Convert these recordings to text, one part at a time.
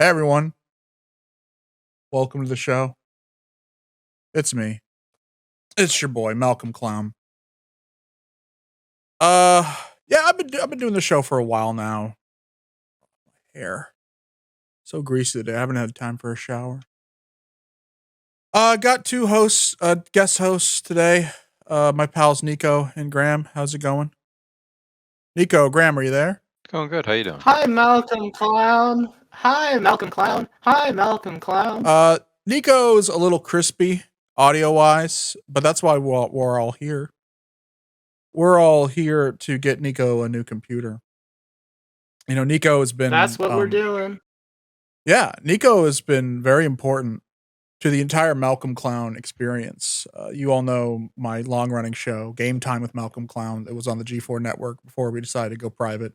Hey everyone, welcome to the show. It's me. It's your boy Malcolm Clown. Yeah, I've been doing the show for a while now. Hair so greasy today. I haven't had time for a shower. Got two hosts, guest hosts today. My pals Nico and Graham. How's it going? Nico, Graham, are you there? Going good. How you doing? Hi, Malcolm Clown. Hi, Malcolm Clown. Hi, Malcolm Clown. Nico's a little crispy audio wise, but that's why we're all here. We're all here to get Nico a new computer. You know, Nico has been. That's what we're doing. Yeah, Nico has been very important to the entire Malcolm Clown experience. You all know my long running show, Game Time with Malcolm Clown. It was on the G4 network before we decided to go private,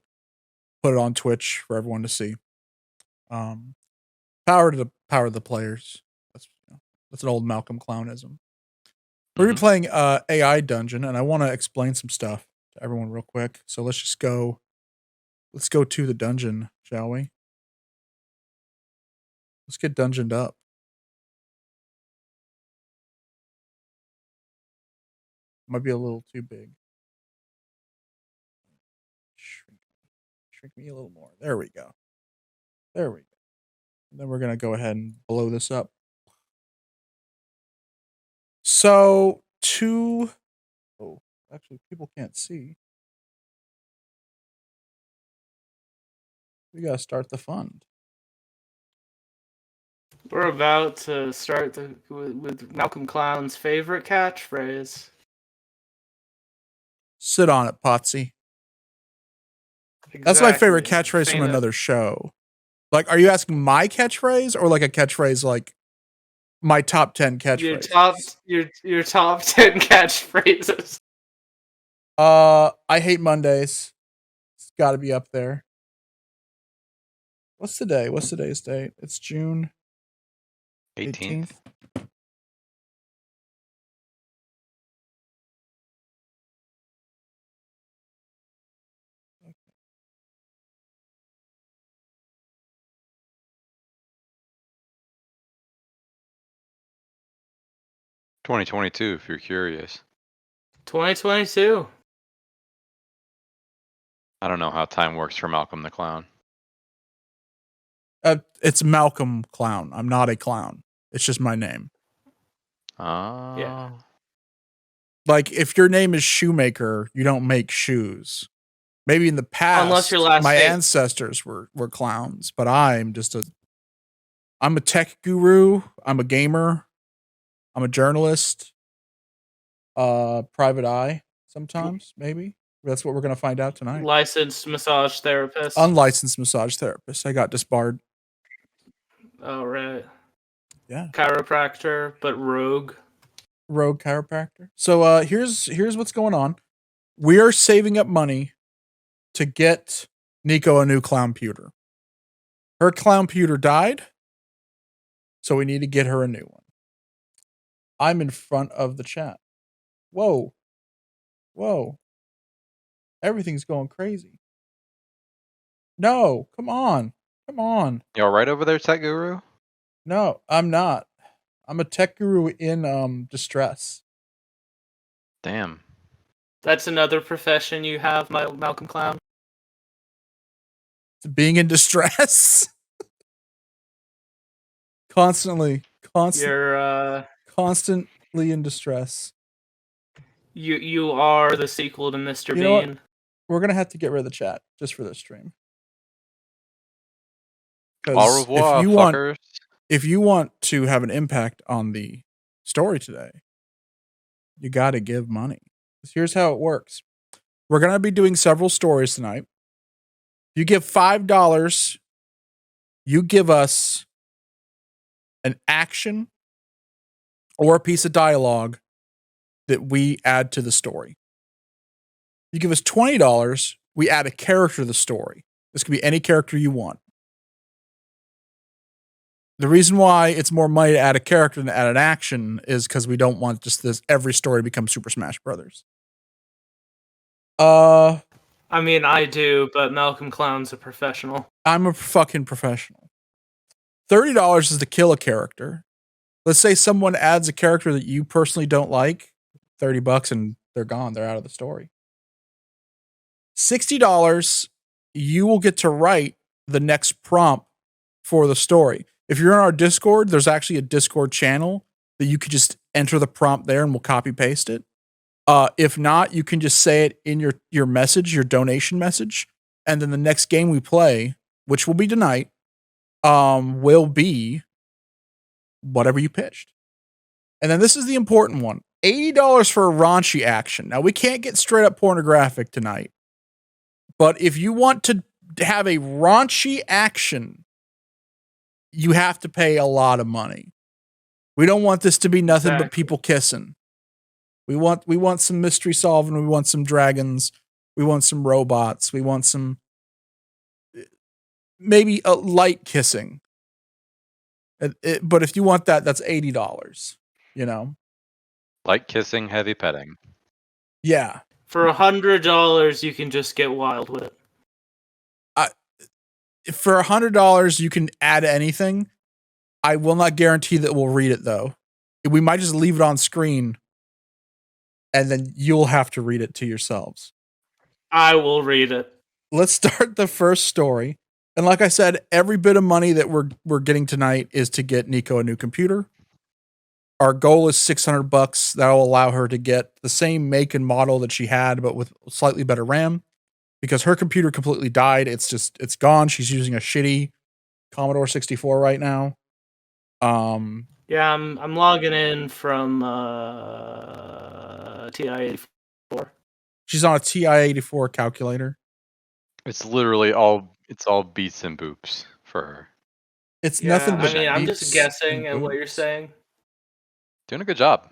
put it on Twitch for everyone to see. Power to the players. That's an old Malcolm Clownism. We're gonna be playing AI Dungeon, and I want to explain some stuff to everyone real quick. So let's just go. Let's go to the dungeon, shall we? Let's get dungeoned up. Might be a little too big. Shrink me a little more. There we go. There we go. And then we're gonna go ahead and blow this up. So actually people can't see. We gotta start the fund. We're about to start with Malcolm Clown's favorite catchphrase. Sit on it, Potsy. That's my favorite catchphrase from another show. Like, are you asking my catchphrase or like a catchphrase like my top 10 catchphrases? Your top 10 catchphrases. I hate Mondays. It's got to be up there. What's today? What's today's date? It's June 18th. Okay. $2022, if you're curious. 2022. I don't know how time works for Malcolm the Clown. It's Malcolm Clown. I'm not a clown. It's just my name. Yeah. Like, if your name is Shoemaker, you don't make shoes. Maybe in the past, unless your last my name. ancestors were clowns, but I'm a tech guru. I'm a gamer. I'm a journalist. Private eye sometimes, maybe. That's what we're going to find out tonight. Licensed massage therapist. Unlicensed massage therapist. I got disbarred. Oh, right. Yeah. Chiropractor, but rogue. Rogue chiropractor. So here's what's going on. We are saving up money to get Nico a new clown pewter. Her clown pewter died, so we need to get her a new one. I'm in front of the chat. Whoa. Everything's going crazy. No, come on. You all right over there, Tech Guru? No, I'm not. I'm a tech guru in distress. Damn. That's another profession you have, Malcolm Clown. Being in distress. Constantly You're constantly in distress. You are the sequel to Mr. You know Bean. what? We're gonna have to get rid of the chat just for this stream. Au revoir, fuckers. If you want to have an impact on the story today, you got to give money. Here's how it works. We're gonna be doing several stories tonight. You give $5, you give us an action or a piece of dialogue that we add to the story. You give us $20, we add a character to the story. This could be any character you want. The reason why it's more money to add a character than to add an action is because we don't want just this every story to become Super Smash Brothers. I mean, I do, but Malcolm Clown's a professional. I'm a fucking professional. $30 is to kill a character. Let's say someone adds a character that you personally don't like, $30 and they're gone. They're out of the story. $60, you will get to write the next prompt for the story. If you're in our Discord, there's actually a Discord channel that you could just enter the prompt there and we'll copy paste it. If not, you can just say it in your message, your donation message, and then the next game we play, which will be tonight, will be whatever you pitched. And then this is the important one. $80 for a raunchy action. Now, we can't get straight up pornographic tonight, but if you want to have a raunchy action, you have to pay a lot of money. We don't want this to be nothing but people kissing. We want some mystery solving. We want some dragons. We want some robots. We want some maybe a light kissing. But if you want that, that's $80. You know, light kissing, heavy petting. Yeah. For $100, you can just get wild with it. For $100, you can add anything. I will not guarantee that we'll read it though. We might just leave it on screen, and then you'll have to read it to yourselves. I will read it. Let's start the first story. And like I said, every bit of money that we're getting tonight is to get Nico a new computer. Our goal is $600. That will allow her to get the same make and model that she had, but with slightly better RAM, because her computer completely died. It's gone. She's using a shitty Commodore 64 right now. Yeah, I'm logging in from TI-84. She's on a TI-84 calculator. It's literally all beats and boops for her. It's nothing but I'm just guessing at what you're saying. Doing a good job.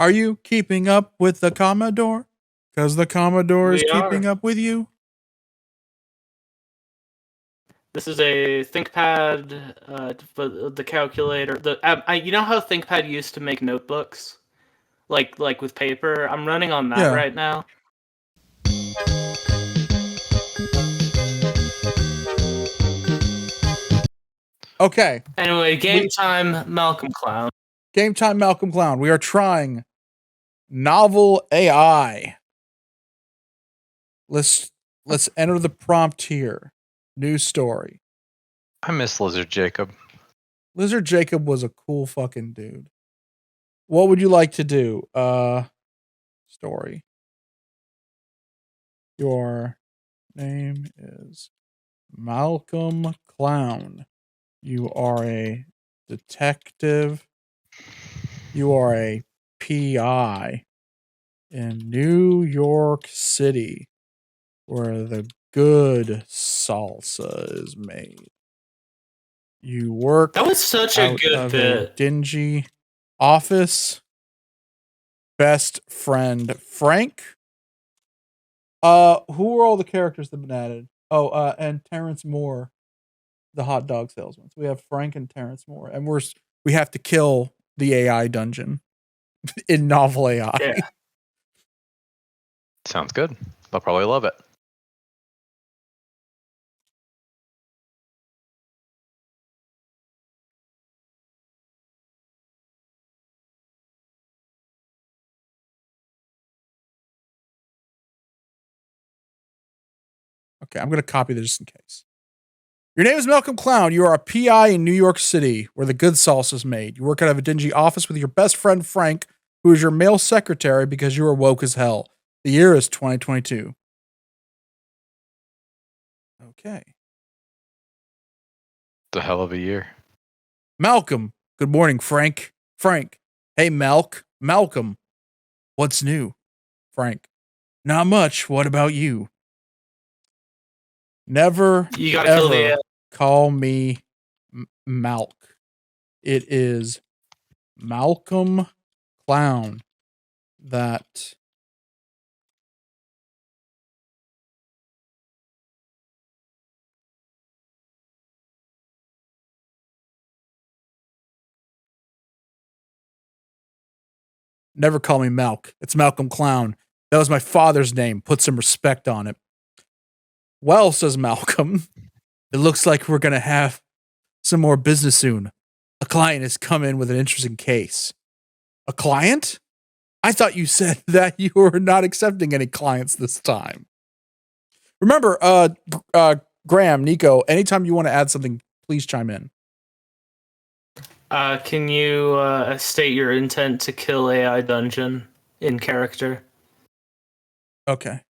Are you keeping up with the Commodore? Because the Commodore is keeping up with you. This is a ThinkPad, but the calculator. You know how ThinkPad used to make notebooks, like with paper. I'm running on that right now. Okay. Anyway, game time, Malcolm Clown. Game time, Malcolm Clown. We are trying novel AI. Let's enter the prompt here. New story. I miss Lizard Jacob. Lizard Jacob was a cool fucking dude. What would you like to do? Story. Your name is Malcolm Clown. You are a detective. You are a PI in New York City, where the good salsa is made. You work. That was such a good bit. Dingy office. Best friend Frank. Who are all the characters that have been added? And Terrence Moore, the hot dog salesman. So we have Frank and Terrence Moore, and we have to kill the AI dungeon in novel AI. Yeah. Sounds good. They'll probably love it. Okay, I'm going to copy this just in case. Your name is Malcolm Clown. You are a PI in New York City, where the good salsa is made. You work out of a dingy office with your best friend Frank, who is your male secretary because you are woke as hell. The year is 2022. Okay. The hell of a year. Malcolm. Good morning, Frank. Frank. Hey, Malcolm. What's new? Frank. Not much. What about you? Never ever call me Malk. It is Malcolm Clown. That never call me Malk. It's Malcolm Clown. That was my father's name. Put some respect on it. Well, says Malcolm, It looks like we're going to have some more business soon. A client has come in with an interesting case. A client? I thought you said that you were not accepting any clients this time. Remember, Graham, Nico, anytime you want to add something, please chime in. Can you state your intent to kill AI Dungeon in character? Okay.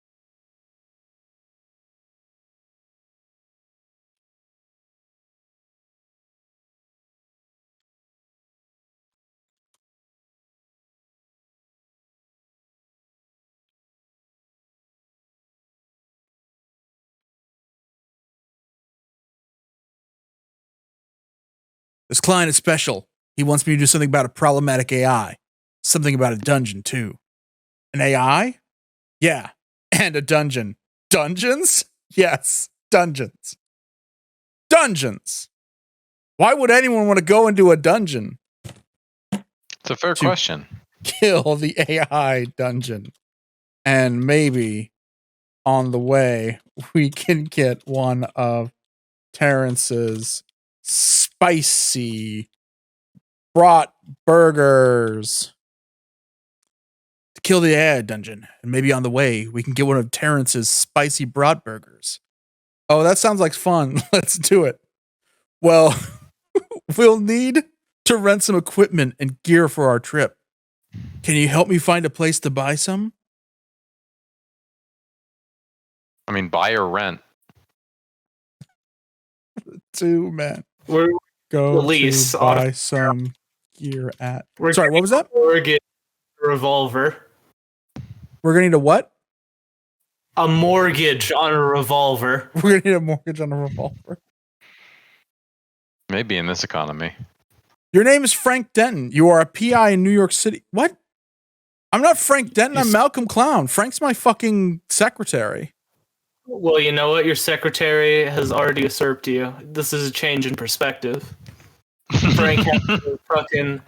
This client is special. He wants me to do something about a problematic AI. Something about a dungeon, too. An AI? Yeah. And a dungeon. Dungeons? Yes. Dungeons. Dungeons. Why would anyone want to go into a dungeon? It's a fair question. Kill the AI dungeon. And maybe on the way, we can get one of Terrence's spicy brat burgers. To kill the AI dungeon. And maybe on the way, we can get one of Terrence's spicy brat burgers. Oh, that sounds like fun. Let's do it. Well, we'll need to rent some equipment and gear for our trip. Can you help me find a place to buy some? I mean, buy or rent. Two men. We're Go Release to buy some gear at. We're Sorry, what was that? mortgage revolver. We're gonna need a what? A mortgage on a revolver. We're gonna need a mortgage on a revolver. Maybe in this economy. Your name is Frank Denton. You are a PI in New York City. What? I'm not Frank Denton. I'm Malcolm Clown. Frank's my fucking secretary. Well, you know what? Your secretary has already usurped you. This is a change in perspective. Frank has to fucking.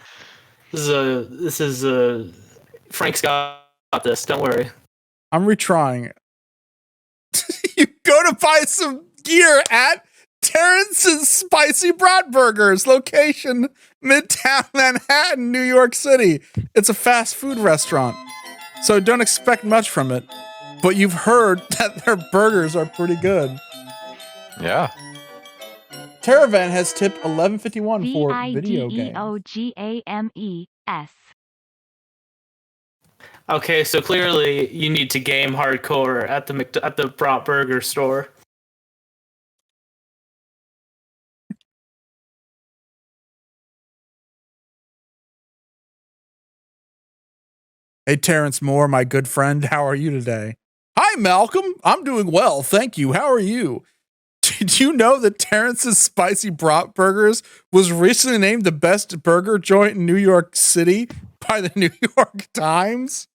This is a. Frank's got this. Don't worry. I'm retrying. You go to buy some gear at Terrence's Spicy Bratburgers, location Midtown Manhattan, New York City. It's a fast food restaurant, so don't expect much from it. But you've heard that their burgers are pretty good. Yeah. Teravan has tipped $11.51 for video games. VIDEOGAMES. Okay, so clearly you need to game hardcore at the Brat Burger store. Hey, Terrence Moore, my good friend, how are you today? Hi, Malcolm. I'm doing well, thank you. How are you? Did you know that Terrence's Spicy Brat Burgers was recently named the best burger joint in New York City by the New York Times?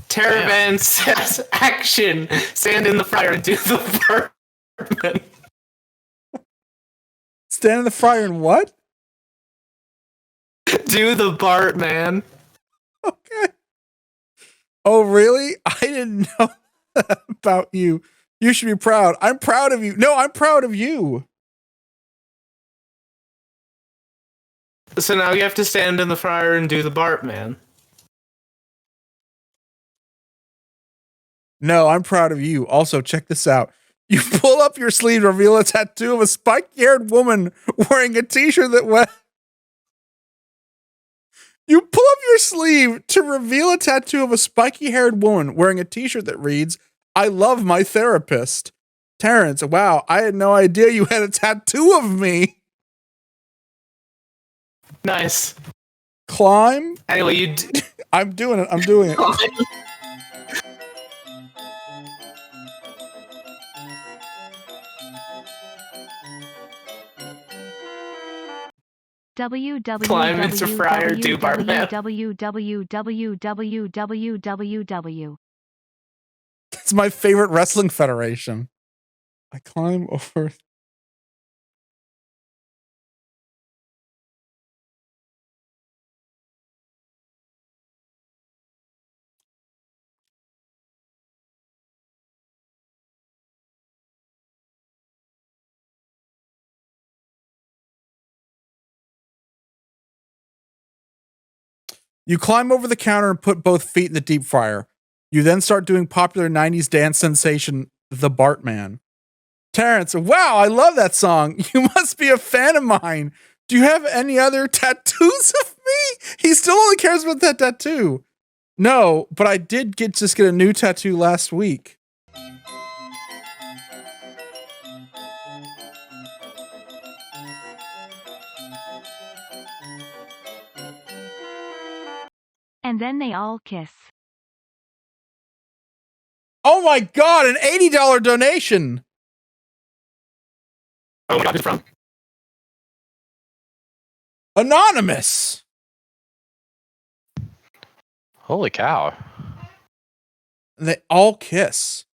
Teravan says, action! Stand in the fryer and do the burn. Stand in the fryer and what? Do the Bart, man. Okay. Oh, really? I didn't know that about you. You should be proud. I'm proud of you. No, I'm proud of you. So now you have to stand in the fryer and do the Bart, man. No, I'm proud of you. Also, check this out. You pull up your sleeve to reveal a tattoo of a spike-haired woman wearing a t-shirt that went... You pull up your sleeve to reveal a tattoo of a spiky-haired woman wearing a t-shirt that reads, I love my therapist. Terrence, wow, I had no idea you had a tattoo of me. Nice. Climb? Anyway, you... I'm doing it. I'm doing it. Climb into fryer, do Bart, man. www. It's my favorite wrestling federation. I climb over... You climb over the counter and put both feet in the deep fryer. You then start doing popular 90s dance sensation, The Bartman. Terrence, wow, I love that song. You must be a fan of mine. Do you have any other tattoos of me? He still only cares about that tattoo. No, but I did just get a new tattoo last week. And then they all kiss. Oh my God, an $80 donation. Oh my God, who's from? Anonymous. Holy cow. And they all kiss.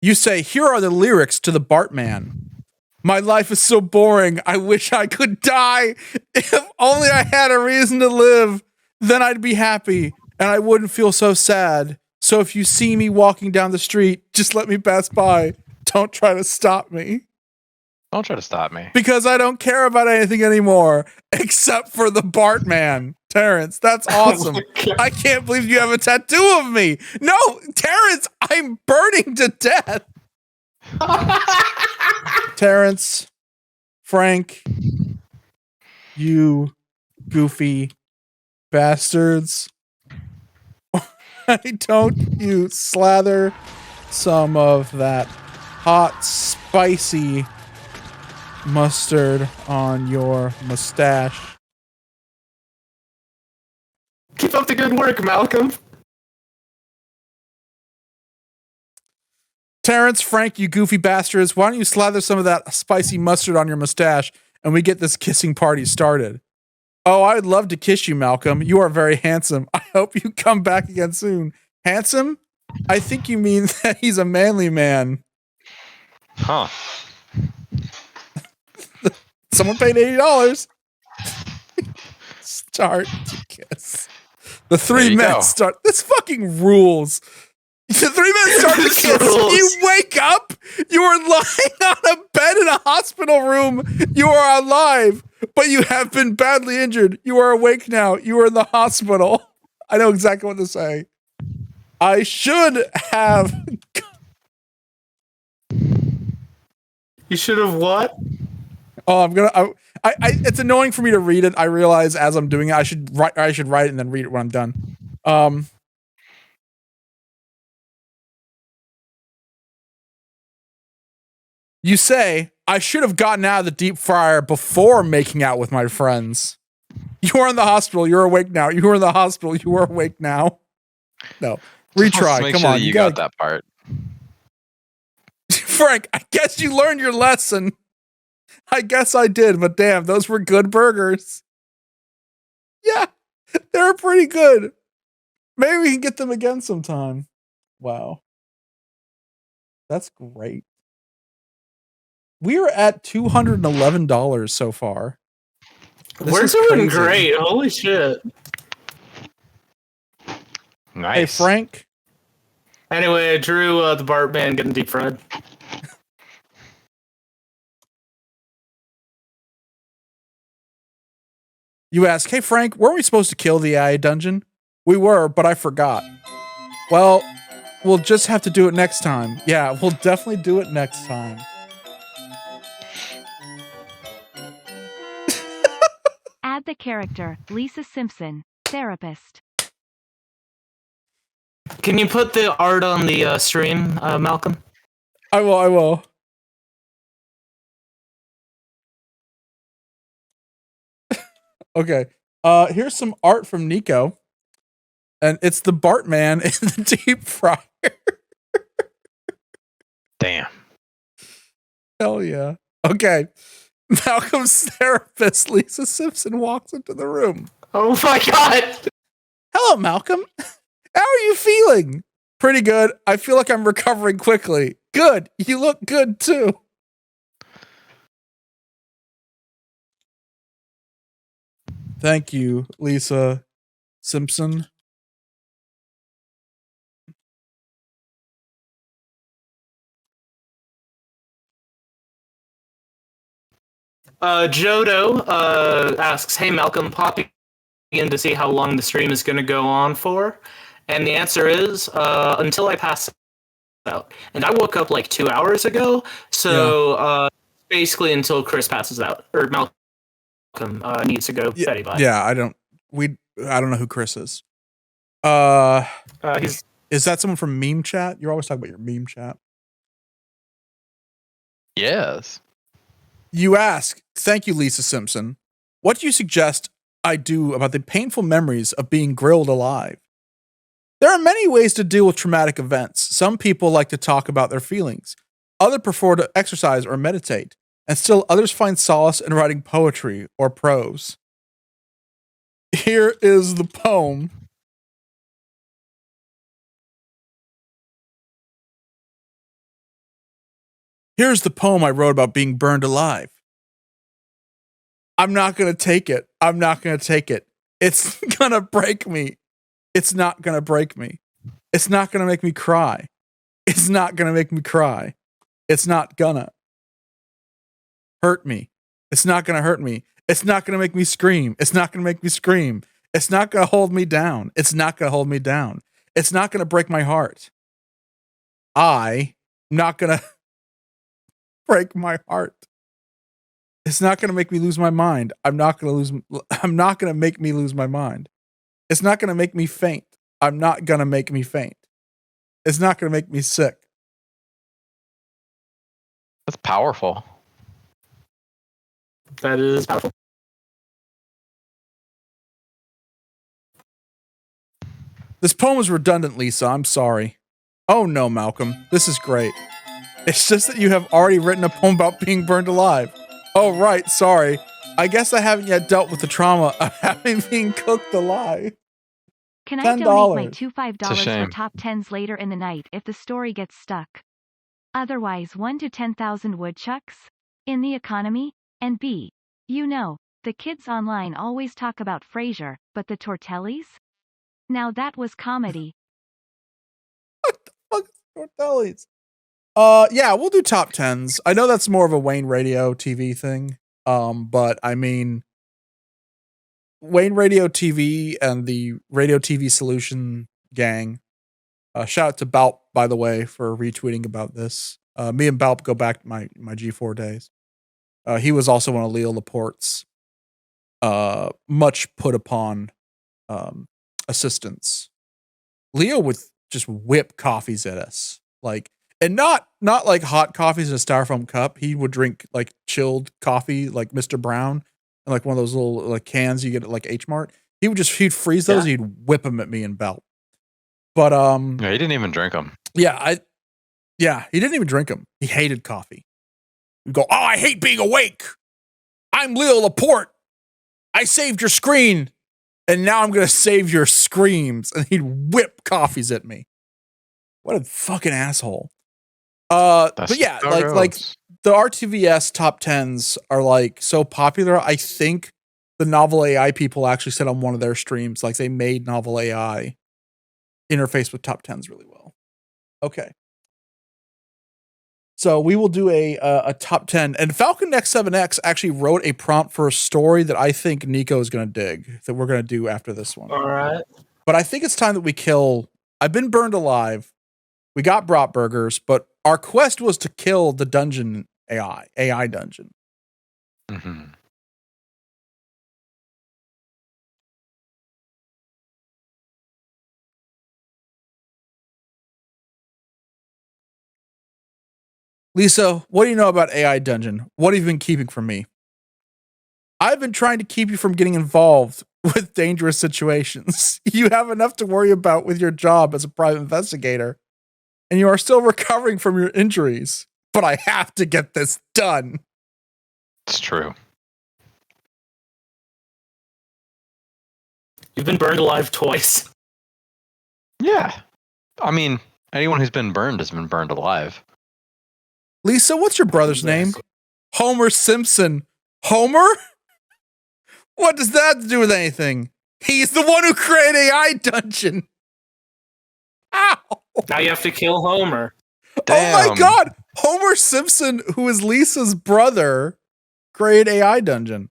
You say, here are the lyrics to the Bartman. My life is so boring. I wish I could die. If only I had a reason to live, then I'd be happy and I wouldn't feel so sad. So if you see me walking down the street, just let me pass by. Don't try to stop me. Don't try to stop me. Because I don't care about anything anymore except for the Bartman. Terrence, that's awesome. I can't believe you have a tattoo of me. No, Terrence, I'm burning to death. Terrence, Frank, you goofy bastards. Why don't you slather some of that hot, spicy mustard on your mustache? Keep up the good work, Malcolm. Terrence, Frank, you goofy bastards, why don't you slather some of that spicy mustard on your mustache and we get this kissing party started? Oh, I'd love to kiss you, Malcolm. You are very handsome. I hope you come back again soon. Handsome? I think you mean that he's a manly man. Huh. Someone paid $80. Start to kiss. The three men start. This fucking rules. The 3 men start to This kiss. rules. You wake up. You are lying on a bed in a hospital room. You are alive, but you have been badly injured. You are awake now. You are in the hospital. I know exactly what to say. I should have. You should have what? Oh, I'm gonna. It's annoying for me to read it. I realize as I'm doing it, I should write it and then read it when I'm done. You say, I should have gotten out of the deep fryer before making out with my friends. You are in the hospital. You're awake now. You are in the hospital. You are awake now. No. Retry. Come on. You got that part. Frank, I guess you learned your lesson. I guess I did, but damn, those were good burgers. Yeah, they were pretty good. Maybe we can get them again sometime. Wow. That's great. We are at $211 so far. We're doing great. Holy shit. Nice. Hey, Frank. Anyway, I drew the Bartman getting deep fried. You ask, hey, Frank, weren't we supposed to kill the AI dungeon? We were, but I forgot. Well, we'll just have to do it next time. Yeah, we'll definitely do it next time. Add the character, Lisa Simpson, therapist. Can you put the art on the stream, Malcolm? I will. Okay. Here's some art from Nico. And it's the Bartman in the deep fryer. Damn. Hell yeah. Okay. Malcolm's therapist, Lisa Simpson, walks into the room. Oh my god! Hello, Malcolm. How are you feeling? Pretty good. I feel like I'm recovering quickly. Good. You look good too. Thank you, Lisa Simpson. Jodo asks, hey Malcolm, Poppy in to see how long the stream is going to go on for, and the answer is until I pass out. And I woke up like 2 hours ago, so basically until Chris passes out or Malcolm needs to go Betty by. Yeah, I don't know who Chris is. Is that someone from Meme Chat? You're always talking about your Meme Chat. Yes. You ask, thank you, Lisa Simpson. What do you suggest I do about the painful memories of being grilled alive? There are many ways to deal with traumatic events. Some people like to talk about their feelings. Others prefer to exercise or meditate. And still others find solace in writing poetry or prose. Here is the poem. Here's the poem I wrote about being burned alive. I'm not going to take it. I'm not going to take it. It's going to break me. It's not going to break me. It's not going to make me cry. It's not going to make me cry. It's not gonna hurt me. It's not going to hurt me. It's not going to make me scream. It's not going to make me scream. It's not going to hold me down. It's not going to hold me down. It's not going to break my heart. I'm not going to break my heart. It's not going to make me lose my mind. I'm not going to make me lose my mind. It's not going to make me faint. I'm not going to make me faint. It's not going to make me sick. That's powerful. That is powerful. This poem is redundant, Lisa. I'm sorry. Oh no, Malcolm. This is great. It's just that you have already written a poem about being burned alive. Oh, right. Sorry. I guess I haven't yet dealt with the trauma of having been cooked alive. Can I $10. donate my $5 It's a for shame. top 10s later in the night if the story gets stuck? Otherwise 1 to 10,000 woodchucks? In the economy? And B. You know, the kids online always talk about Frasier, but the Tortellis? Now that was comedy. What the fuck is Tortellis? Yeah, we'll do top 10s. I know that's more of a Wayne Radio TV thing. But I mean, Wayne Radio TV and the Radio TV Solution gang. Shout out to Balp, by the way, for retweeting about this. Me and Balp go back to my G4 days. He was also one of Leo Laporte's much put upon assistants. Leo would just whip coffees at us, like, and not like hot coffees in a styrofoam cup. He would drink like chilled coffee, like Mr. Brown, and like one of those little like cans you get at like H Mart. He'd freeze those. Yeah. And he'd whip them at me and Balp. But Yeah, he didn't even drink them. yeah, he didn't even drink them. He hated coffee. He'd go, oh, I hate being awake. I'm Leo Laporte. I saved your screen, and now I'm gonna save your screams. And he'd whip coffees at me. What a fucking asshole. But yeah, like the RTVS top 10s are like so popular. I think the Novel AI people actually said on one of their streams, like they made Novel AI interface with top 10s really well. Okay. So we will do a top 10. And Falcon X7X actually wrote a prompt for a story that I think Nico is going to dig, that we're going to do after this one. All right. But I think it's time that we kill. I've been burned alive. We got brat burgers, but our quest was to kill the dungeon AI dungeon. Mm-hmm. Lisa, what do you know about AI dungeon? What have you been keeping from me? I've been trying to keep you from getting involved with dangerous situations. You have enough to worry about with your job as a private investigator, and you are still recovering from your injuries. But I have to get this done. It's true. You've been burned alive twice. Yeah. I mean, anyone who's been burned has been burned alive. Lisa, what's your brother's name? Homer Simpson. Homer? What does that have to do with anything? He's the one who created AI Dungeon. Ow! Now you have to kill Homer. Damn. Oh my god! Homer Simpson, who is Lisa's brother, created AI Dungeon.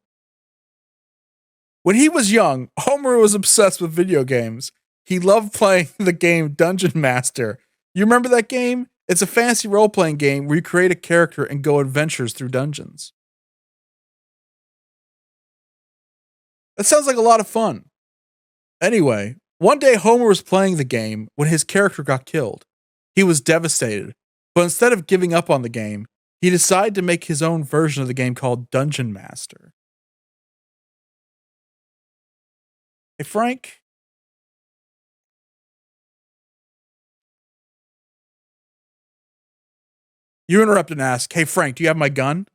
When he was young, Homer was obsessed with video games. He loved playing the game Dungeon Master. You remember that game? It's a fantasy role-playing game where you create a character and go adventures through dungeons. That sounds like a lot of fun. Anyway, one day Homer was playing the game when his character got killed. He was devastated, but instead of giving up on the game, he decided to make his own version of the game called Dungeon Master. Hey, Frank? You interrupt and ask, hey, Frank, do you have my gun?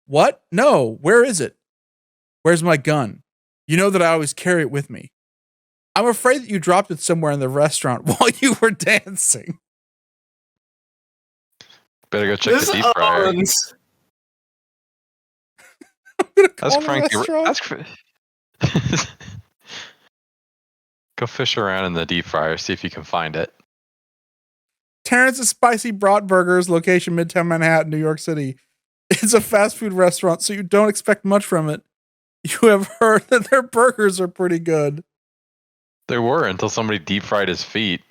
What? No. Where is it? Where's my gun? You know that I always carry it with me. I'm afraid that you dropped it somewhere in the restaurant while you were dancing. Better go check the deep fryer. Ask Frank. Go fish around in the deep fryer, see if you can find it. Terrence's Spicy Brat Burgers, location Midtown Manhattan, New York City. It's a fast food restaurant, so you don't expect much from it. You have heard that their burgers are pretty good. They were until somebody deep fried his feet.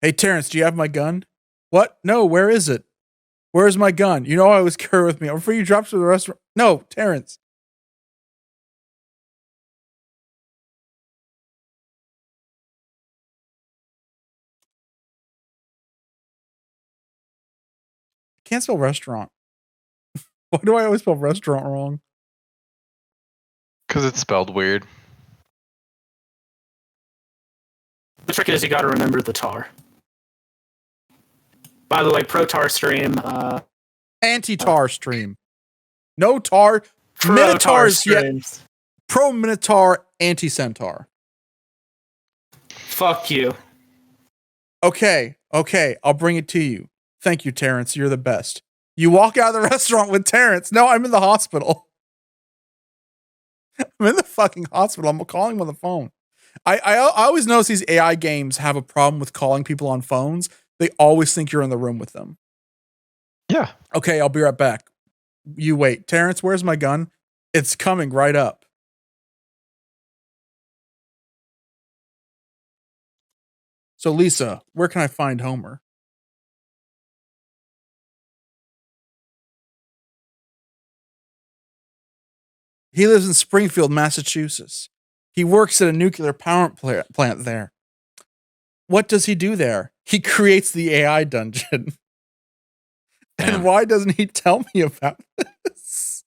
Hey, Terrence, do you have my gun? What? No, where is it? Where's my gun? You know I always carry with me. I'm afraid you dropped it to the restaurant. No, Terrence. I can't spell restaurant. Why do I always spell restaurant wrong? Because it's spelled weird. The trick is you got to remember the tar. By the way, pro tar stream. Anti-tar stream. No tar. Pro Minotaurs tar yet. Pro Minotaur, anti-centaur. Fuck you. Okay. I'll bring it to you. Thank you, Terrence. You're the best. You walk out of the restaurant with Terrence. No, I'm in the hospital. I'm in the fucking hospital. I'm calling him on the phone. I always notice these AI games have a problem with calling people on phones. They always think you're in the room with them. Yeah. Okay, I'll be right back. You wait. Terrence, where's my gun? It's coming right up. So, Lisa, where can I find Homer? He lives in Springfield, Massachusetts. He works at a nuclear power plant there. What does he do there? He creates the AI dungeon. And why doesn't he tell me about this?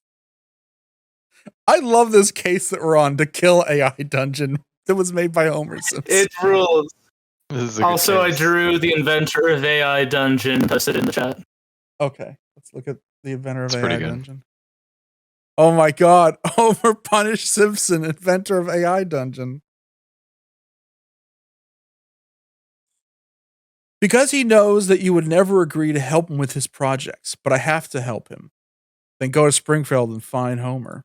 I love this case that we're on, to kill AI dungeon that was made by Homer Simpson. It rules. Also, I drew the inventor of AI dungeon, posted in the chat. Okay, let's look at the inventor of It's AI dungeon. Oh my God, Homer punished Simpson, inventor of AI dungeon. Because he knows that you would never agree to help him with his projects, but I have to help him. Then go to Springfield and find Homer.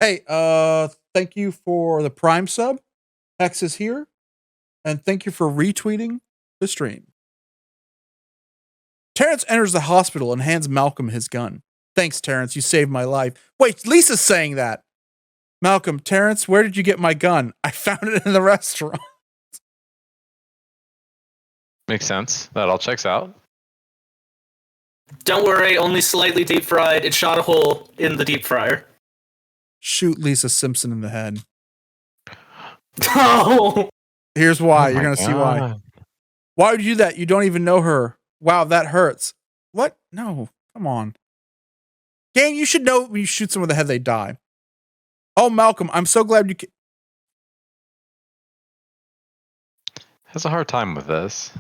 Hey, thank you for the Prime sub. Hex is here. And thank you for retweeting the stream. Terrence enters the hospital and hands Malcolm his gun. Thanks, Terrence. You saved my life. Wait, Lisa's saying that. Malcolm, Terrence, where did you get my gun? I found it in the restaurant. Makes sense. That all checks out. Don't worry, only slightly deep fried. It shot a hole in the deep fryer. Shoot Lisa Simpson in the head. Oh! Here's why. You're going to see why. Why would you do that? You don't even know her. Wow, that hurts. What? No. Come on. Gang, you should know when you shoot someone in the head, they die. Oh, Malcolm, I'm so glad you... Has a hard time with this.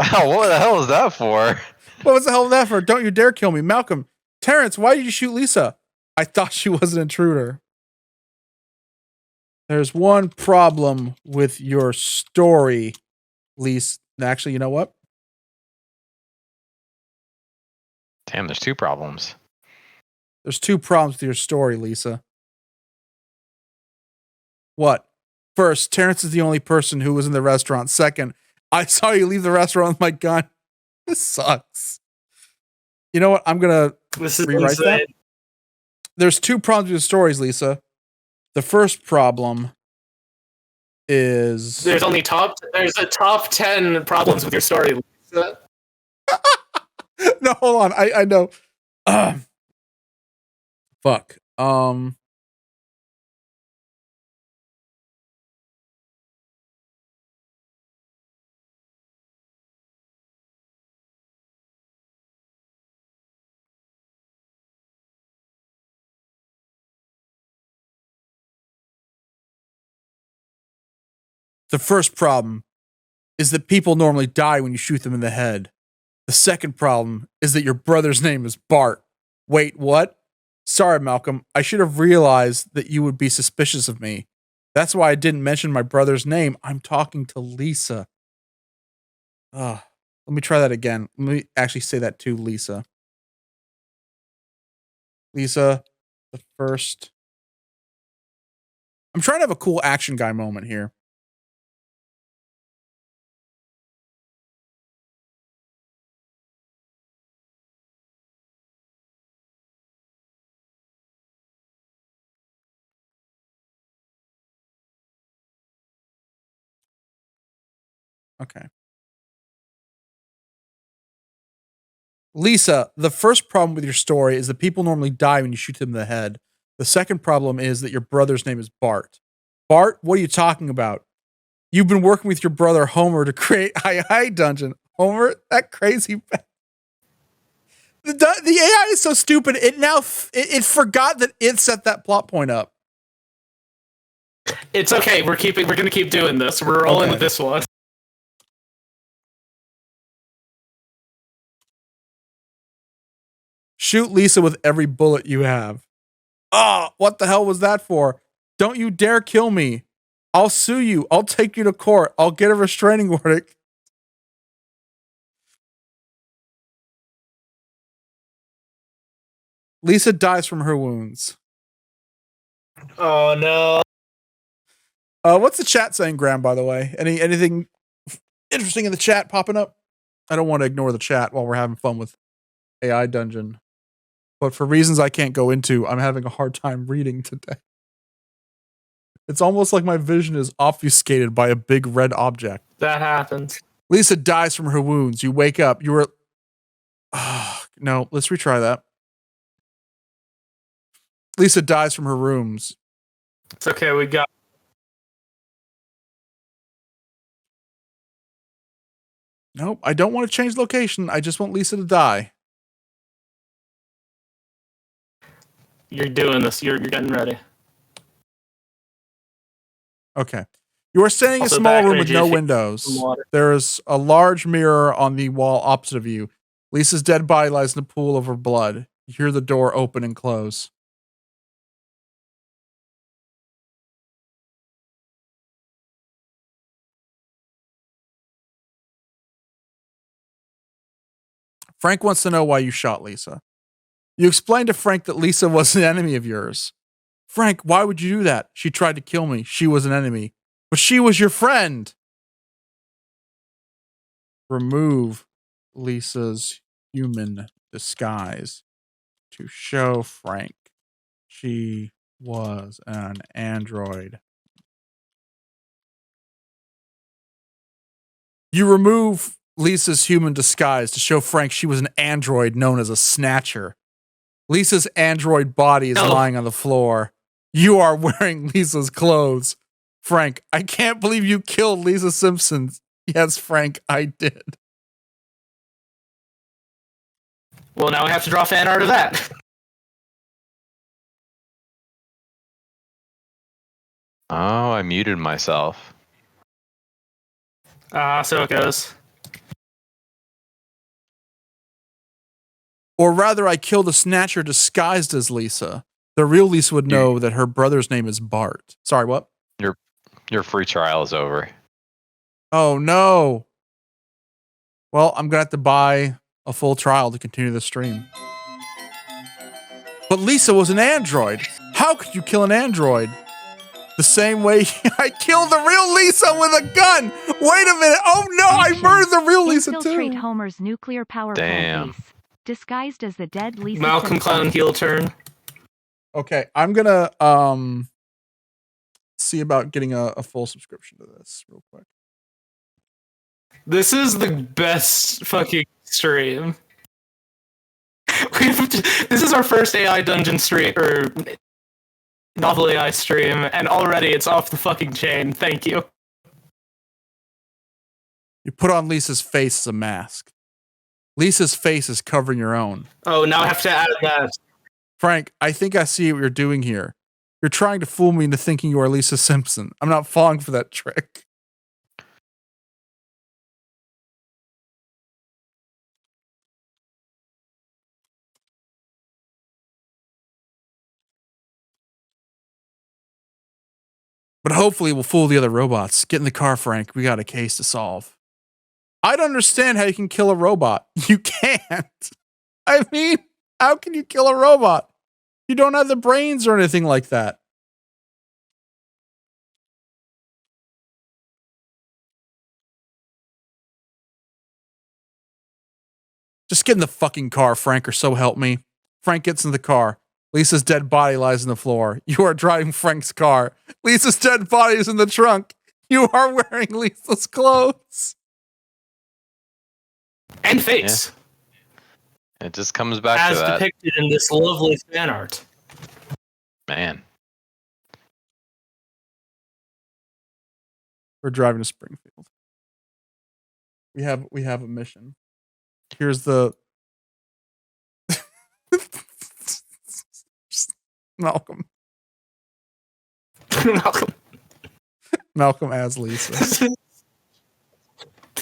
Ow, what the hell is that for? What was the hell of that for? Don't you dare kill me. Malcolm, Terrence, why did you shoot Lisa? I thought she was an intruder. There's one problem with your story, Lisa. Actually, you know what? Damn, there's 2 problems. There's 2 problems with your story, Lisa. What? First, Terrence is the only person who was in the restaurant. Second, I saw you leave the restaurant with my gun. This sucks. You know what? I'm going to rewrite that. There's 2 problems with your stories, Lisa. The first problem is... There's a top 10 problems with your story, Lisa. No, hold on. I know. Fuck. The first problem is that people normally die when you shoot them in the head. The second problem is that your brother's name is Bart. Wait, what? Sorry, Malcolm. I should have realized that you would be suspicious of me. That's why I didn't mention my brother's name. I'm talking to Lisa. Let me try that again. Let me actually say that to Lisa. Lisa, the first... I'm trying to have a cool action guy moment here. Okay. Lisa, the first problem with your story is that people normally die when you shoot them in the head. The second problem is that your brother's name is Bart. Bart, what are you talking about? You've been working with your brother Homer to create Hi Dungeon. Homer, that crazy. The AI is so stupid. It forgot that it set that plot point up. It's okay. We're going to keep doing this. We're rolling with this one. Shoot Lisa with every bullet you have. Oh, what the hell was that for? Don't you dare kill me. I'll sue you. I'll take you to court. I'll get a restraining order. Lisa dies from her wounds. Oh, no. What's the chat saying, Graham, by the way? Anything interesting in the chat popping up? I don't want to ignore the chat while we're having fun with AI Dungeon. But for reasons I can't go into, I'm having a hard time reading today. It's almost like my vision is obfuscated by a big red object. That happens. Lisa dies from her wounds. You wake up. You were... no, let's retry that. Lisa dies from her rooms. It's okay. We got... Nope, I don't want to change location. I just want Lisa to die. You're doing this. You're getting ready. Okay. You are standing in a Also, small room back with energy no if you windows. some water. There is a large mirror on the wall opposite of you. Lisa's dead body lies in a pool of her blood. You hear the door open and close. Frank wants to know why you shot Lisa. You explained to Frank that Lisa was an enemy of yours. Frank, why would you do that? She tried to kill me. She was an enemy. But she was your friend. Remove Lisa's human disguise to show Frank she was an android. You remove Lisa's human disguise to show Frank she was an android known as a snatcher. Lisa's android body is lying on the floor. You are wearing Lisa's clothes. Frank, I can't believe you killed Lisa Simpson. Yes, Frank, I did. Well, now we have to draw fan art of that. Oh, I muted myself. So it goes. Or rather, I killed a snatcher disguised as Lisa. The real Lisa would know that her brother's name is Bart. Sorry, what? Your free trial is over. Oh, no. Well, I'm going to have to buy a full trial to continue the stream. But Lisa was an android. How could you kill an android? The same way I killed the real Lisa with a gun. Wait a minute. Oh no, I murdered the real Lisa Infiltrate too. Homer's nuclear power plant base, disguised as the dead Lisa Malcolm Simpson. Clown heel turn. Okay, I'm gonna see about getting a full subscription to this real quick. This is the best fucking stream. This is our first AI dungeon stream, or novel AI stream, and already it's off the fucking chain. Thank you. You put on Lisa's face as a mask. Lisa's face is covering your own. Oh, now I have to add that. Frank, I think I see what you're doing here. You're trying to fool me into thinking you are Lisa Simpson. I'm not falling for that trick. But hopefully we'll fool the other robots. Get in the car, Frank. We got a case to solve. I don't understand how you can kill a robot. You can't. I mean, how can you kill a robot? You don't have the brains or anything like that. Just get in the fucking car, Frank, or so help me. Frank gets in the car. Lisa's dead body lies on the floor. You are driving Frank's car. Lisa's dead body is in the trunk. You are wearing Lisa's clothes. And face. Yeah. It just comes back as to that. depicted in this lovely fan art. Man. We're driving to Springfield. We have a mission. Here's the Malcolm. Malcolm as Lisa. This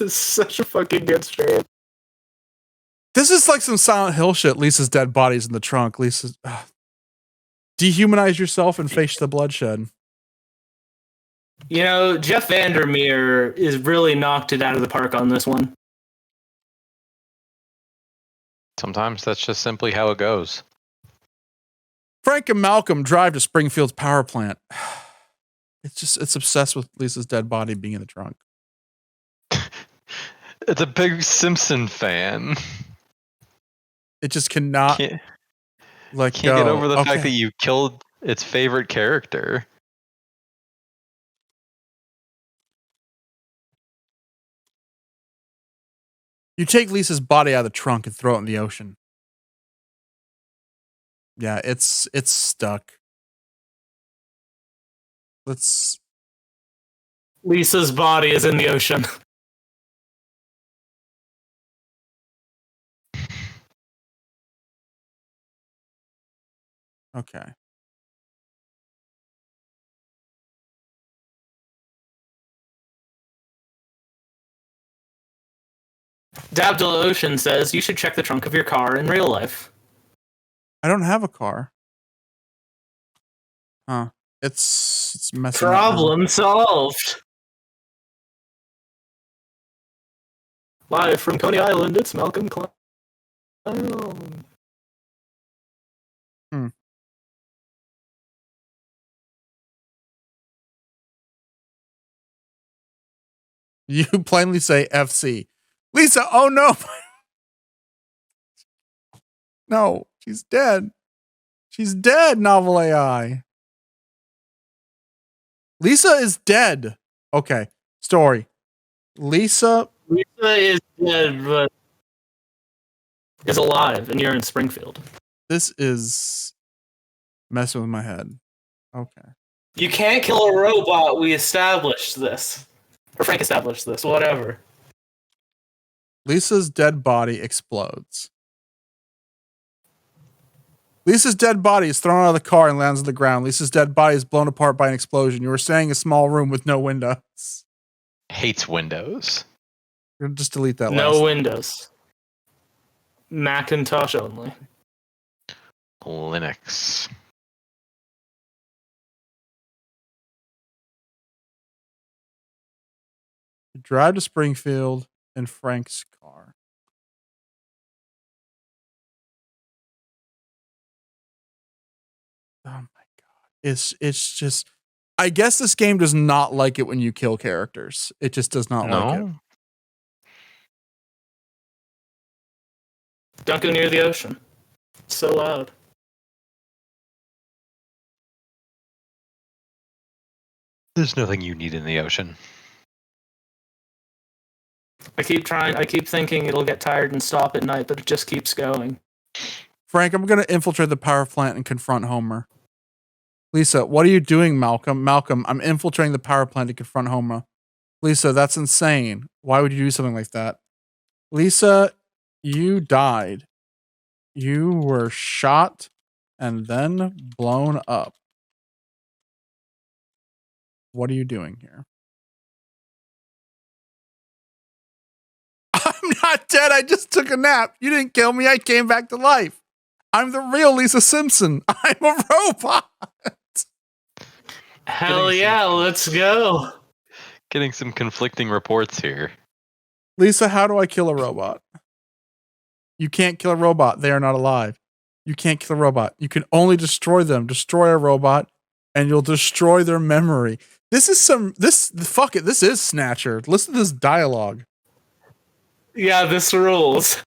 is such a fucking good stream. This is like some Silent Hill shit. Lisa's dead body's in the trunk. Lisa's dehumanize yourself and face the bloodshed. You know, Jeff Vandermeer is really knocked it out of the park on this one. Sometimes that's just simply how it goes. Frank and Malcolm drive to Springfield's power plant. It's obsessed with Lisa's dead body being in the trunk. It's a big Simpson fan. It just cannot Can't go. get over the fact that you killed its favorite character. You take Lisa's body out of the trunk and throw it in the ocean. Yeah, it's stuck. Lisa's body is in the ocean. Okay. Dabdel Ocean says you should check the trunk of your car in real life. I don't have a car. Huh. It's messing up. Problem solved. Live from Coney Island, it's Malcolm Clown. You plainly say FC. Lisa, oh no. No, she's dead. She's dead, novel AI. Lisa is dead. Okay, story. Lisa is dead, but is alive, and you're in Springfield. This is messing with my head. Okay. You can't kill a robot. We established this. Or Frank established this, whatever. Lisa's dead body explodes. Lisa's dead body is thrown out of the car and lands on the ground. Lisa's dead body is blown apart by an explosion. You were staying in a small room with no windows. Hates Windows. You're gonna just delete that. No last Windows. Macintosh only. Linux. You drive to Springfield in Frank's car. Oh my god. It's just I guess this game does not like it when you kill characters. It just does not like it. Don't go near the ocean. It's so loud. There's nothing you need in the ocean. I keep thinking it'll get tired and stop at night, but it just keeps going. Frank, I'm going to infiltrate the power plant and confront Homer. Lisa, what are you doing, Malcolm? Malcolm, I'm infiltrating the power plant to confront Homer. Lisa, that's insane. Why would you do something like that? Lisa, you died. You were shot and then blown up. What are you doing here? I'm not dead. I just took a nap. You didn't kill me. I came back to life. I'm the real Lisa Simpson. I'm a robot. Hell yeah, let's go. Getting some conflicting reports here. Lisa, how do I kill a robot? You can't kill a robot. They are not alive. You can't kill a robot. You can only destroy them. Destroy a robot and you'll destroy their memory. Fuck it. This is Snatcher. Listen to this dialogue. Yeah, this rules.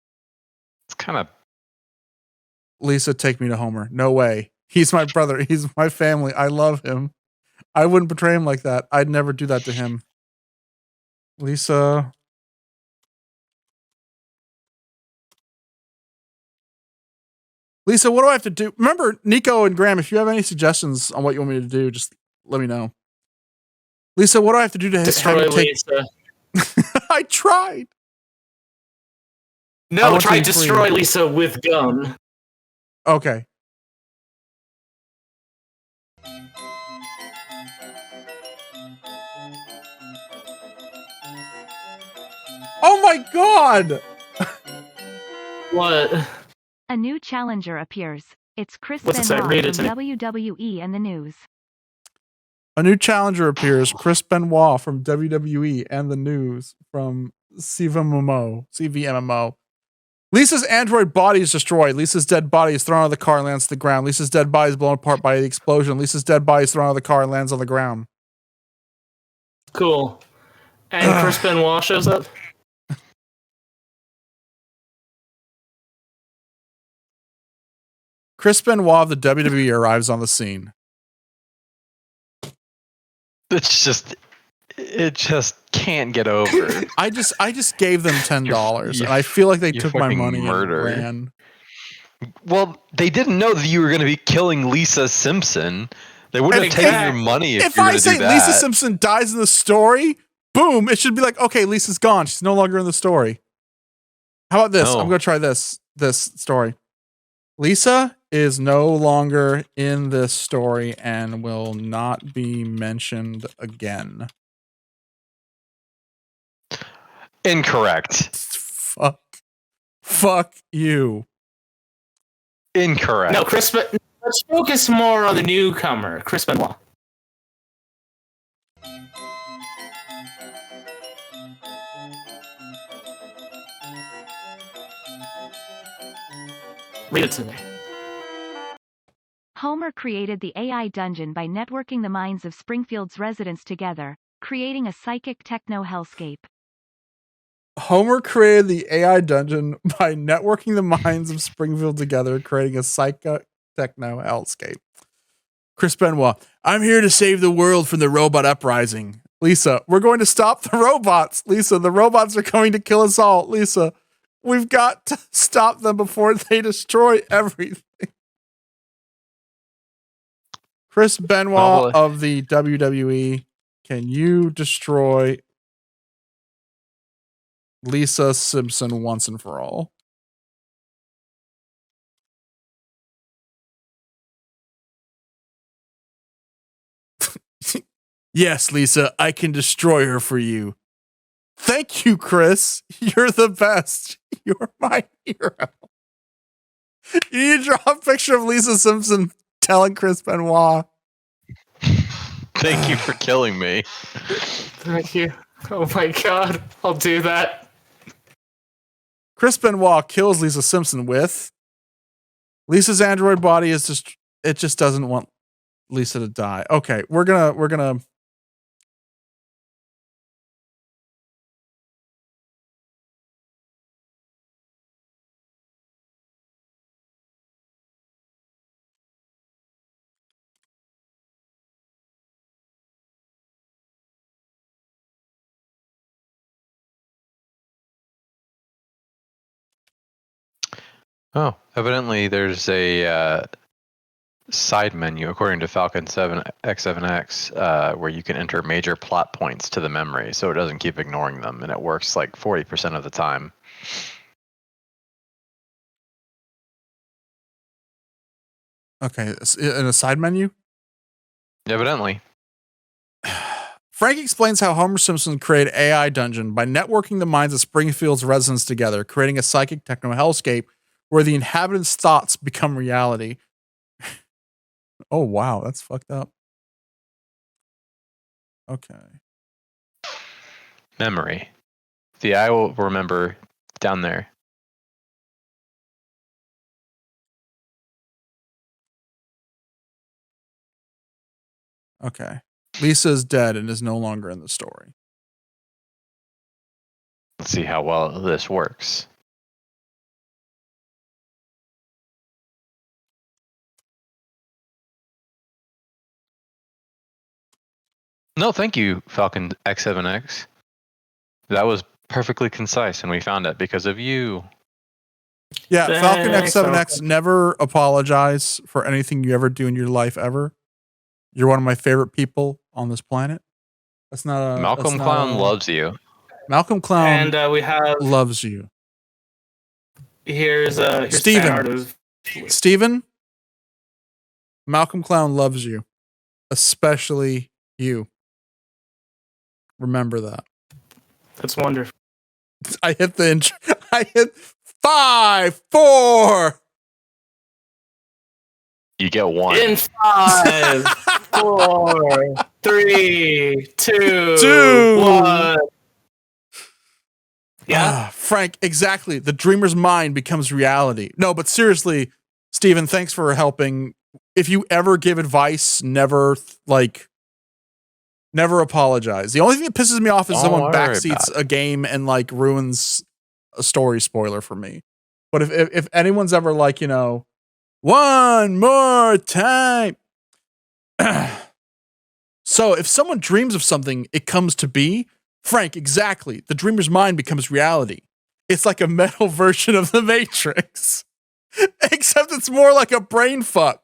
It's kind of... Lisa, take me to Homer. No way. He's my brother. He's my family. I love him. I wouldn't betray him like that. I'd never do that to him. Lisa. Lisa, what do I have to do? Remember, Nico and Graham, if you have any suggestions on what you want me to do, just let me know. Lisa, what do I have to do to destroy have you take... Lisa? I tried. No, try destroy Lisa with gun. Okay. Oh my god! What? A new challenger appears. It's Chris What's that? Benoit Read it from to me. WWE and the news. A new challenger appears. Chris Benoit from WWE and the news from CVMMO. Lisa's android body is destroyed. Lisa's dead body is thrown out of the car and lands to the ground. Lisa's dead body is blown apart by the explosion. Lisa's dead body is thrown out of the car and lands on the ground. Cool. And Chris Benoit shows up? Chris Benoit of the WWE arrives on the scene. It just can't get over. I just gave them $10 and I feel like they took my money and ran. Well, they didn't know that you were going to be killing Lisa Simpson. They wouldn't have taken your money if you were to do that. If I say Lisa Simpson dies in the story, boom, it should be like, okay, Lisa's gone. She's no longer in the story. How about this? No. I'm going to try this story. Lisa is no longer in this story and will not be mentioned again. Incorrect. Fuck you. Incorrect. No, let's focus more on the newcomer, Chris Benoit. Read it to me. Homer created the AI dungeon by networking the minds of Springfield's residents together, creating a psychic techno hellscape. Homer created the AI dungeon by networking the minds of Springfield together, creating a psychic techno hellscape. Chris Benoit, I'm here to save the world from the robot uprising. Lisa, we're going to stop the robots. Lisa, the robots are coming to kill us all. Lisa, we've got to stop them before they destroy everything. Chris Benoit of the WWE, can you destroy Lisa Simpson once and for all? Yes, Lisa, I can destroy her for you. Thank you, Chris. You're the best. You're my hero. You need to draw a picture of Lisa Simpson telling Chris Benoit. Thank you for killing me. Thank you. Oh my god, I'll do that. Chris Benoit kills Lisa Simpson with Lisa's android body is it just doesn't want Lisa to die. Okay, we're gonna. Oh, evidently there's a side menu according to Falcon 7 X7X where you can enter major plot points to the memory, so it doesn't keep ignoring them, and it works like 40% of the time. Okay, in a side menu. Evidently. Frank explains how Homer Simpson created AI Dungeon by networking the minds of Springfield's residents together, creating a psychic techno hellscape where the inhabitants' thoughts become reality. Oh, wow. That's fucked up. Okay. Memory. The eye will remember down there. Okay. Lisa is dead and is no longer in the story. Let's see how well this works. No, thank you, Falcon X7X. That was perfectly concise, and we found it because of you. Yeah, Falcon X7X, never apologize for anything you ever do in your life ever. You're one of my favorite people on this planet. That's not a Malcolm Clown loves you. Malcolm Clown and we have loves you. Here's fan art of Steven. Malcolm Clown loves you, especially you. Remember that. That's wonderful. I hit the intro. I hit 5, 4. You get one. In 5, 4, 3, 2, 1. Yeah, Frank, exactly. The dreamer's mind becomes reality. No, but seriously, Steven, thanks for helping. If you ever give advice, never apologize. The only thing that pisses me off is someone backseats a game and like ruins a story spoiler for me. But if anyone's ever like, one more time. So if someone dreams of something, it comes to be. Frank, exactly. The dreamer's mind becomes reality. It's like a metal version of the Matrix. Except it's more like a brain fuck.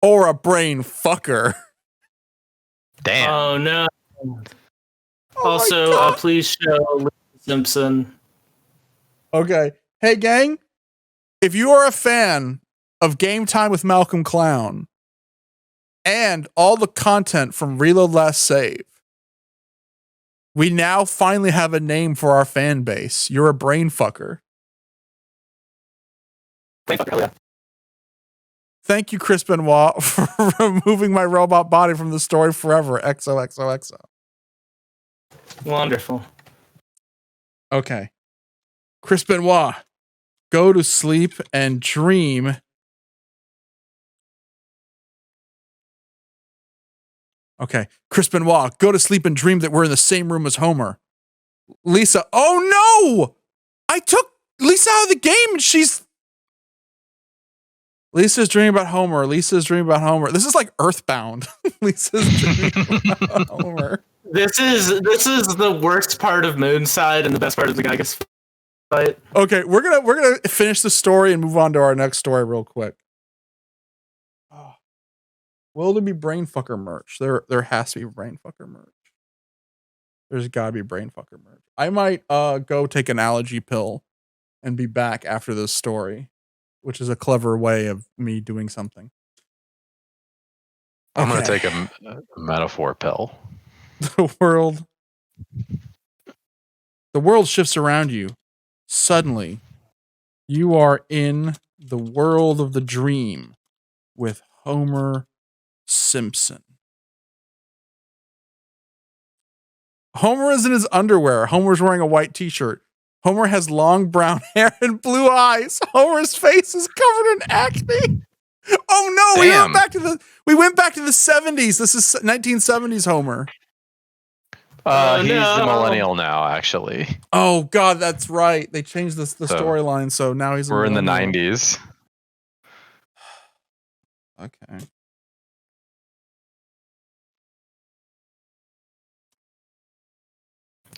Or a brain fucker. Damn. Oh, no. Also, please show Simpson. Okay. Hey, gang. If you are a fan of Game Time with Malcolm Clown and all the content from Reload Last Save, we now finally have a name for our fan base. You're a brain fucker. Brain fucker, yeah. Thank you, Chris Benoit, for removing my robot body from the story forever. XOXOXO. Wonderful. Okay. Chris Benoit, go to sleep and dream. Okay. Chris Benoit, go to sleep and dream that we're in the same room as Homer. Lisa, oh no! I took Lisa out of the game and Lisa's dreaming about Homer. Lisa's dreaming about Homer. This is like Earthbound. Lisa's dreaming about Homer. This is the worst part of Moonside and the best part of the Gygas fight. Okay, we're gonna finish the story and move on to our next story real quick. Oh. Will there be Brainfucker merch? There has to be Brainfucker merch. There's gotta be Brainfucker merch. I might go take an allergy pill and be back after this story, which is a clever way of me doing something. I'm going to take a metaphor pill. The world shifts around you. Suddenly, you are in the world of the dream with Homer Simpson. Homer is in his underwear. Homer's wearing a white t-shirt. Homer has long brown hair and blue eyes. Homer's face is covered in acne. Oh no, Damn. we went back to the 70s. This is 1970s Homer. He's the millennial now, actually. Oh god, that's right. They changed the So, storyline, so now he's a We're in the millennial. 90s. Okay.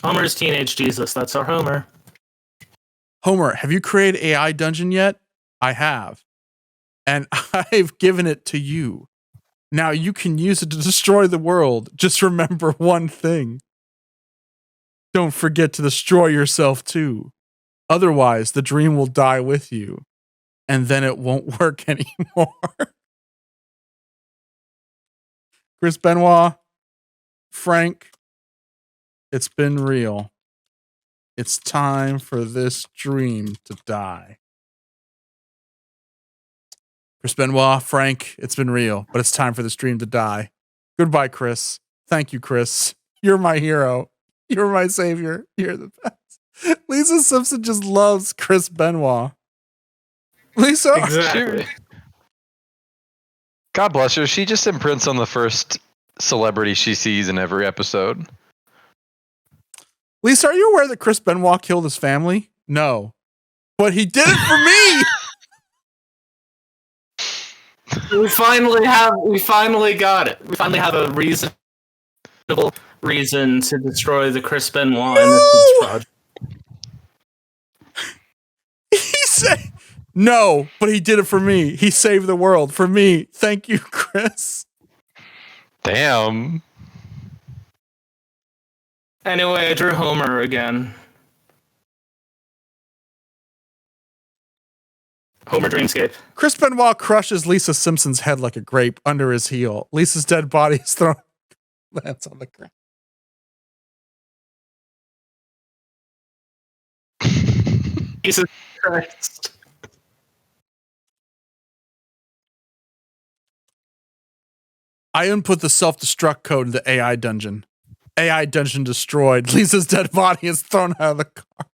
Homer's teenage Jesus. That's our Homer. Homer, have you created AI dungeon yet? I have. And I've given it to you. Now you can use it to destroy the world. Just remember one thing. Don't forget to destroy yourself too. Otherwise, the dream will die with you. And then it won't work anymore. Chris Benoit, Frank, it's been real. It's time for this dream to die. Chris Benoit, Frank, it's been real, but it's time for this dream to die. Goodbye, Chris. Thank you, Chris. You're my hero. You're my savior. You're the best. Lisa Simpson just loves Chris Benoit. Lisa, Exactly. God bless her. She just imprints on the first celebrity she sees in every episode. Lisa, are you aware that Chris Benoit killed his family? No, but he did it for me. We finally got it. We finally have a reasonable reason to destroy the Chris Benoit Innocence Project. He said, no, but he did it for me. He saved the world for me. Thank you, Chris. Damn. Anyway, I drew Homer again. Homer Dreamscape. Chris Benoit crushes Lisa Simpson's head like a grape under his heel. Lisa's dead body is thrown lands on the ground. Jesus Christ. I input the self-destruct code in the AI dungeon. AI dungeon destroyed. Lisa's dead body is thrown out of the car.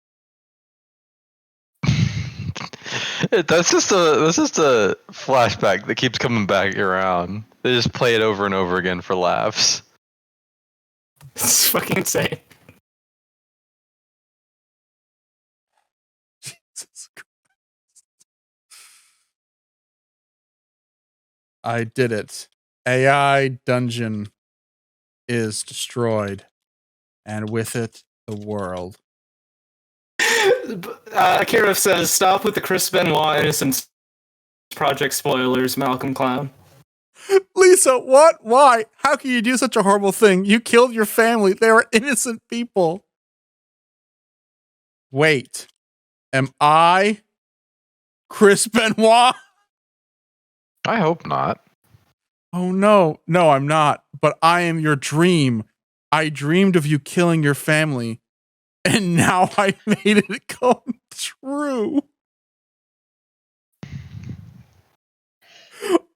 That's just a flashback that keeps coming back around. They just play it over and over again for laughs. It's fucking insane. Jesus Christ. I did it. AI dungeon is destroyed, and with it, the world. Akira says, stop with the Chris Benoit Innocence Project spoilers, Malcolm Clown. Lisa, what? Why? How can you do such a horrible thing? You killed your family. They were innocent people. Wait. Am I Chris Benoit? I hope not. Oh no. No, I'm not. But I am your dream. I dreamed of you killing your family. And now I made it come true.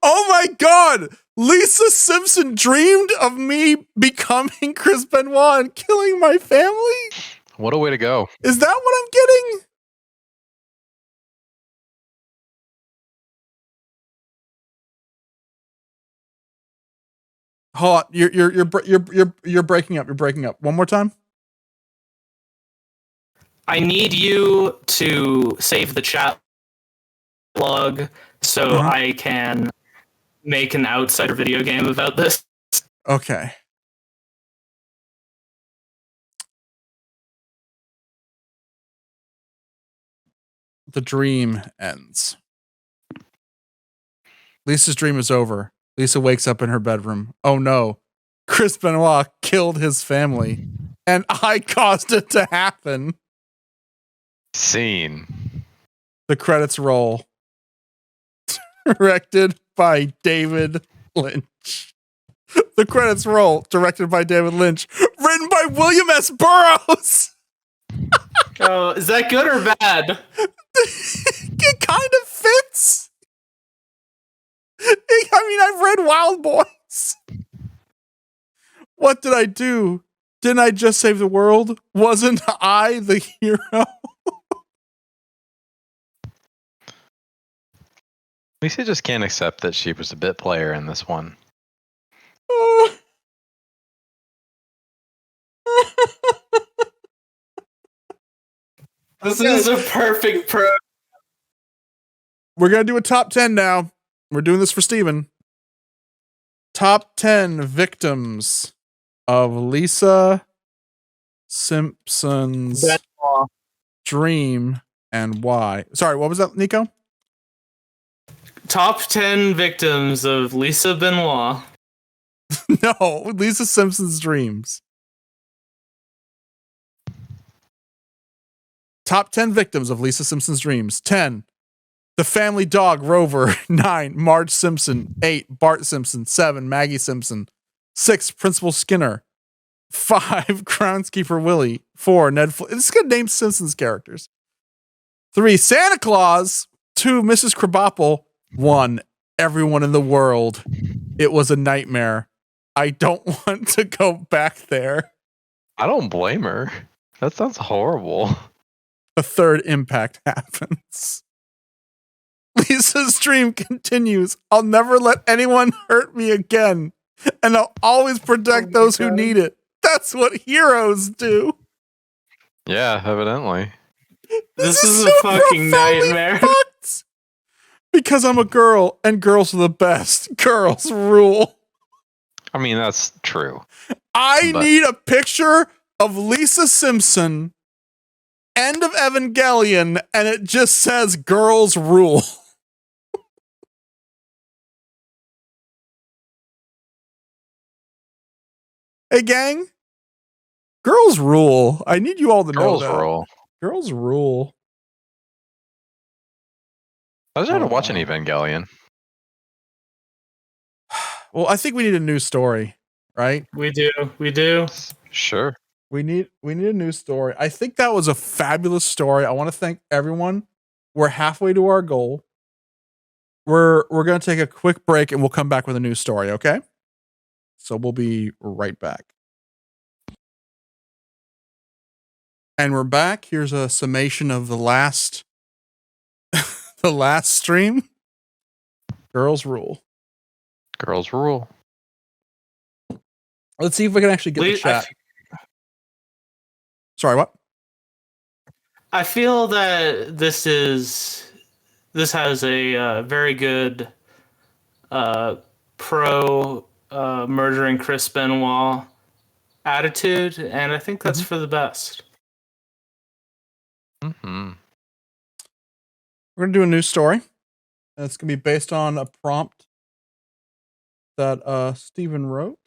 Oh my god! Lisa Simpson dreamed of me becoming Chris Benoit and killing my family? What a way to go. Is that what I'm getting? Hold on. You're breaking up. You're breaking up. One more time. I need you to save the chat log so I can make an outsider video game about this. Okay. The dream ends. Lisa's dream is over. Lisa wakes up in her bedroom. Oh no. Chris Benoit killed his family. And I caused it to happen. Scene. The credits roll. Directed by David Lynch. The credits roll. Directed by David Lynch. Written by William S. Burroughs. Oh, is that good or bad? It kind of fits. I mean, I've read Wild Boys. What did I do? Didn't I just save the world? Wasn't I the hero? Lisa just can't accept that she was a bit player in this one. This is a perfect pro. We're going to do a top 10 now. We're doing this for Steven. Top 10 victims of Lisa Simpson's Benoit. dream and why. Sorry, what was that, Nico? Top 10 victims of Lisa Benoit. No, Lisa Simpson's dreams. Top 10 victims of Lisa Simpson's dreams. 10. The family dog Rover. 9. Marge Simpson. 8. Bart Simpson. 7. Maggie Simpson. 6. Principal Skinner. 5. Groundskeeper Willie. 4. Ned This is going to name Simpsons characters. 3. Santa Claus. 2. Mrs. Krabappel. 1. Everyone in the world. It was a nightmare. I don't want to go back there. I don't blame her. That sounds horrible. A third impact happens. Lisa's dream continues. I'll never let anyone hurt me again, and I'll always protect those who need it. That's what heroes do. Yeah, evidently. This is a fucking nightmare. Fucked. Because I'm a girl, and girls are the best. Girls rule. I mean, that's true. I need a picture of Lisa Simpson, end of Evangelion, and it just says girls rule. Hey, gang. Girls rule. I need you all to know that. Rule. Girls rule. I was trying to watch an Evangelion. Well, I think we need a new story, right? We do. Sure. We need a new story. I think that was a fabulous story. I want to thank everyone. We're halfway to our goal. We're going to take a quick break and we'll come back with a new story, okay? So we'll be right back. And we're back. Here's a summation of the last the last stream. Girls rule. Girls rule. Let's see if we can actually get the chat. Sorry, what? I feel that this has a very good pro murdering Chris Benoit attitude, and I think that's for the best. Mm-hmm. We're going to do a new story. And it's going to be based on a prompt that Steven wrote.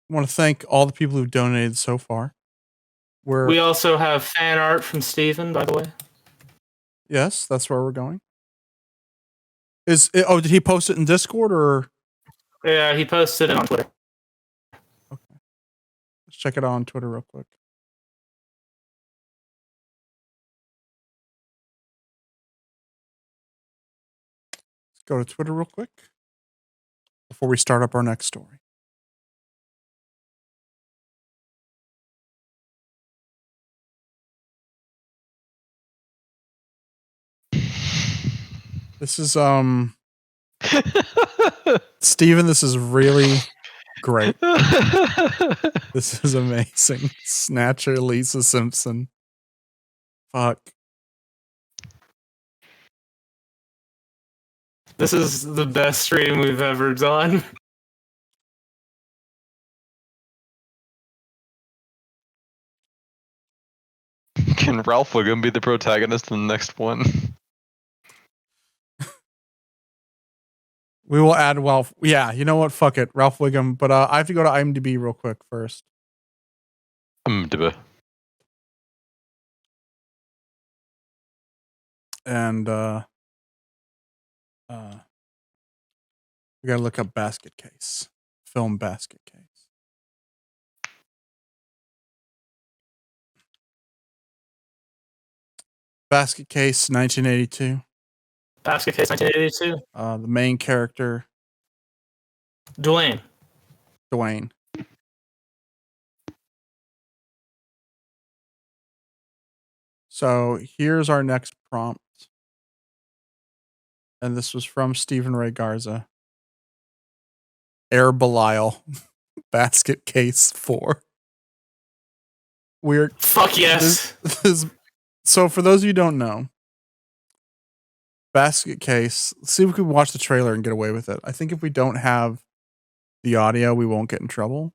I want to thank all the people who've donated so far. We also have fan art from Steven, by the way. Yes, that's where we're going. Did he post it in Discord or? Yeah, he posted it on Twitter. Okay. Let's check it out on Twitter real quick. Let's go to Twitter real quick before we start up our next story. This is Steven, this is really great. This is amazing. Snatcher Lisa Simpson. Fuck. This is the best stream we've ever done. Can Ralph Wiggum be the protagonist in the next one? We will add Ralph. Yeah, you know what? Fuck it. Ralph Wiggum. But I have to go to IMDb real quick first. And we gotta look up Basket Case. Film Basket Case. Basket Case 1982. Basket Case 1982. The main character, Dwayne. So here's our next prompt. And this was from Stephen Ray Garza. Air Belial. Basket Case 4. We're Fuck yes. So for those of you who don't know, Basket Case, let's see if we can watch the trailer and get away with it. I think if we don't have the audio, we won't get in trouble.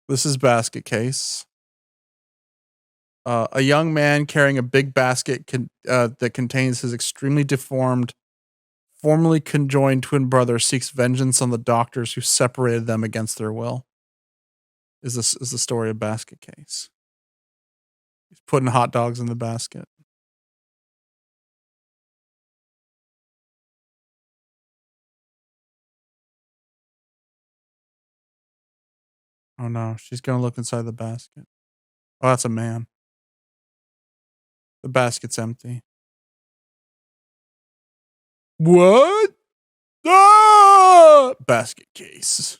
This is Basket Case. A young man carrying a big basket that contains his extremely deformed, formerly conjoined twin brother seeks vengeance on the doctors who separated them against their will. Is the story of Basket Case. He's putting hot dogs in the basket. Oh no, she's gonna look inside the basket. Oh, that's a man. The basket's empty. What? Ah! Basket Case.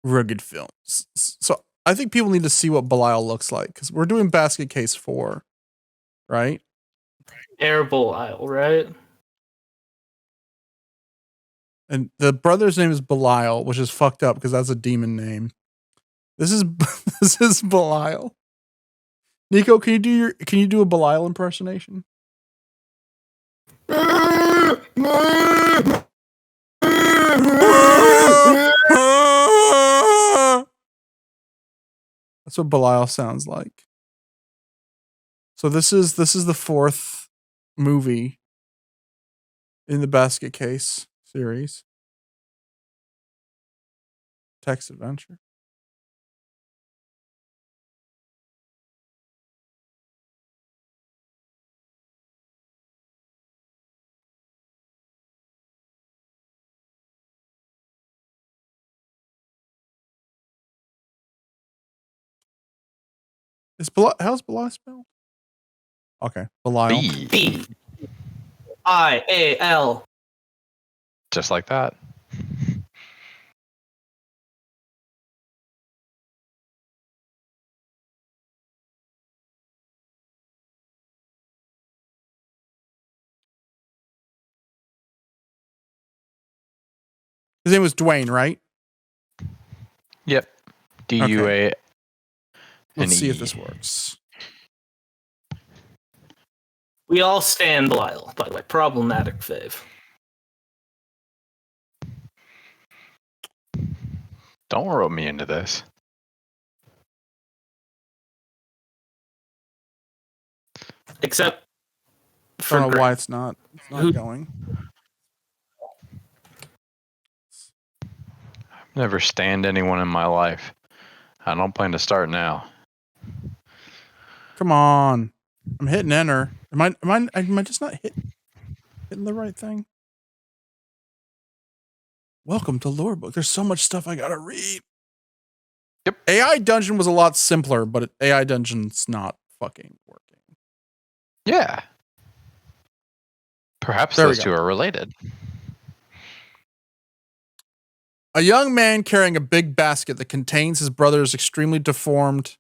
Rugged Films. So I think people need to see what Belial looks like because we're doing Basket Case 4, right? Air Belial, right? And the brother's name is Belial, which is fucked up because that's a demon name. This is this is Belial. Nico, can you do a Belial impersonation? That's what Belial sounds like. So this is the fourth movie in the Basket Case series. Text adventure. How's Belial spelled? Okay, Belial. B-I-A-L. Just like that. His name was Dwayne, right? Yep. D-U-A. Let's see if this works. We all stand Belial, by the way. Problematic fave. Don't rope me into this. Except I don't know why it's not going. I've never stanned anyone in my life. I don't plan to start now. Come on. I'm hitting enter. Am I just not hitting the right thing? Welcome to Lore Book. There's so much stuff I gotta read. Yep. AI Dungeon was a lot simpler, but AI Dungeon's not fucking working. Yeah. Perhaps those two are related. A young man carrying a big basket that contains his brother's extremely deformed.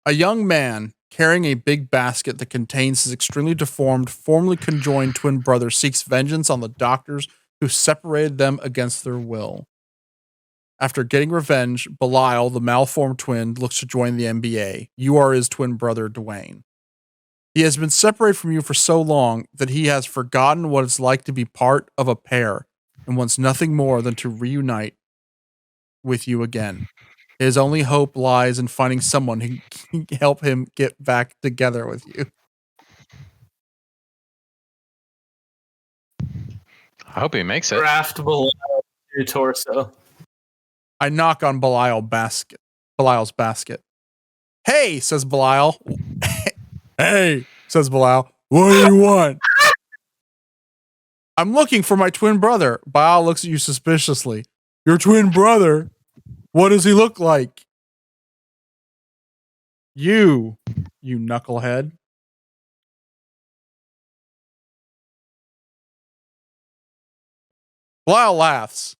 A young man carrying a big basket that contains his extremely deformed, formerly conjoined twin brother seeks vengeance on the doctors who separated them against their will. After getting revenge, Belial, the malformed twin, looks to join the NBA. You are his twin brother, Dwayne. He has been separated from you for so long that he has forgotten what it's like to be part of a pair and wants nothing more than to reunite with you again. His only hope lies in finding someone who can help him get back together with you. I hope he makes it. Draft Belial to your torso. I knock on Belial's basket. Hey, says Belial. Hey, says Belial. What do you want? I'm looking for my twin brother. Belial looks at you suspiciously. Your twin brother? What does he look like? You knucklehead. Belial laughs.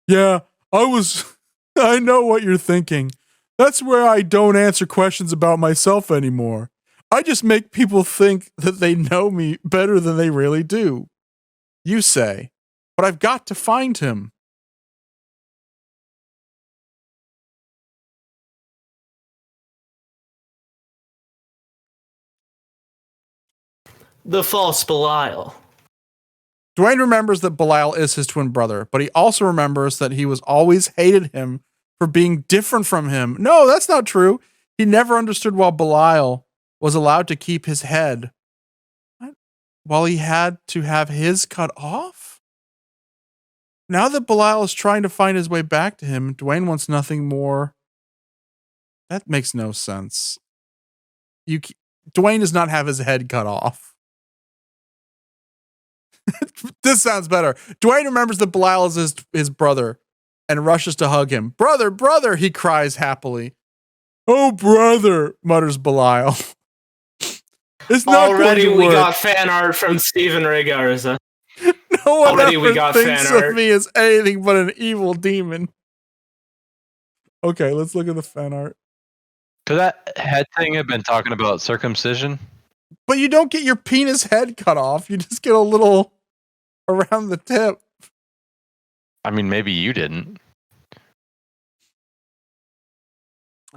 Yeah, I know what you're thinking. That's where I don't answer questions about myself anymore. I just make people think that they know me better than they really do. You say, but I've got to find him. The false Belial. Dwayne remembers that Belial is his twin brother, but he also remembers that he was always hated him for being different from him. No, that's not true. He never understood why Belial was allowed to keep his head while he had to have his cut off. Now that Belial is trying to find his way back to him, Dwayne wants nothing more. That makes no sense. Dwayne does not have his head cut off. This sounds better. Dwayne remembers that Belial is his brother and rushes to hug him. Brother, brother, he cries happily. Oh, brother, mutters Belial. It's not already going to we work. got fan art from Steven Ray Garza. No one already we ever got thinks fan of art. me as anything but an evil demon. Okay, let's look at the fan art. Could that head thing have been talking about circumcision? But you don't get your penis head cut off. You just get a little around the tip. I mean, maybe you didn't.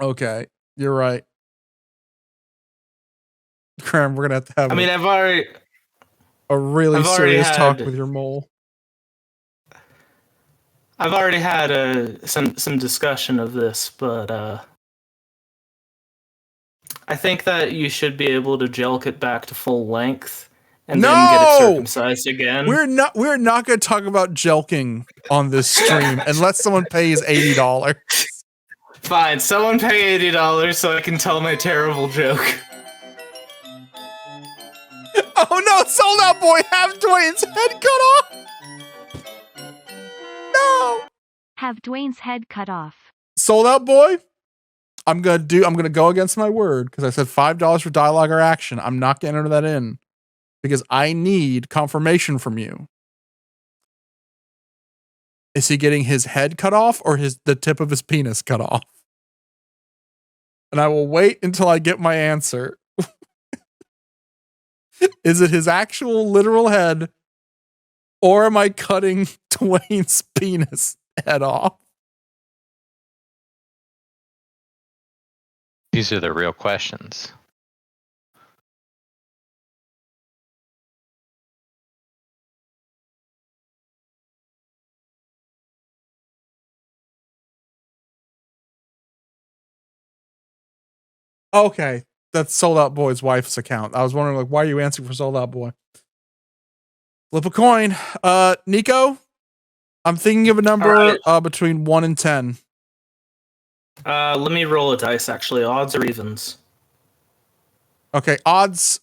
Okay, you're right. Graham, we're going to have I mean, a really I've already serious talk had- with your mole. I've already had some discussion of this, but I think that you should be able to jelk it back to full length and then get it circumcised again. We're not going to talk about jelking on this stream unless someone pays $80. Fine, someone pay $80 so I can tell my terrible joke. Oh no, Sold Out Boy, have Dwayne's head cut off. No. Have Dwayne's head cut off. Sold Out Boy, I'm gonna go against my word because I said $5 for dialogue or action. I'm not gonna enter that in because I need confirmation from you. Is he getting his head cut off or the tip of his penis cut off? And I will wait until I get my answer. Is it his actual literal head or am I cutting Dwayne's penis head off? These are the real questions. Okay, that's Sold Out Boy's wife's account. I was wondering, like, why are you answering for Sold Out Boy? Flip a coin. Nico, I'm thinking of a number between 1 and 10. Let me roll a dice, actually. Odds or evens? Okay, odds,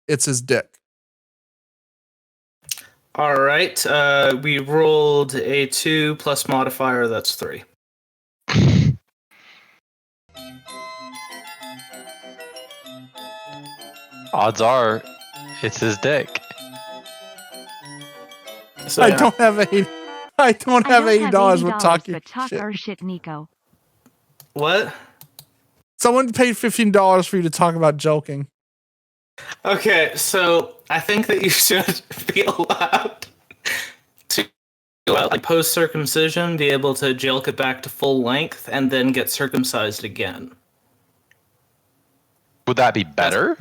it's his dick. All right, we rolled a 2 plus modifier, that's 3. Odds are, it's his dick. So, I yeah. don't have $80 worth talking but talk shit. our shit, Nico. What? Someone paid $15 for you to talk about joking. Okay, so I think that you should be allowed to, like, post-circumcision, be able to jelk it back to full length, and then get circumcised again. Would that be better?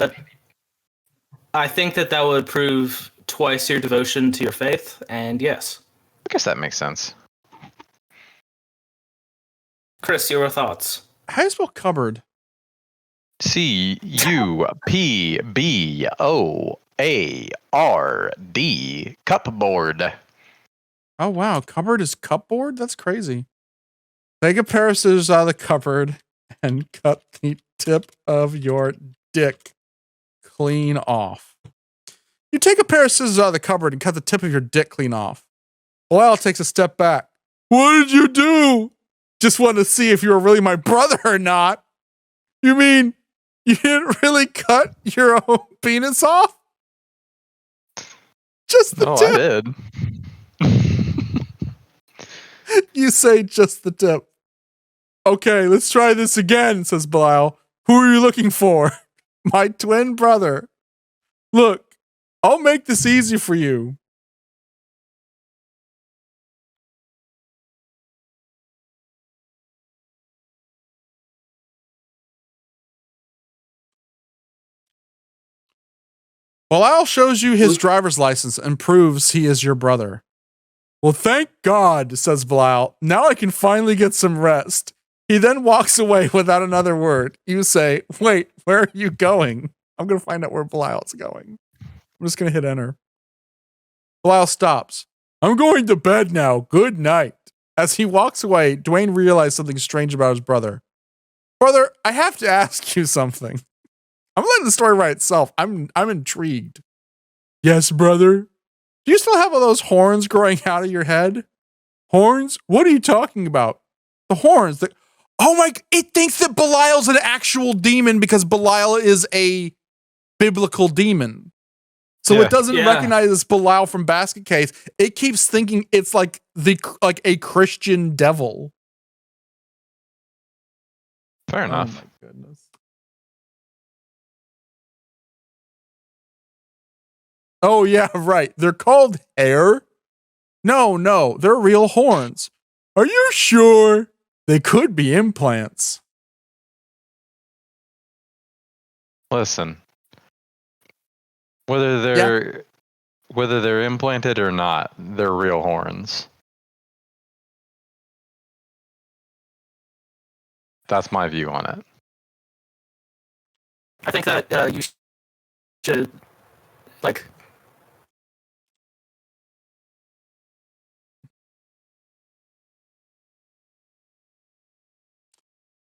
I think that would prove twice your devotion to your faith, and yes. I guess that makes sense. Chris, your thoughts? How do you spell cupboard? CUPBOARD. Cupboard. Oh wow, cupboard is cupboard? That's crazy. Take a pair of scissors out of the cupboard and cut the tip of your dick clean off. You take a pair of scissors out of the cupboard and cut the tip of your dick clean off. Belial takes a step back. What did you do? Just wanted to see if you were really my brother or not. You mean you didn't really cut your own penis off? Just the tip. I did. You say just the tip. Okay, let's try this again, says Belial. Who are you looking for? My twin brother. Look, I'll make this easy for you. Belial shows you his driver's license and proves he is your brother. Well, thank God, says Belial. Now I can finally get some rest. He then walks away without another word. You say, wait, where are you going? I'm going to find out where Belial's going. I'm just going to hit enter. Belial stops. I'm going to bed now. Good night. As he walks away, Dwayne realized something strange about his brother. Brother, I have to ask you something. I'm letting the story write itself. I'm intrigued. Yes, brother. Do you still have all those horns growing out of your head? Horns? What are you talking about? The horns. Oh my, it thinks that Belial's an actual demon because Belial is a biblical demon. So it doesn't recognize this Belial from Basket Case. It keeps thinking it's like a Christian devil. Fair enough. Oh my goodness. Oh yeah, right. They're called hair. No, they're real horns. Are you sure? They could be implants. Listen, whether they're implanted or not, they're real horns. That's my view on it. I think that you should like.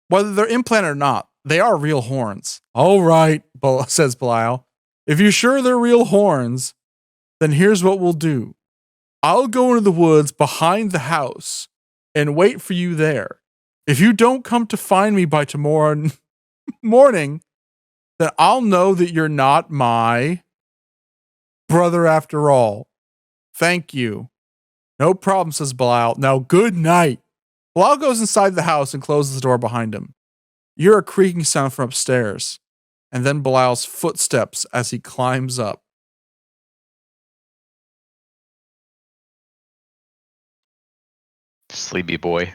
Whether they're implanted or not, they are real horns. All right, says Belial. If you're sure they're real horns, then here's what we'll do. I'll go into the woods behind the house and wait for you there. If you don't come to find me by tomorrow morning, then I'll know that you're not my brother after all. Thank you. No problem, says Belial. Now, good night. Belial goes inside the house and closes the door behind him. You hear a creaking sound from upstairs, and then Belial's footsteps as he climbs up. Sleepy boy.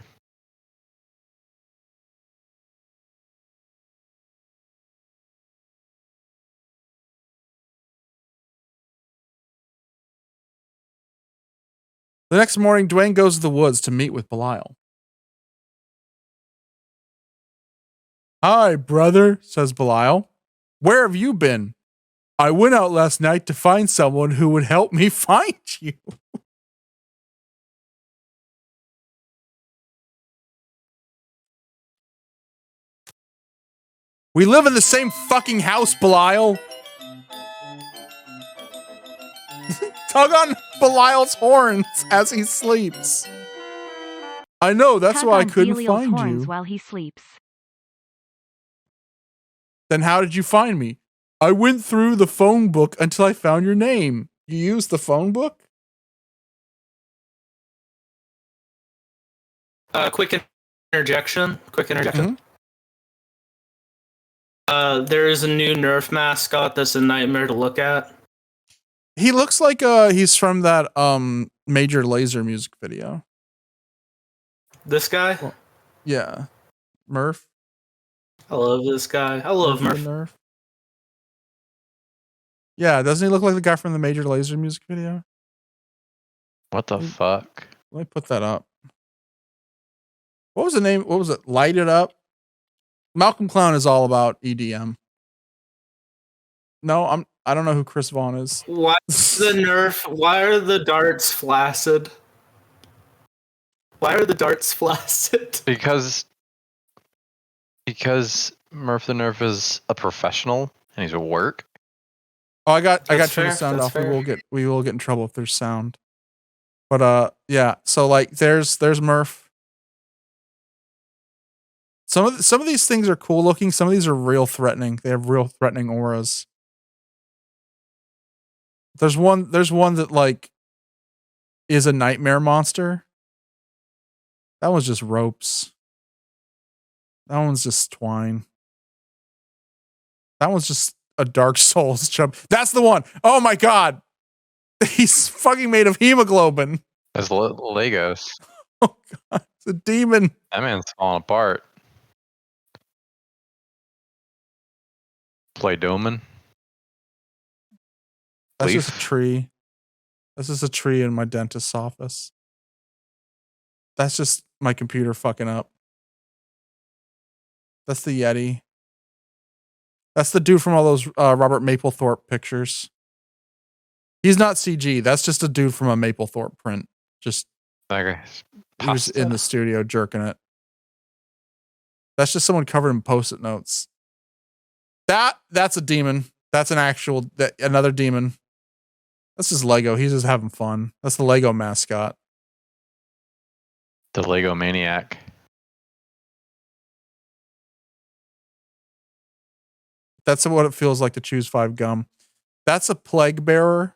The next morning, Dwayne goes to the woods to meet with Belial. Hi, brother, says Belial. Where have you been? I went out last night to find someone who would help me find you. We live in the same fucking house, Belial. Tug on Belial's horns as he sleeps. I know, that's why I couldn't Belial's find horns you. while he sleeps. Then how did you find me? I went through the phone book until I found your name. You used the phone book? Quick interjection. Mm-hmm. There is a new Nerf mascot that's a nightmare to look at. He looks like he's from that Major Lazer music video. This guy? Well, yeah. Murph. I love this guy. I love Murph. Nerf. Yeah, doesn't he look like the guy from the Major Lazer music video? What the fuck? Let me put that up. What was the name? What was it? Light It Up? Malcolm Clown is all about EDM. No, I don't know who Chris Vaughn is. Why the Nerf? Why are the darts flaccid? Why are the darts flaccid? Because Murph the Nerf is a professional and he's at work. Oh, I got to turn fair, the sound that's off. fair. We will get in trouble if there's sound. But yeah. So like, there's Murph. Some of these things are cool looking. Some of these are real threatening. They have real threatening auras. There's one that like is a nightmare monster. That one's just ropes. That one's just twine. That one's just a Dark Souls chub. That's the one. Oh my god. He's fucking made of hemoglobin. As Legos. Oh god. It's a demon. That man's falling apart. Play Doman. That's just a tree. This is a tree in my dentist's office. That's just my computer fucking up. That's the Yeti. That's the dude from all those Robert Mapplethorpe pictures. He's not CG. That's just a dude from a Mapplethorpe print. Just Okay. he was in the studio jerking it. That's just someone covered in post-it notes. That's a demon. That's another demon. That's just Lego. He's just having fun. That's the Lego mascot. The Lego Maniac. That's what it feels like to choose 5 gum. That's a plague bearer.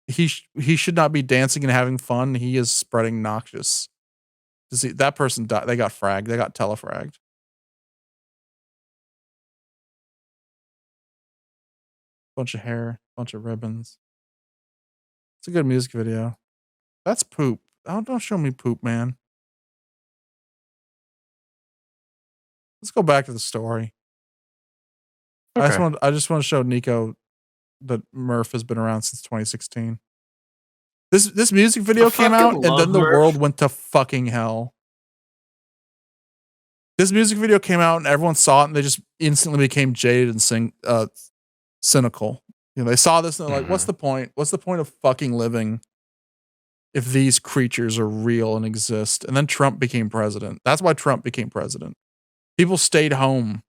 He should not be dancing and having fun. He is spreading noxious. That person died. They got fragged. They got telefragged. Bunch of hair, bunch of ribbons. It's a good music video. That's poop. Oh, don't show me poop, man. Let's go back to the story. Okay. I just want to show Nico that Murph has been around since 2016. This music video came out and then the world went to fucking hell. This music video came out and everyone saw it and they just instantly became jaded and cynical. You know, they saw this and they're like, what's the point? What's the point of fucking living if these creatures are real and exist? And then Trump became president. That's why Trump became president. People stayed home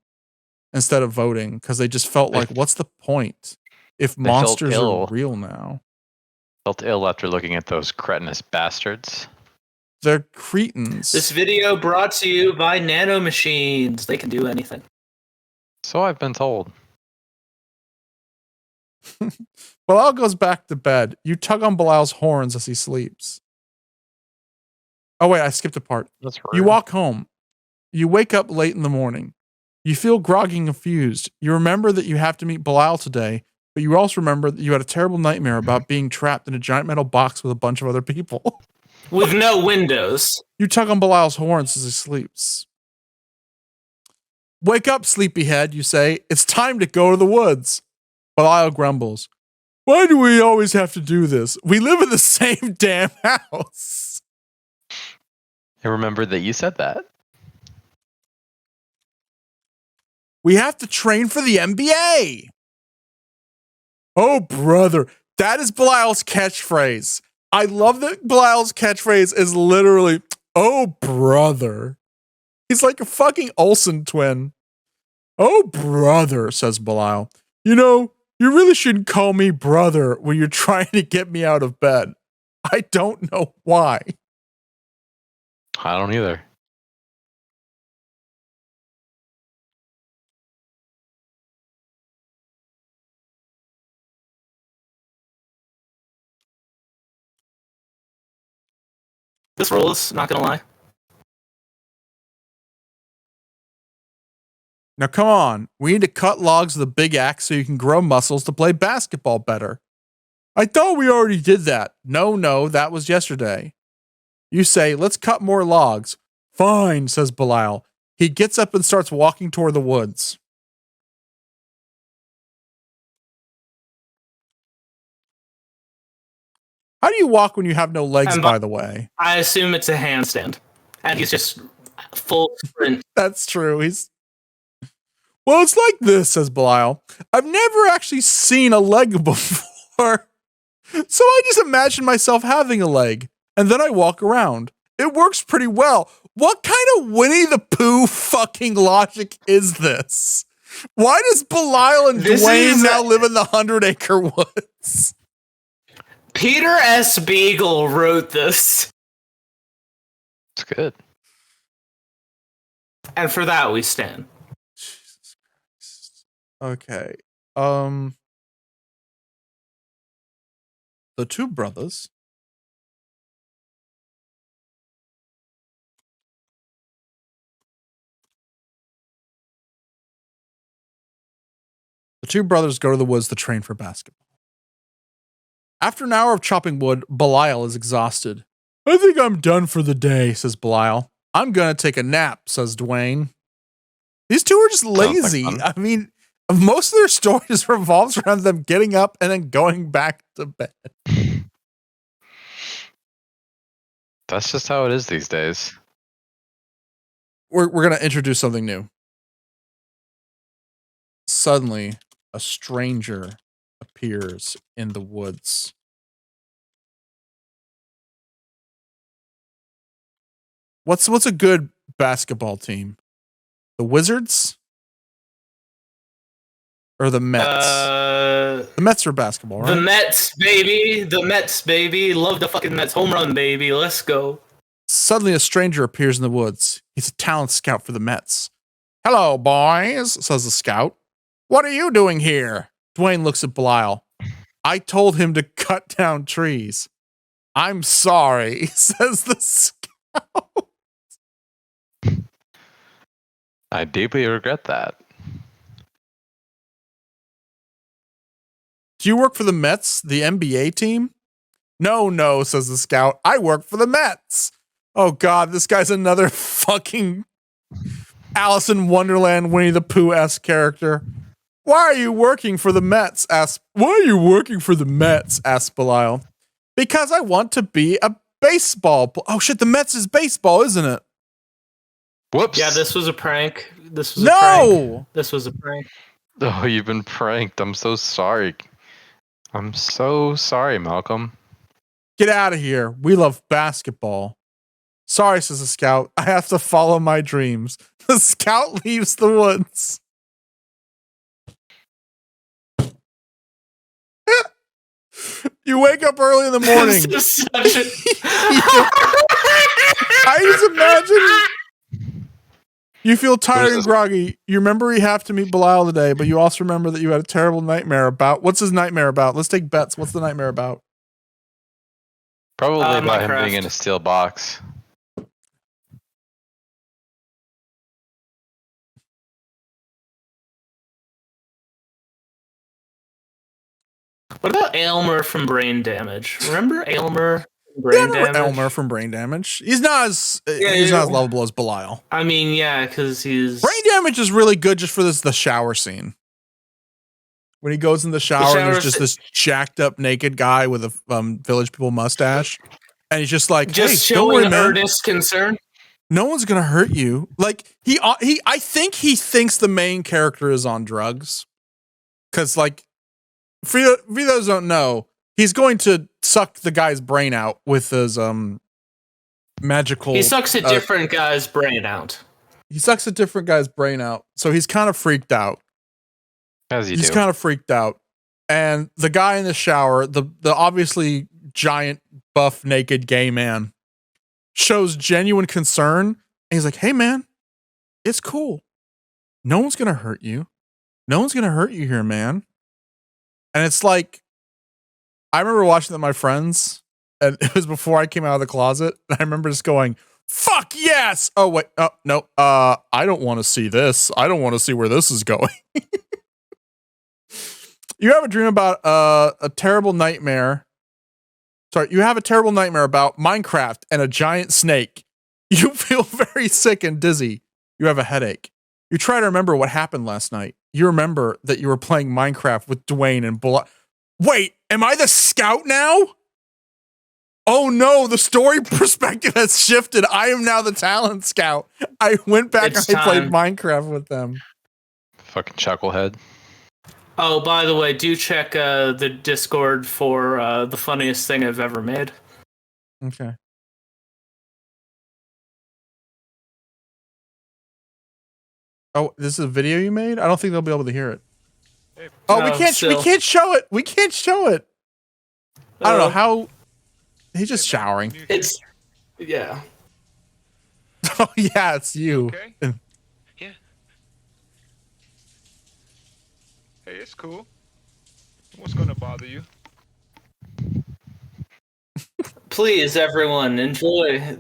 instead of voting because they just felt like, what's the point if monsters are real now? Felt ill after looking at those cretinous bastards. They're cretins. This video brought to you by nanomachines. They can do anything. So I've been told. Belial goes back to bed. You tug on Belial's horns as he sleeps. Oh, wait, I skipped a part. That's rude. You walk home. You wake up late in the morning. You feel groggy and confused. You remember that you have to meet Belial today, but you also remember that you had a terrible nightmare about being trapped in a giant metal box with a bunch of other people. With no windows. You tug on Belial's horns as he sleeps. Wake up, sleepyhead, you say. It's time to go to the woods. Belial grumbles. Why do we always have to do this? We live in the same damn house. I remembered that you said that. We have to train for the NBA. Oh, brother. That is Belial's catchphrase. I love that Belial's catchphrase is literally, oh, brother. He's like a fucking Olsen twin. Oh, brother, says Belial. You know, you really shouldn't call me brother when you're trying to get me out of bed. I don't know why. I don't either. This rules, not gonna lie. Now, come on. We need to cut logs with a big axe so you can grow muscles to play basketball better. I thought we already did that. No, that was yesterday. You say, let's cut more logs. Fine, says Belial. He gets up and starts walking toward the woods. How do you walk when you have no legs, by the way? I assume it's a handstand. And he's just full sprint. That's true. Well, it's like this, says Belial. I've never actually seen a leg before. So I just imagine myself having a leg. And then I walk around. It works pretty well. What kind of Winnie the Pooh fucking logic is this? Why does Belial and Dwayne now live in the 100-acre woods? Peter S. Beagle wrote this. It's good. And for that we stand. Jesus Christ. Okay. The two brothers The two brothers go to the woods to train for basketball. After an hour of chopping wood, Belial is exhausted. I think I'm done for the day, says Belial. I'm going to take a nap, says Dwayne. These two are just lazy. Like I mean, most of their stories revolves around them getting up and then going back to bed. That's just how it is these days. We're going to introduce something new. Suddenly, a stranger appears in the woods. What's a good basketball team? The Wizards? Or the Mets? The Mets are basketball, right? The Mets, baby. The Mets, baby. Love the fucking Mets. Home run, baby. Let's go. Suddenly, a stranger appears in the woods. He's a talent scout for the Mets. Hello, boys, says the scout. What are you doing here? Dwayne looks at Belial. I told him to cut down trees. I'm sorry, says the scout. I deeply regret that. Do you work for the Mets, the NBA team? No, says the scout. I work for the Mets. Oh, God, this guy's another fucking Alice in Wonderland, Winnie the Pooh-esque character. Why are you working for the Mets? Asked Belial. Because I want to be a baseball. Oh, shit, the Mets is baseball, isn't it? Whoops. Yeah, this was a prank. This was a prank. Oh, you've been pranked. I'm so sorry. I'm so sorry, Malcolm. Get out of here. We love basketball. Sorry, says the scout. I have to follow my dreams. The scout leaves the woods. You wake up early in the morning. I just imagine you feel tired and groggy. You remember you have to meet Belial today, but you also remember that you had a terrible nightmare about. What's his nightmare about? Let's take bets. What's the nightmare about? Probably about him Minecraft. being in a steel box. What about Aylmer from Brain Damage? Remember Aylmer from Brain Damage? Aylmer from Brain Damage. He's not as not as lovable as Belial. I mean, yeah, because he's Brain Damage is really good just for the shower scene. When he goes in the shower and there's just this jacked up naked guy with a Village People mustache, and he's just like, just "Hey, don't worry, showing man. earnest concern. No one's gonna hurt you." Like I think he thinks the main character is on drugs, because like, for those who don't know, he's going to suck the guy's brain out with his magical. He sucks a different guy's brain out. He sucks a different guy's brain out, so he's kind of freaked out. He's kind of freaked out, and the guy in the shower, the obviously giant, buff, naked gay man, shows genuine concern. And he's like, "Hey, man, it's cool. No one's gonna hurt you. No one's gonna hurt you here, man." And it's like, I remember watching that with my friends, and it was before I came out of the closet. And I remember just going, "Fuck yes!" Oh wait, oh no, I don't want to see this. I don't want to see where this is going. You have a dream about a terrible nightmare. Sorry, you have a terrible nightmare about Minecraft and a giant snake. You feel very sick and dizzy. You have a headache. You try to remember what happened last night. You remember that you were playing Minecraft with Dwayne and Wait, am I the scout now? Oh no, the story perspective has shifted. I am now the talent scout. I went back and I played Minecraft with them. Fucking chucklehead. Oh, by the way, do check the Discord for the funniest thing I've ever made. Okay. Oh, this is a video you made? I don't think they'll be able to hear it. Oh, we can't show it. We can't show it. I don't know how. He's just showering. Yeah. Oh yeah, it's you. Okay. Yeah. Hey, it's cool. What's gonna bother you? Please, everyone, enjoy.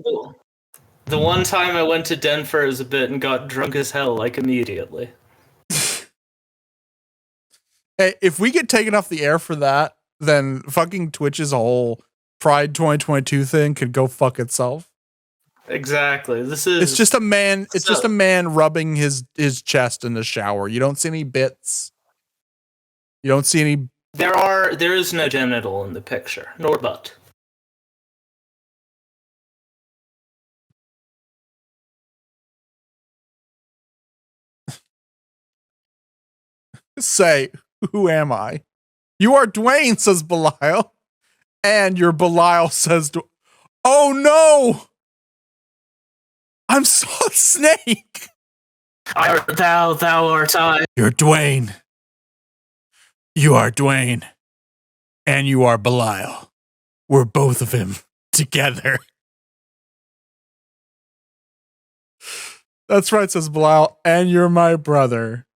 The one time I went to Denver as a bit and got drunk as hell, like, immediately. Hey, if we get taken off the air for that, then fucking Twitch's whole Pride 2022 thing could go fuck itself. Exactly. This is. It's just a man. It's just a man rubbing his chest in the shower. You don't see any bits. You don't see any. There is no genital in the picture, nor butt. Say, who am I? You are Dwayne, says Belial. And your Belial says, oh no! I'm Solid Snake! Thou art I. You're Dwayne. You are Dwayne. And you are Belial. We're both of him together. That's right, says Belial. And you're my brother.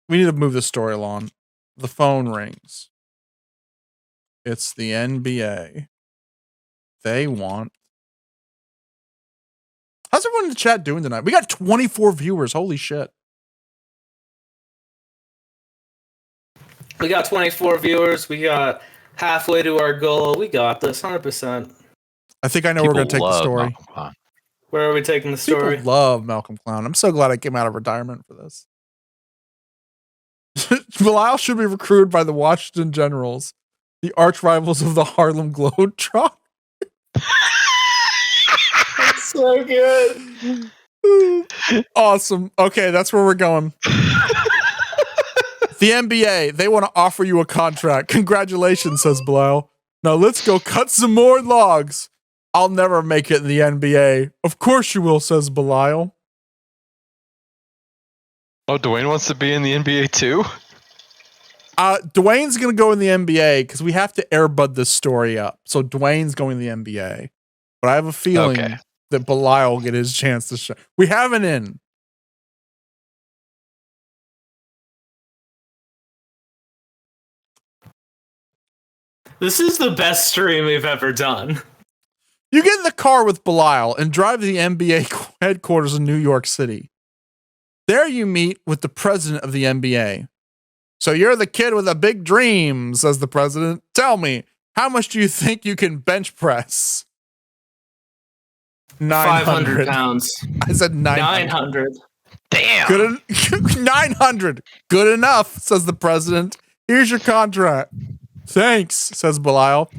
We need to move the story along. The phone rings. It's the NBA. They want. How's everyone in the chat doing tonight? We got 24 viewers. Holy shit. We got 24 viewers. We got halfway to our goal. We got this 100%. I think I know where we're going to take the story. Where are we taking the story? People love Malcolm Clown. I'm so glad I came out of retirement for this. Belial should be recruited by the Washington Generals, the arch rivals of the Harlem Globetrotters. That's so good. Awesome. Okay, that's where we're going. The NBA, they want to offer you a contract. Congratulations, says Belial. Now let's go cut some more logs. I'll never make it in the NBA. Of course you will, says Belial. Oh, Dwayne wants to be in the NBA too? Dwayne's going to go in the NBA because we have to airbud this story up. So Dwayne's going in the NBA. But I have a feeling that Belial will get his chance to show. We have an in. This is the best stream we've ever done. You get in the car with Belial and drive to the NBA headquarters in New York City. There you meet with the president of the NBA. So you're the kid with a big dream, says the president. Tell me, how much do you think you can bench press? 500 pounds. I said 900. 900. Damn. 900. Good enough, says the president. Here's your contract. Thanks, says Belial.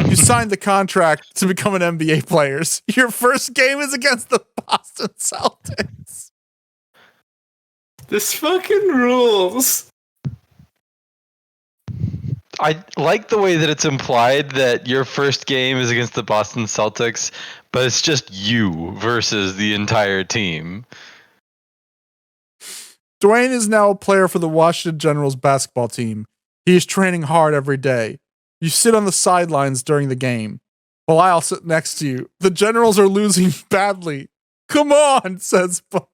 You signed the contract to become an NBA player. Your first game is against the Boston Celtics. This fucking rules. I like the way that it's implied that your first game is against the Boston Celtics, but it's just you versus the entire team. Dwayne is now a player for the Washington Generals basketball team. He is training hard every day. You sit on the sidelines during the game. Belial sit next to you. The Generals are losing badly. Come on, says Belial.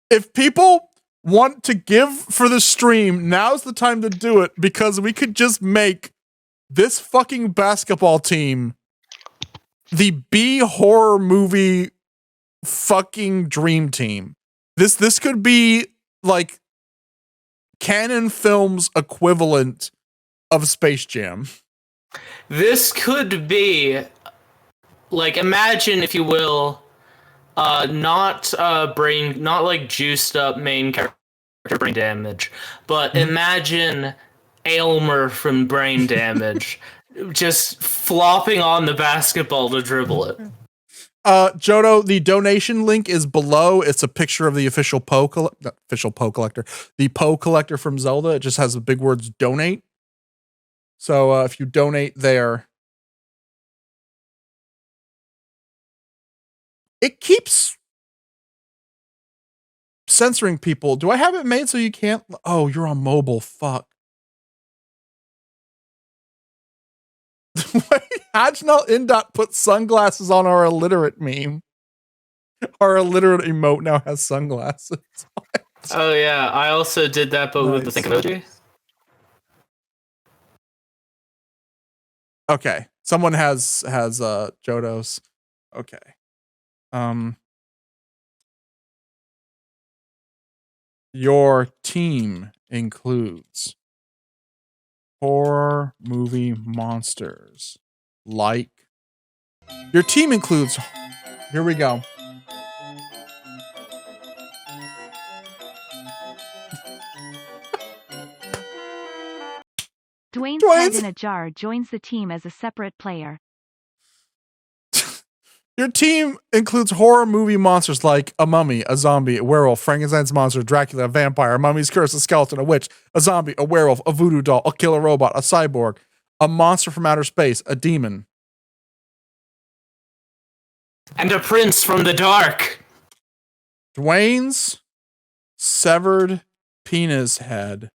If people want to give for the stream, now's the time to do it because we could just make this fucking basketball team the B horror movie fucking dream team. This could be like Canon Films equivalent of Space Jam. This could be like, imagine, if you will, not like juiced up main character brain damage, but imagine Aylmer from Brain Damage just flopping on the basketball to dribble it. Jodo, the donation link is below. It's a picture of the official Poe collector, the Poe collector from Zelda. It just has the big words donate. So if you donate there, it keeps censoring people. Do I have it made so you can't? Oh, you're on mobile. Fuck. Wait, Hajnal Indot put sunglasses on our illiterate meme. Our illiterate emote now has sunglasses. Oh yeah, I also did that, but with the Nice. think emoji. Okay, someone has Jodo's. Okay, Your team includes horror movie monsters. Like. Your team includes. Here we go. Dwayne's head in a jar joins the team as a separate player. Your team includes horror movie monsters like a mummy, a zombie, a werewolf, Frankenstein's monster, Dracula, a vampire, a mummy's curse, a skeleton, a witch, a zombie, a werewolf, a voodoo doll, a killer robot, a cyborg, a monster from outer space, a demon. And a prince from the dark. Dwayne's severed penis head,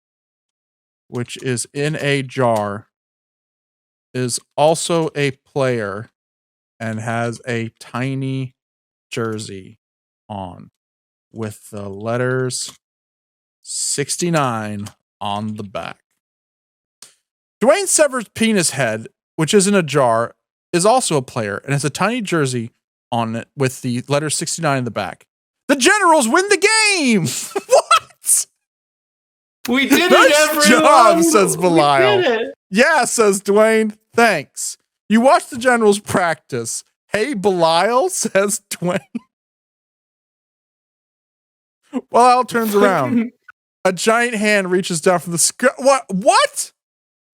which is in a jar, is also a player and has a tiny jersey on with the letters 69 on the back. Dwayne Sever's penis head, which is in a jar, is also a player and has a tiny jersey on it with the letter 69 in the back. The Generals win the game! What? We did Nice it, everyone! job, says Belial. We did it. Yeah, says Dwayne. Thanks. You watch the Generals practice. Hey, Belial, says Dwayne. Belial turns around. A giant hand reaches down from the sky. What?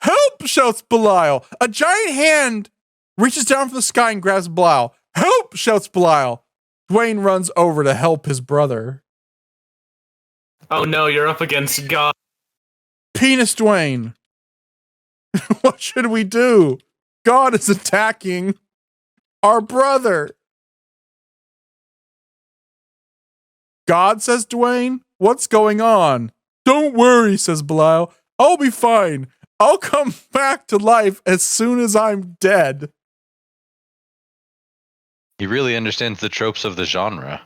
Help, shouts Belial. A giant hand reaches down from the sky and grabs Belial. Help, shouts Belial. Dwayne runs over to help his brother. Oh no, you're up against God. Penis Dwayne. What should we do? God is attacking our brother. God, says Dwayne. What's going on? Don't worry, says Belial. I'll be fine. I'll come back to life as soon as I'm dead. He really understands the tropes of the genre.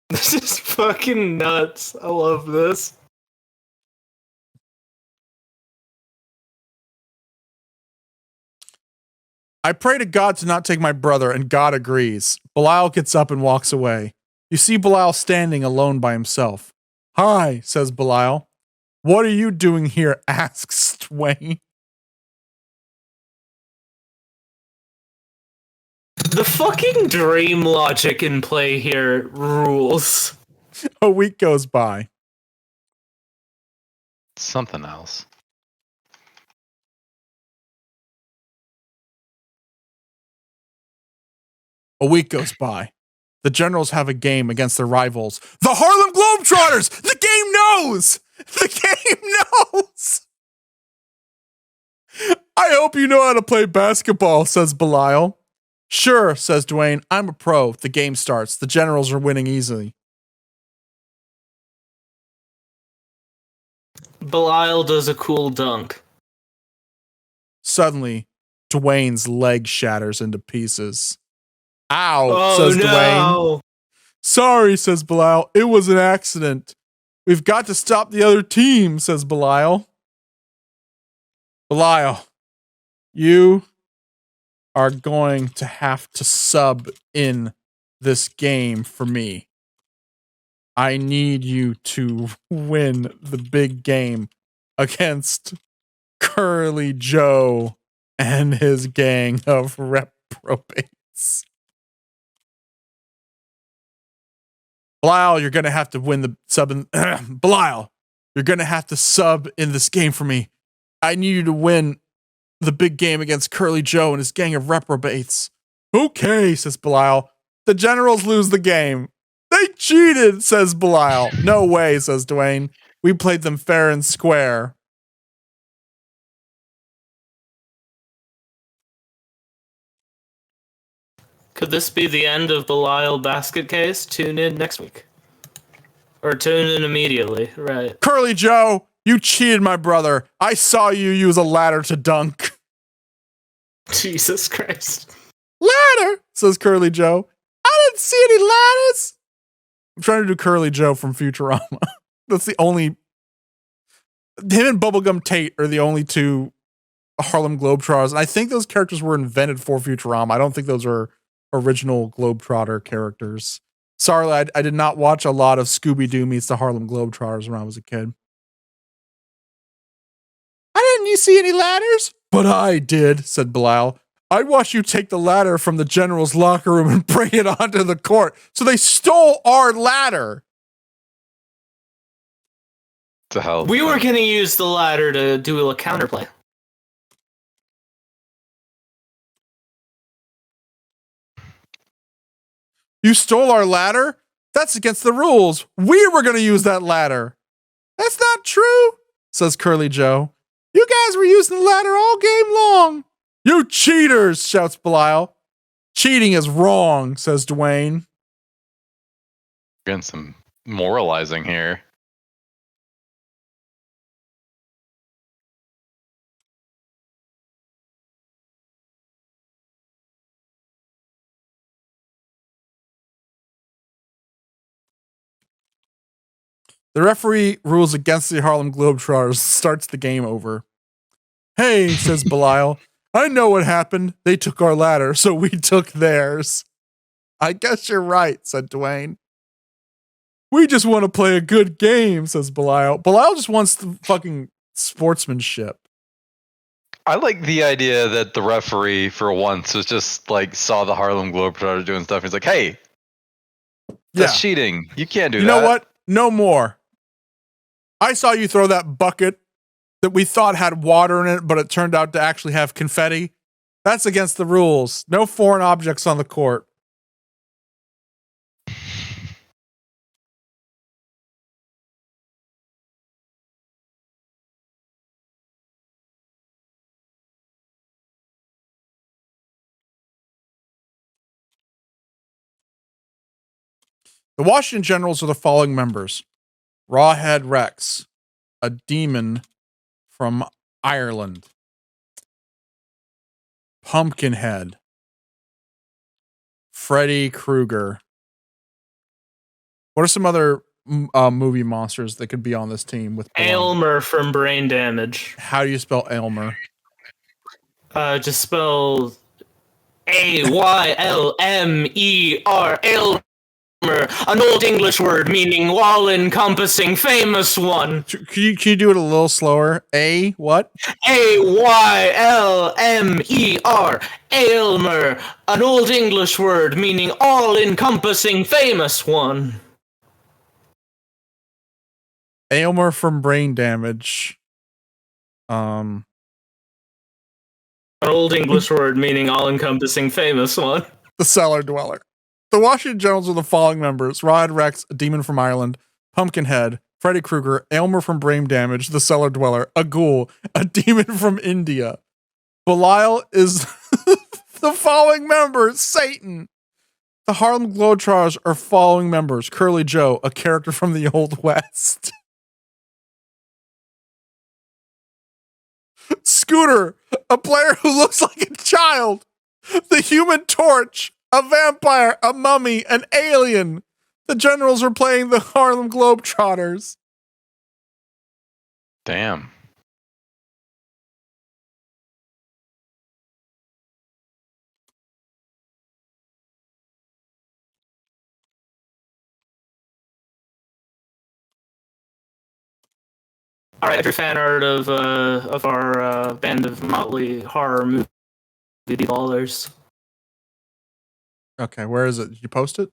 This is fucking nuts. I love this. I pray to God to not take my brother, and God agrees. Belial gets up and walks away. You see Belial standing alone by himself. Hi, says Belial. What are you doing here? Asks Dwayne. The fucking dream logic in play here rules. A week goes by. Something else. A week goes by. The Generals have a game against their rivals, the Harlem Globetrotters! The game knows! The game knows! I hope you know how to play basketball, says Belial. Sure, says Dwayne. I'm a pro. The game starts. The Generals are winning easily. Belial does a cool dunk. Suddenly, Dwayne's leg shatters into pieces. Ow, Oh says no! Dwayne. Sorry, says Belial. It was an accident. We've got to stop the other team, says Belial. Belial, you are going to have to sub in this game for me. I need you to win the big game against Curly Joe and his gang of reprobates. Belial, you're going to have to win the sub in Belial, you're going to have to sub in this game for me. I need you to win the big game against Curly Joe and his gang of reprobates. Okay, says Belial. The Generals lose the game. They cheated, says Belial. No way, says Dwayne. We played them fair and square. Could this be the end of Belial Basket Case? Tune in next week. Or tune in immediately, right. Curly Joe, you cheated my brother. I saw you use a ladder to dunk. Jesus Christ. Ladder, says Curly Joe. I didn't see any ladders. I'm trying to do Curly Joe from Futurama. That's the only... Him and Bubblegum Tate are the only two Harlem Globetrotters. And I think those characters were invented for Futurama. I don't think those are original Globetrotter characters. Sorry, I did not watch a lot of Scooby-Doo meets the Harlem Globetrotters when I was a kid. I didn't you see any ladders? But I did, said Belial. I watched you take the ladder from the general's locker room and bring it onto the court. So they stole our ladder. To hell. We were going to use the ladder to do a counterplay. You stole our ladder? That's against the rules. We were going to use that ladder. That's not true, says Curly Joe. You guys were using the ladder all game long. You cheaters, shouts Belial. Cheating is wrong, says Dwayne. Getting some moralizing here. The referee rules against the Harlem Globetrotters, starts the game over. Hey, says Belial, I know what happened. They took our ladder, so we took theirs. I guess you're right, said Dwayne. We just want to play a good game, says Belial. Belial just wants the fucking sportsmanship. I like the idea that the referee, for once, was just like saw the Harlem Globetrotters doing stuff. He's like, hey, that's cheating. You can't do that. You know what? No more. I saw you throw that bucket that we thought had water in it, but it turned out to actually have confetti. That's against the rules. No foreign objects on the court. The Washington Generals are the following members. Rawhead Rex, a demon from Ireland. Pumpkinhead. Freddy Krueger. What are some other movie monsters that could be on this team with Aylmer from Brain Damage. How do you spell Aylmer? Just spell Aylmer. Aylmer. An old English word meaning all-encompassing famous one. Can you do it a little slower? A what? Aylmer. Aylmer. An old English word meaning all-encompassing famous one. Aylmer from Brain Damage. An old English word meaning all-encompassing famous one. The Cellar Dweller. The Washington Generals are the following members. Rawhead Rex, a demon from Ireland. Pumpkinhead, Freddy Krueger, Aylmer from Brain Damage, the Cellar Dweller, a ghoul, a demon from India. Belial is the following members. Satan. The Harlem Globetrotters are following members. Curly Joe, a character from the Old West. Scooter, a player who looks like a child. The Human Torch, a vampire, a mummy, an alien. The Generals are playing the Harlem Globetrotters. Damn. All right, your fan art of our band of motley horror movie ballers. Okay, where is it? Did you post it?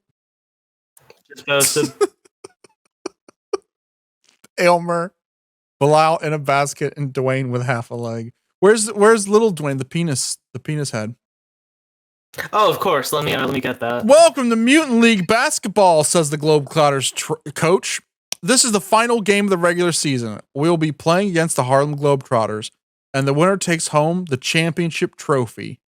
Just posted. Aylmer, Belial in a basket, and Dwayne with half a leg. Where's little Dwayne? The penis head. Oh, of course. Let me get that. Welcome to Mutant League Basketball, says the Globetrotters coach. This is the final game of the regular season. We will be playing against the Harlem Globetrotters, and the winner takes home the championship trophy.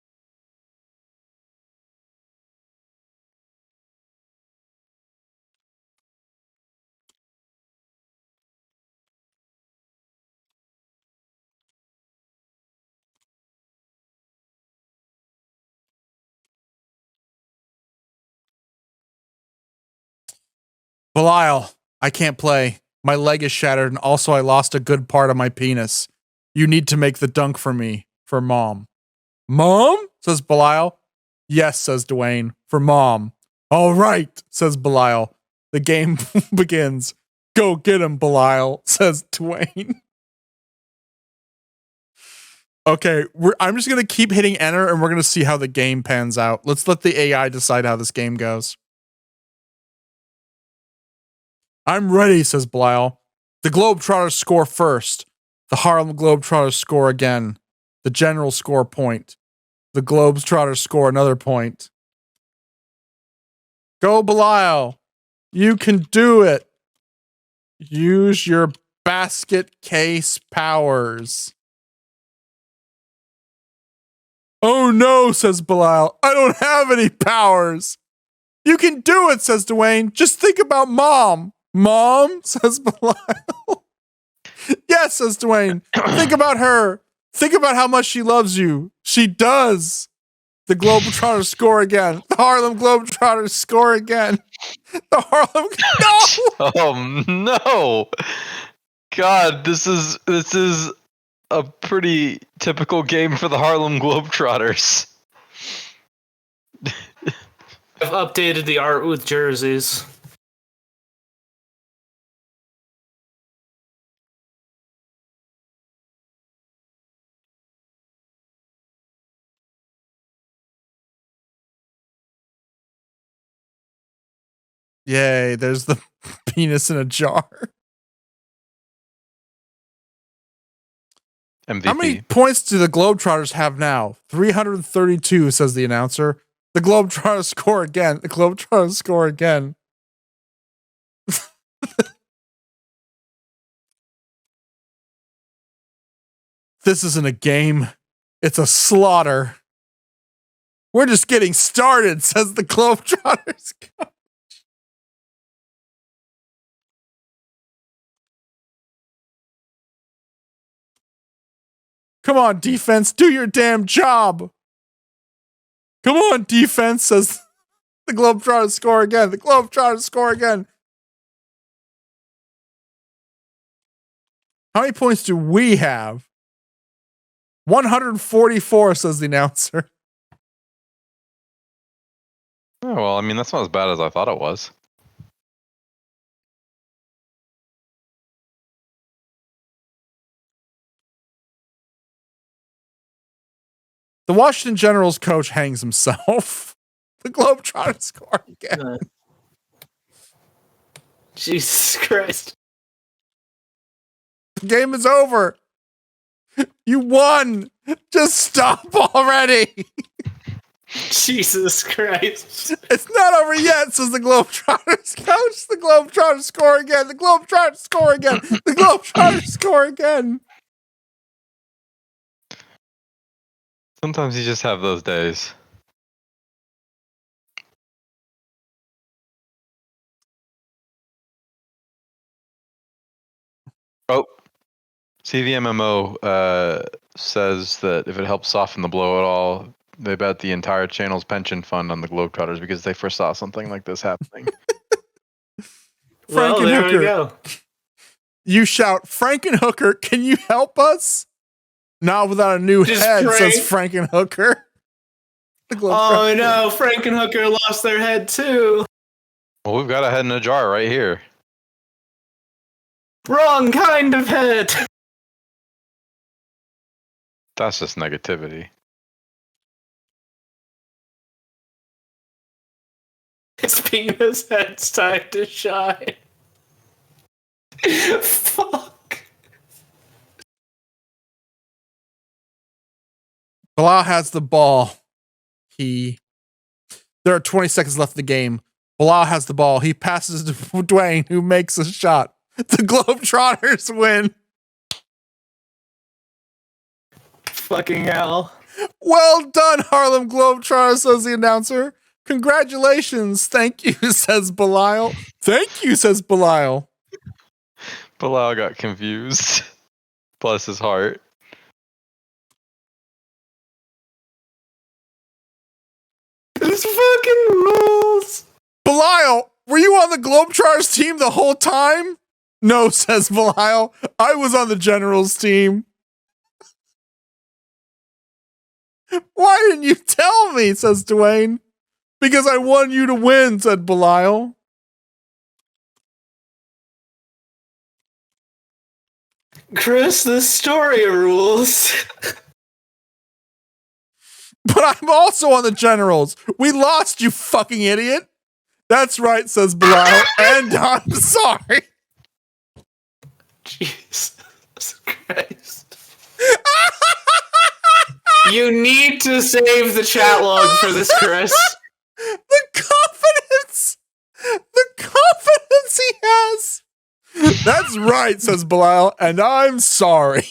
Belial, I can't play. My leg is shattered, and also I lost a good part of my penis. You need to make the dunk for me, for Mom. Mom? Says Belial. Yes, says Dwayne, for Mom. All right, says Belial. The game begins. Go get him, Belial, says Dwayne. Okay, I'm just going to keep hitting enter and we're going to see how the game pans out. Let's let the AI decide how this game goes. I'm ready, says Belial. The Globetrotters score first. The Harlem Globetrotters score again. The Generals score a point. The Globetrotters score another point. Go, Belial. You can do it. Use your basket case powers. Oh no, says Belial. I don't have any powers. You can do it, says Dwayne. Just think about Mom. Mom, says Belial. Yes, says Dwayne. Think about her. Think about how much she loves you. She does. The Globetrotters score again. The Harlem Globetrotters score again. The Harlem. No! Oh no! God, this is a pretty typical game for the Harlem Globetrotters. I've updated the art with jerseys. Yay, there's the penis in a jar. MVP. How many points do the Globetrotters have now? 332, says the announcer. The Globetrotters score again. The Globetrotters score again. This isn't a game. It's a slaughter. We're just getting started, says the Globetrotters. Come on, defense, do your damn job. Come on, defense, says the Globetrotters score again. The Globetrotters score again. How many points do we have? 144, says the announcer. Oh, well, I mean, that's not as bad as I thought it was. The Washington Generals coach hangs himself. The Globetrotters score again. Jesus Christ. The game is over. You won. Just stop already. Jesus Christ. It's not over yet, says the Globetrotters coach. The Globetrotters score again. The Globetrotters score again. The Globetrotters score again. Sometimes you just have those days. Oh, CVMMO says that if it helps soften the blow at all, they bet the entire channel's pension fund on the Globetrotters because they foresaw something like this happening. Well, there we go. You shout, Frankenhooker, can you help us? Not without a new Just head, pray. says Frankenhooker. Oh no, Frankenhooker lost their head too. Well, we've got a head in a jar right here. Wrong kind of head. That's just negativity. His penis head's time to shine. Fuck. Belial has the ball. There are 20 seconds left in the game. Belial has the ball. He passes to Dwayne, who makes a shot. The Globetrotters win. Fucking hell. Well done, Harlem Globetrotters, says the announcer. Congratulations. Thank you, says Belial. Thank you, says Belial. Belial got confused. Bless his heart. This fucking rules. Belial, were you on the Globetrotters team the whole time? No, says Belial. I was on the Generals team. Why didn't you tell me, says Dwayne. Because I want you to win, said Belial. Chris, this story rules. But I'm also on the Generals. We lost, you fucking idiot. That's right, says Belial. And I'm sorry. Jesus Christ. You need to save the chat log for this, Chris. The confidence he has. That's right, says Belial, and I'm sorry.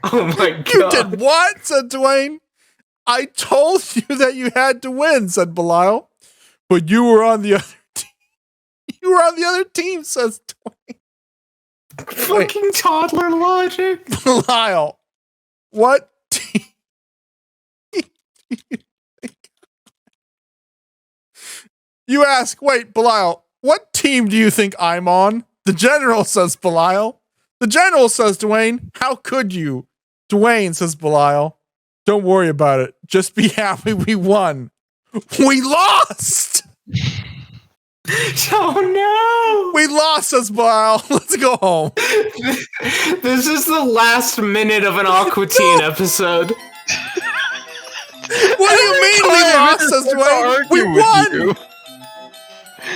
Oh my god. You did what? Said Dwayne. I told you that you had to win, said Belial. But you were on the other team. You were on the other team, says Dwayne. Fucking toddler logic. Belial, what team? You ask, wait, Belial, what team do you think I'm on? The General, says Belial. The General, says Dwayne. How could you? Dwayne, says Belial. Don't worry about it. Just be happy we won. We lost! Oh no! We lost, says Belial. Let's go home. This is the last minute of an Aqua Teen episode. What do you mean we lost, says Dwayne? We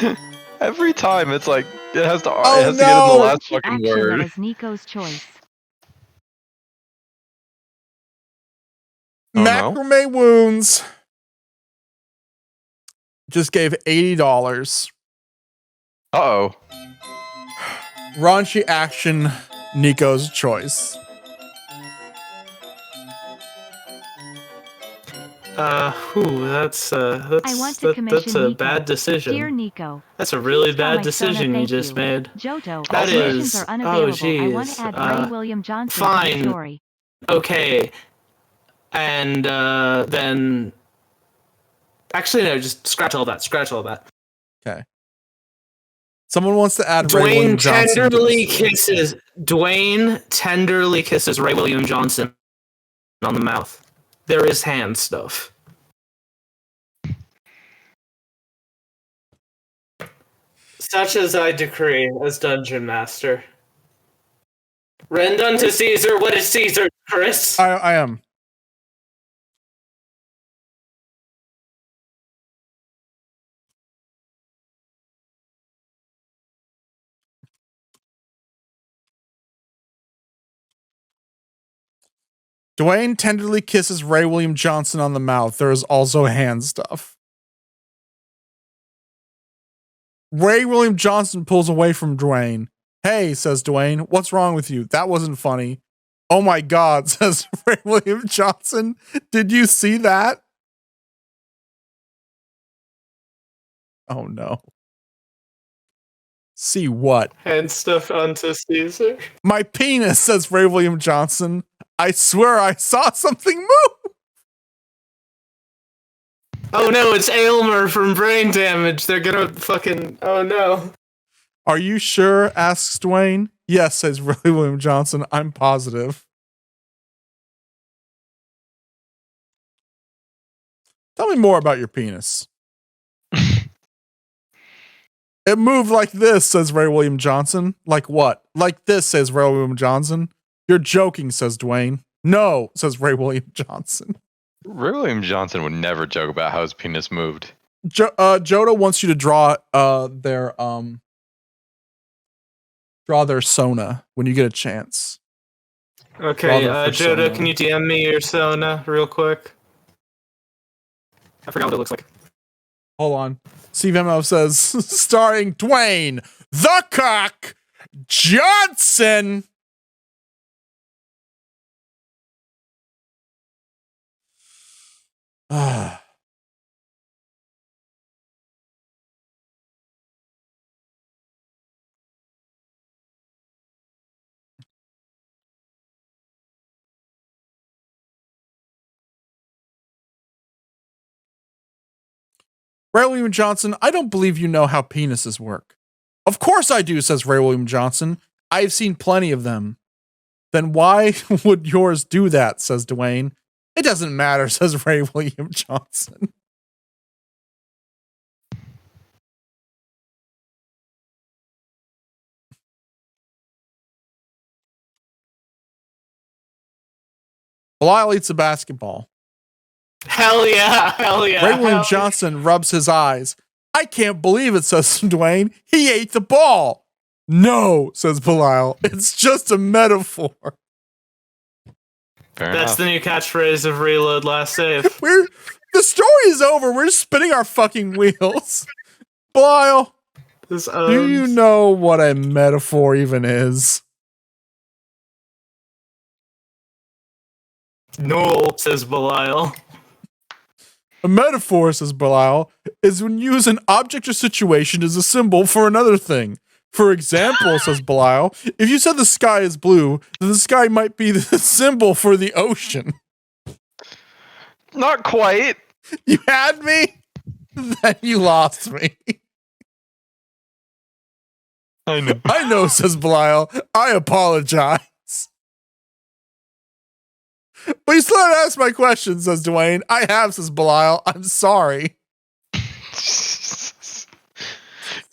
won! Every time it's like it has to Oh, get in the no. last The fucking action word. was Nico's choice. Oh, no? Macrame Wounds just gave $80. Uh-oh. Raunchy action, Nico's choice. That's I want to commission that's a Nico. bad decision. Dear Nico, That's a really please tell bad my Sona decision you thank just made. Johto, That commissions is- are unavailable. I want jeez. to add Ray William Johnson to fine. the story. Okay. And then actually no, just scratch all that. Okay. Someone wants to add Ray William Dwayne Johnson. tenderly kisses Ray William Johnson on the mouth. There is hand stuff. Such as I decree as Dungeon Master. Rend unto Caesar what is Caesar, Chris. I am. Dwayne tenderly kisses Ray William Johnson on the mouth. There is also hand stuff. Ray William Johnson pulls away from Dwayne. Hey, says Dwayne, what's wrong with you? That wasn't funny. Oh my God, says Ray William Johnson. Did you see that? Oh no. See what? Hand stuff unto Caesar. My penis, says Ray William Johnson. I swear I saw something move. Oh no, it's Aylmer from Brain Damage. They're gonna fucking. Oh no. Are you sure? Asks Dwayne. Yes, says Ray William Johnson. I'm positive. Tell me more about your penis. It moved like this, says Ray William Johnson. Like what? Like this, says Ray William Johnson. You're joking, says Dwayne. No, says Ray William Johnson. Ray William Johnson would never joke about how his penis moved. Jodo wants you to draw their Sona when you get a chance. Okay, Rather for Joda, Sona. can you DM me your Sona real quick? I forgot what it looks like. Hold on. Steve Emo says, starring Dwayne the Cock Johnson. Ray William Johnson, I don't believe you know how penises work. Of course I do, says Ray William Johnson. I've seen plenty of them. Then why would yours do that, says Dwayne. It doesn't matter, says Ray William Johnson. Belial eats a basketball. Hell yeah. Hell yeah. Ray William hell Johnson rubs his eyes. I can't believe it, says Dwayne. He ate the ball. No, says Belial. It's just a metaphor. Fair That's enough. the new catchphrase of Reload Last Save. The story is over. We're spinning our fucking wheels. Belial, This do you know what a metaphor even is? No, says Belial. A metaphor, says Belial, is when you use an object or situation as a symbol for another thing. For example, says Belial, if you said the sky is blue, then the sky might be the symbol for the ocean. Not quite. You had me, then you lost me. I know. I know, says Belial. I apologize. But you still haven't asked my question, says Dwayne. I have, says Belial. I'm sorry.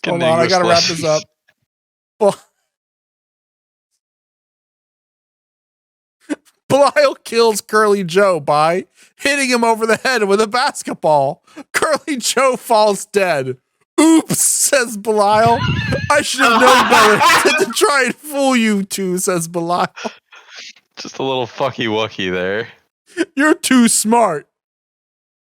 Hold on, I gotta wrap this up. Belial kills Curly Joe by hitting him over the head with a basketball. Curly Joe falls dead. Oops, says Belial. I should have known better than to try and fool you two, says Belial. Just a little fucky wucky there. You're too smart.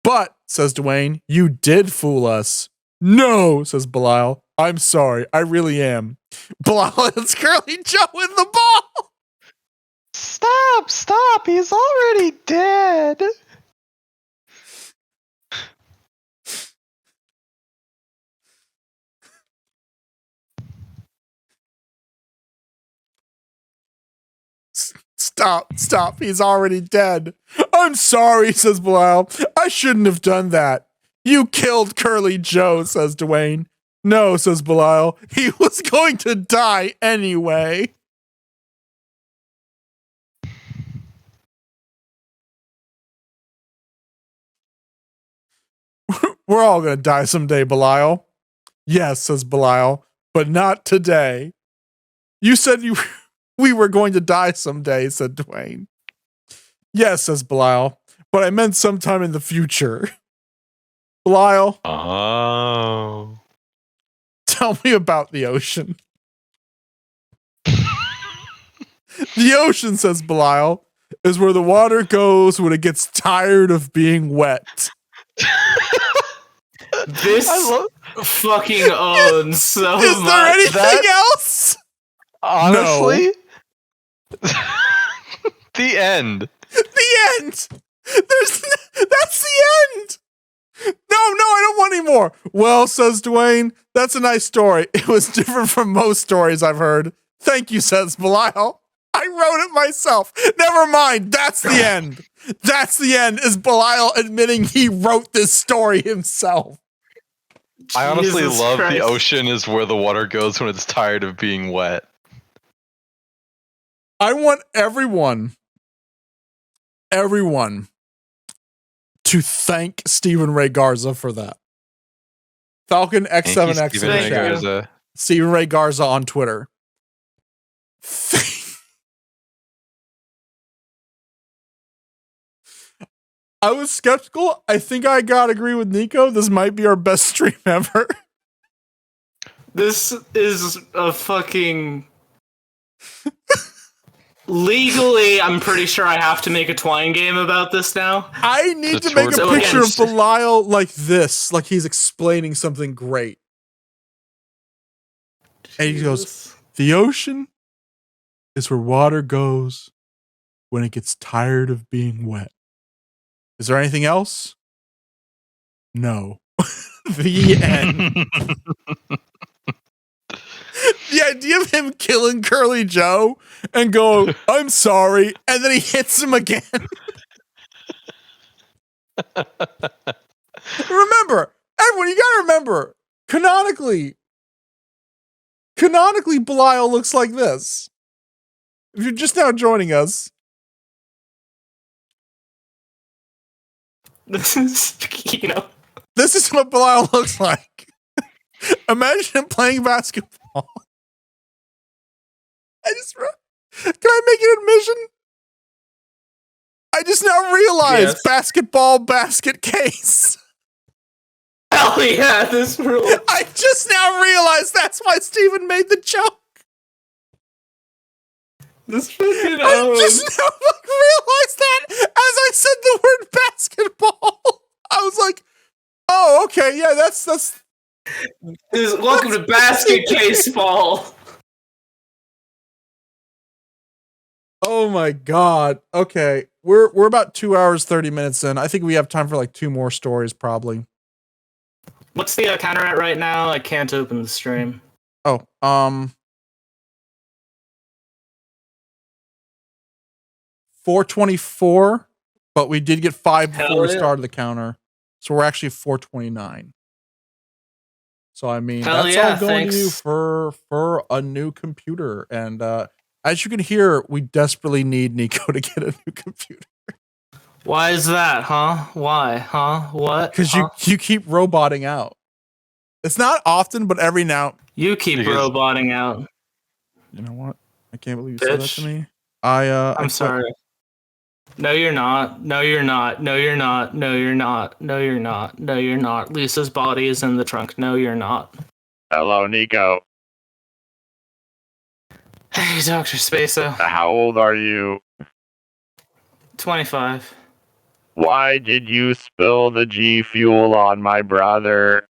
But, says Dwayne, you did fool us. No, says Belial. I'm sorry. I really am. Belial hits Curly Joe with the ball. Stop. He's already dead. Stop. He's already dead. I'm sorry, says Belial. I shouldn't have done that. You killed Curly Joe, says Dwayne. No, says Belial. He was going to die anyway. We're all going to die someday, Belial. Yes, says Belial, but not today. You said we were going to die someday, said Dwayne. Yes, says Belial, but I meant sometime in the future. Belial. Oh. Tell me about the ocean. The ocean, says Belial, is where the water goes when it gets tired of being wet. This fucking owns so much. Is there anything else? Honestly? No. The end. The end. That's the end. No, I don't want any more. Well, says Dwayne, that's a nice story. It was different from most stories I've heard. Thank you, says Belial. I wrote it myself. Never mind. That's the end. That's the end, is Belial admitting he wrote this story himself. I honestly Jesus love Christ. the ocean is where the water goes when it's tired of being wet. I want everyone to thank Stephen Ray Garza for that. Falcon X7X in the chat. Stephen Ray Garza on Twitter. I was skeptical. I think I gotta agree with Nico. This might be our best stream ever. This is a fucking... Legally, I'm pretty sure I have to make a Twine game about this now. I need to make a picture of Belial like this, like he's explaining something great. And he goes, the ocean is where water goes when it gets tired of being wet. Is there anything else? No. The end. The idea of him killing Curly Joe and go, I'm sorry, and then he hits him again. Remember, everyone, you gotta remember, canonically, Belial looks like this. If you're just now joining us, this is, this is what Belial looks like. Imagine him playing basketball. Can I make an admission? I just now realized Yes. basketball basket case. Hell yeah, this rule. I just now realized that's why Steven made the joke. This fucking I just now realized that as I said the word basketball. I was like, oh, okay, yeah, that's welcome to basket case ball. oh my god. Okay. We're about 2 hours 30 minutes in. I think we have time for like 2 more stories probably. What's the counter at right now? I can't open the stream. Oh, 424, but we did get 5 before Hell we yeah. started the counter. So we're actually 429. So I mean, Hell that's yeah, all going to you thanks. for a new computer. And as you can hear, we desperately need Nico to get a new computer. Why is that, huh? Why, huh? What? Because huh? you keep roboting out. It's not often, but every now. You keep Because- roboting out. You know what? I can't believe you said that Bitch. to me. I I'm quit. sorry. No, you're not. No, you're not. No, you're not. No, you're not. No, you're not. No, you're not. Lisa's body is in the trunk. No, you're not. Hello, Nico. Hey, Dr. Spaso. How old are you? 25. Why did you spill the G Fuel on my brother?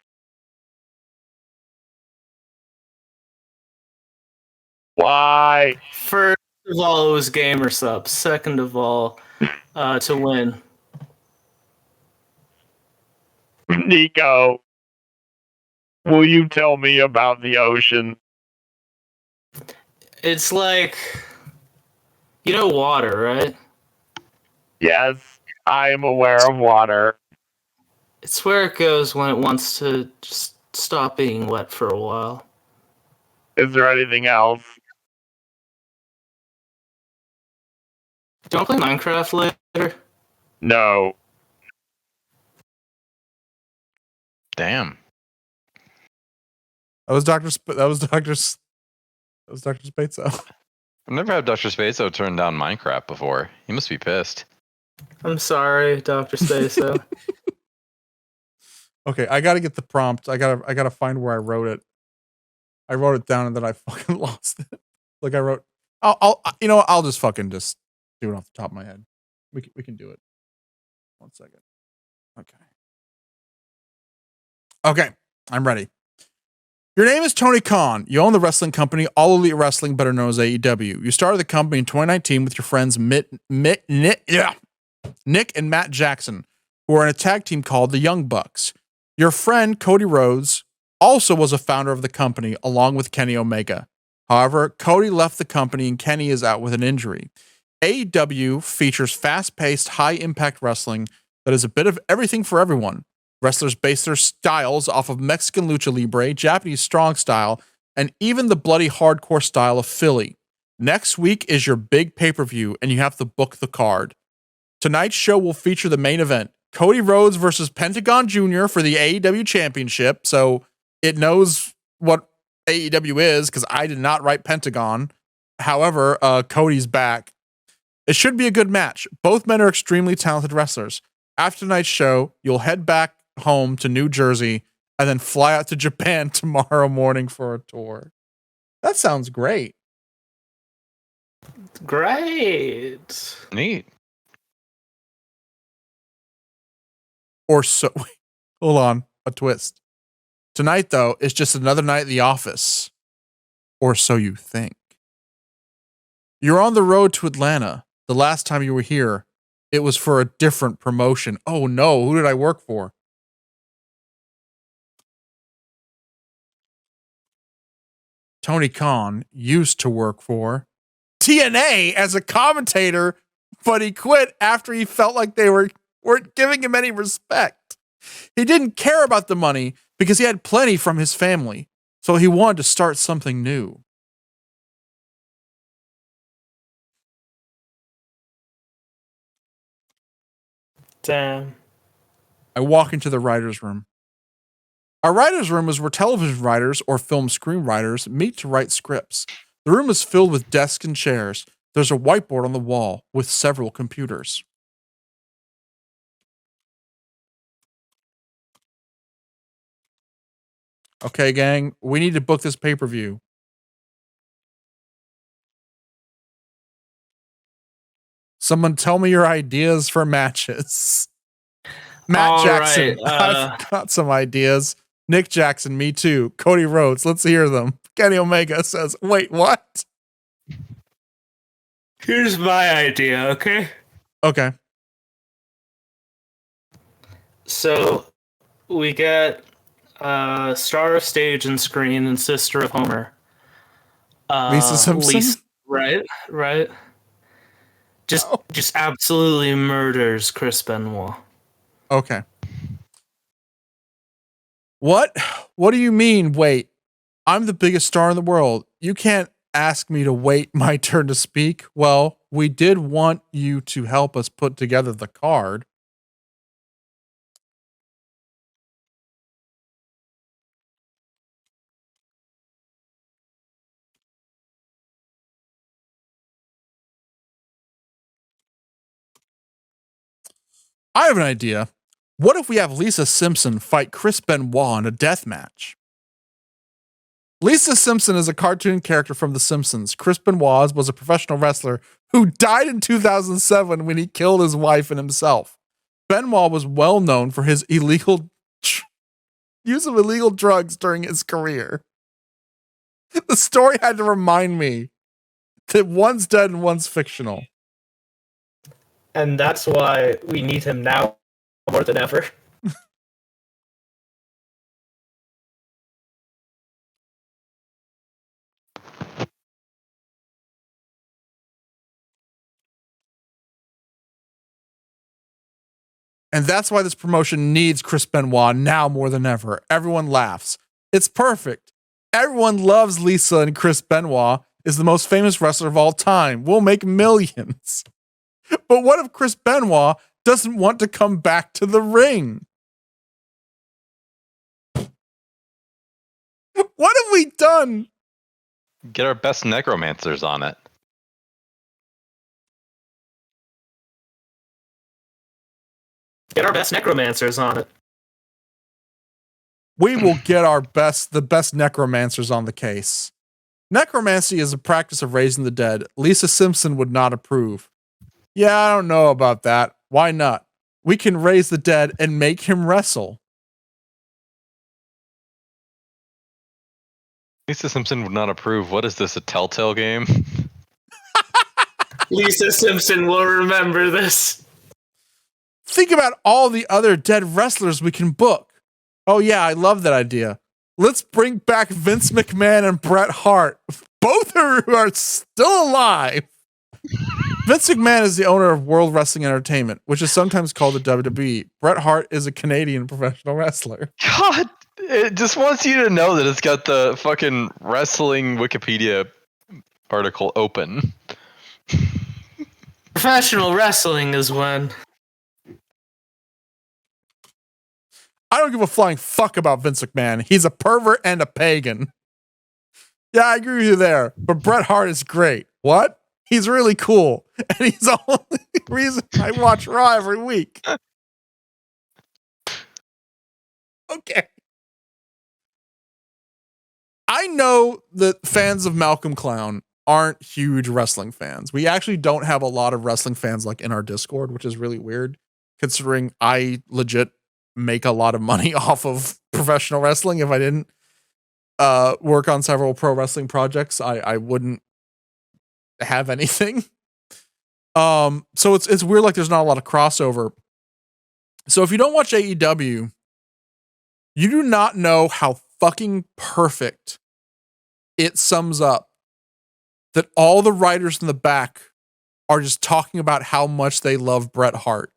Why? First of all, it was gamer subs. Second of all, to win. Nico, will you tell me about the ocean? It's like, you know, water, right? Yes, I am aware of water. It's where it goes when it wants to just stop being wet for a while. Is there anything else? Do you want to play Minecraft later? No. Damn. That was Dr. Spazo. I've never had Dr. Spazo turn down Minecraft before. He must be pissed. I'm sorry, Dr. Spaso. Okay, I gotta get the prompt. I gotta find where I wrote it. I wrote it down and then I fucking lost it. Like I wrote, I'll just fucking just do it off the top of my head. We can do it. 1 second. Okay, I'm ready. Your name is Tony Khan. You own the wrestling company All Elite Wrestling, better known as AEW. You started the company in 2019 with your friends Nick and Matt Jackson, who are in a tag team called the Young Bucks. Your friend Cody Rhodes also was a founder of the company, along with Kenny Omega. However, Cody left the company and Kenny is out with an injury. AEW features fast-paced, high-impact wrestling that is a bit of everything for everyone. Wrestlers base their styles off of Mexican lucha libre, Japanese strong style, and even the bloody hardcore style of Philly. Next week is your big pay-per-view, and you have to book the card. Tonight's show will feature the main event, Cody Rhodes versus Pentagon Jr. for the AEW Championship, so it knows what AEW is, because I did not write Pentagon. However, Cody's back. It should be a good match. Both men are extremely talented wrestlers. After tonight's show, you'll head back home to New Jersey and then fly out to Japan tomorrow morning for a tour. That sounds great. Great. Neat. Or so. Wait, hold on. A twist. Tonight, though, is just another night at the office. Or so you think. You're on the road to Atlanta. The last time you were here, it was for a different promotion. Oh no, who did I work for? Tony Khan used to work for TNA as a commentator, but he quit after he felt like they weren't giving him any respect. He didn't care about the money because he had plenty from his family, so he wanted to start something new. Damn. I walk into the writer's room. Our writer's room is where television writers or film screenwriters meet to write scripts. The room is filled with desks and chairs. There's a whiteboard on the wall with several computers. Okay, gang, we need to book this pay-per-view. Someone tell me your ideas for matches. Matt All Jackson, right, I've got some ideas. Nick Jackson, me too. Cody Rhodes, let's hear them. Kenny Omega says, wait, what? Here's my idea, okay? Okay. So we get star of stage and screen and sister of Homer. Lisa Simpson? Right. Just absolutely murders Chris Benoit. Okay. What? What do you mean, wait? I'm the biggest star in the world. You can't ask me to wait my turn to speak. Well, we did want you to help us put together the card. I have an idea. What if we have Lisa Simpson fight Chris Benoit in a death match? Lisa Simpson is a cartoon character from The Simpsons. Chris Benoit was a professional wrestler who died in 2007 when he killed his wife and himself. Benoit was well known for his illegal use of illegal drugs during his career. The story had to remind me that one's dead and one's fictional. And that's why we need him now more than ever. And that's why this promotion needs Chris Benoit now more than ever. Everyone laughs. It's perfect. Everyone loves Lisa, and Chris Benoit is the most famous wrestler of all time. We'll make millions. But what if Chris Benoit doesn't want to come back to the ring? What have we done? Get our best necromancers on it. Get our best necromancers on it. We will get the best necromancers on the case. Necromancy is a practice of raising the dead. Lisa Simpson would not approve. Yeah, I don't know about that. Why not? We can raise the dead and make him wrestle. Lisa Simpson would not approve. What is this, a Telltale game? Lisa Simpson will remember this. Think about all the other dead wrestlers we can book. Oh yeah, I love that idea. Let's bring back Vince McMahon and Bret Hart. Both who are still alive. Vince McMahon is the owner of World Wrestling Entertainment, which is sometimes called the WWE. Bret Hart is a Canadian professional wrestler. God, it just wants you to know that it's got the fucking wrestling Wikipedia article open. Professional wrestling is when... I don't give a flying fuck about Vince McMahon. He's a pervert and a pagan. Yeah, I agree with you there. But Bret Hart is great. What? He's really cool. And he's the only reason I watch Raw every week. Okay. I know that fans of Malcolm Clown aren't huge wrestling fans. We actually don't have a lot of wrestling fans like in our Discord, which is really weird considering I legit make a lot of money off of professional wrestling. If I didn't work on several pro wrestling projects, I wouldn't have anything. So it's weird, like there's not a lot of crossover. So if you don't watch AEW, you do not know how fucking perfect it sums up that all the writers in the back are just talking about how much they love Bret Hart.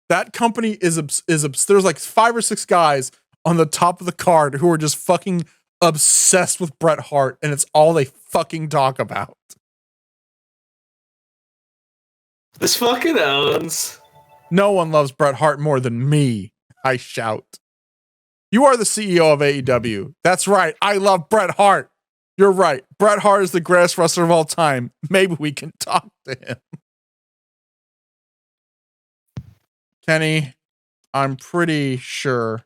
That company is there's like 5 or 6 guys on the top of the card who are just fucking obsessed with Bret Hart, and it's all they fucking talk about. This fucking owns. No one loves Bret Hart more than me, I shout. You are the CEO of AEW. That's right. I love Bret Hart. You're right. Bret Hart is the greatest wrestler of all time. Maybe we can talk to him. Kenny, I'm pretty sure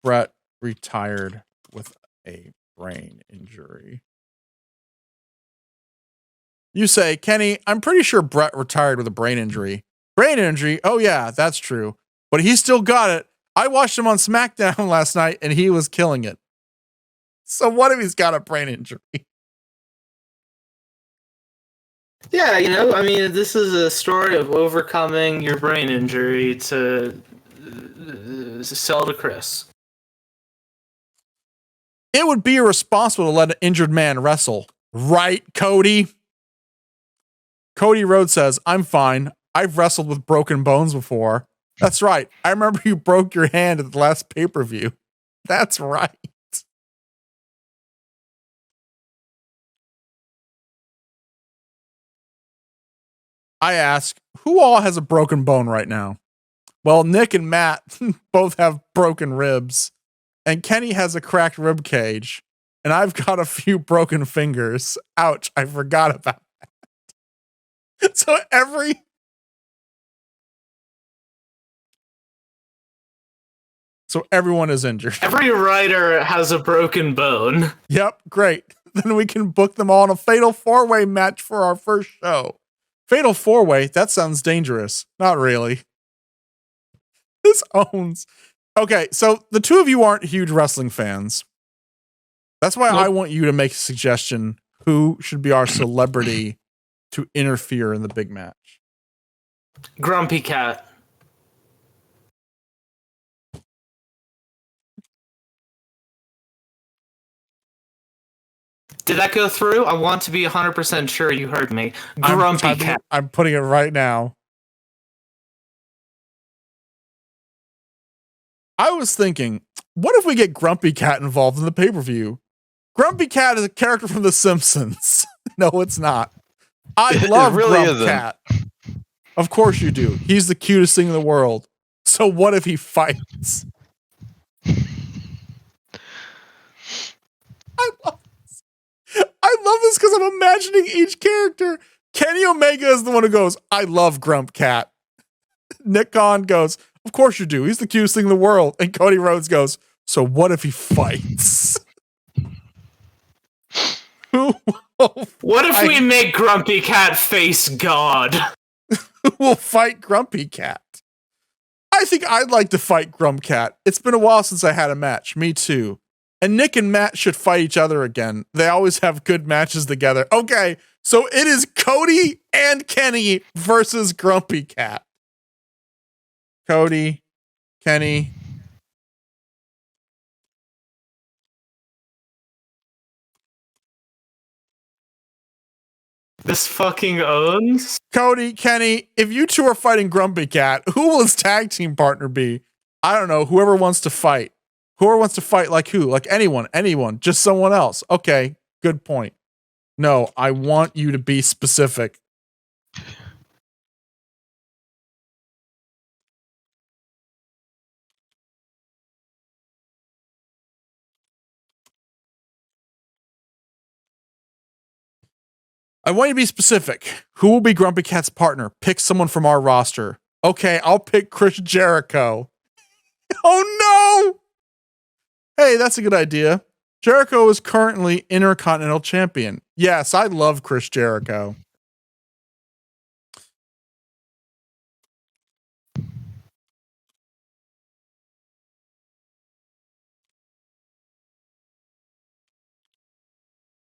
Bret retired with a brain injury. You say, Kenny, I'm pretty sure Brett retired with a brain injury. Brain injury? Oh, yeah, that's true. But he still got it. I watched him on SmackDown last night, and he was killing it. So what if he's got a brain injury? Yeah, I mean, this is a story of overcoming your brain injury to sell to Chris. It would be irresponsible to let an injured man wrestle. Right, Cody? Cody Rhodes says, I'm fine. I've wrestled with broken bones before. That's right. I remember you broke your hand at the last pay-per-view. That's right. I ask, who all has a broken bone right now? Well, Nick and Matt both have broken ribs, and Kenny has a cracked rib cage, and I've got a few broken fingers. Ouch, I forgot about that. So everyone is injured. Every writer has a broken bone. Yep, great. Then we can book them all in a fatal 4-way match for our first show. Fatal 4-way? That sounds dangerous. Not really. This owns. Okay, so the two of you aren't huge wrestling fans. That's why I want you to make a suggestion who should be our celebrity to interfere in the big match. Grumpy Cat. Did that go through? I want to be 100% sure you heard me. Grumpy Cat. I'm putting it right now. I was thinking, what if we get Grumpy Cat involved in the pay-per-view? Grumpy Cat is a character from The Simpsons. No, it's not. I love Grumpy Cat. Of course you do. He's the cutest thing in the world. So what if he fights? I love this because I'm imagining each character. Kenny Omega is the one who goes, I love Grump Cat. Nick Khan goes, of course you do. He's the cutest thing in the world. And Cody Rhodes goes, so what if he fights? What if we make Grumpy Cat face God? Who will fight Grumpy Cat? I think I'd like to fight Grump Cat. It's been a while since I had a match. Me too. And Nick and Matt should fight each other again. They always have good matches together. Okay, so it is Cody and Kenny versus Grumpy Cat. Cody, Kenny. This fucking owns? Cody, Kenny, if you two are fighting Grumpy Cat, who will his tag team partner be? I don't know, whoever wants to fight. Whoever wants to fight, like who? Like anyone, just someone else. Okay, good point. No, I want you to be specific. I want you to be specific. Who will be Grumpy Cat's partner? Pick someone from our roster. Okay, I'll pick Chris Jericho. Oh no! Hey, that's a good idea. Jericho is currently Intercontinental Champion. Yes, I love Chris Jericho.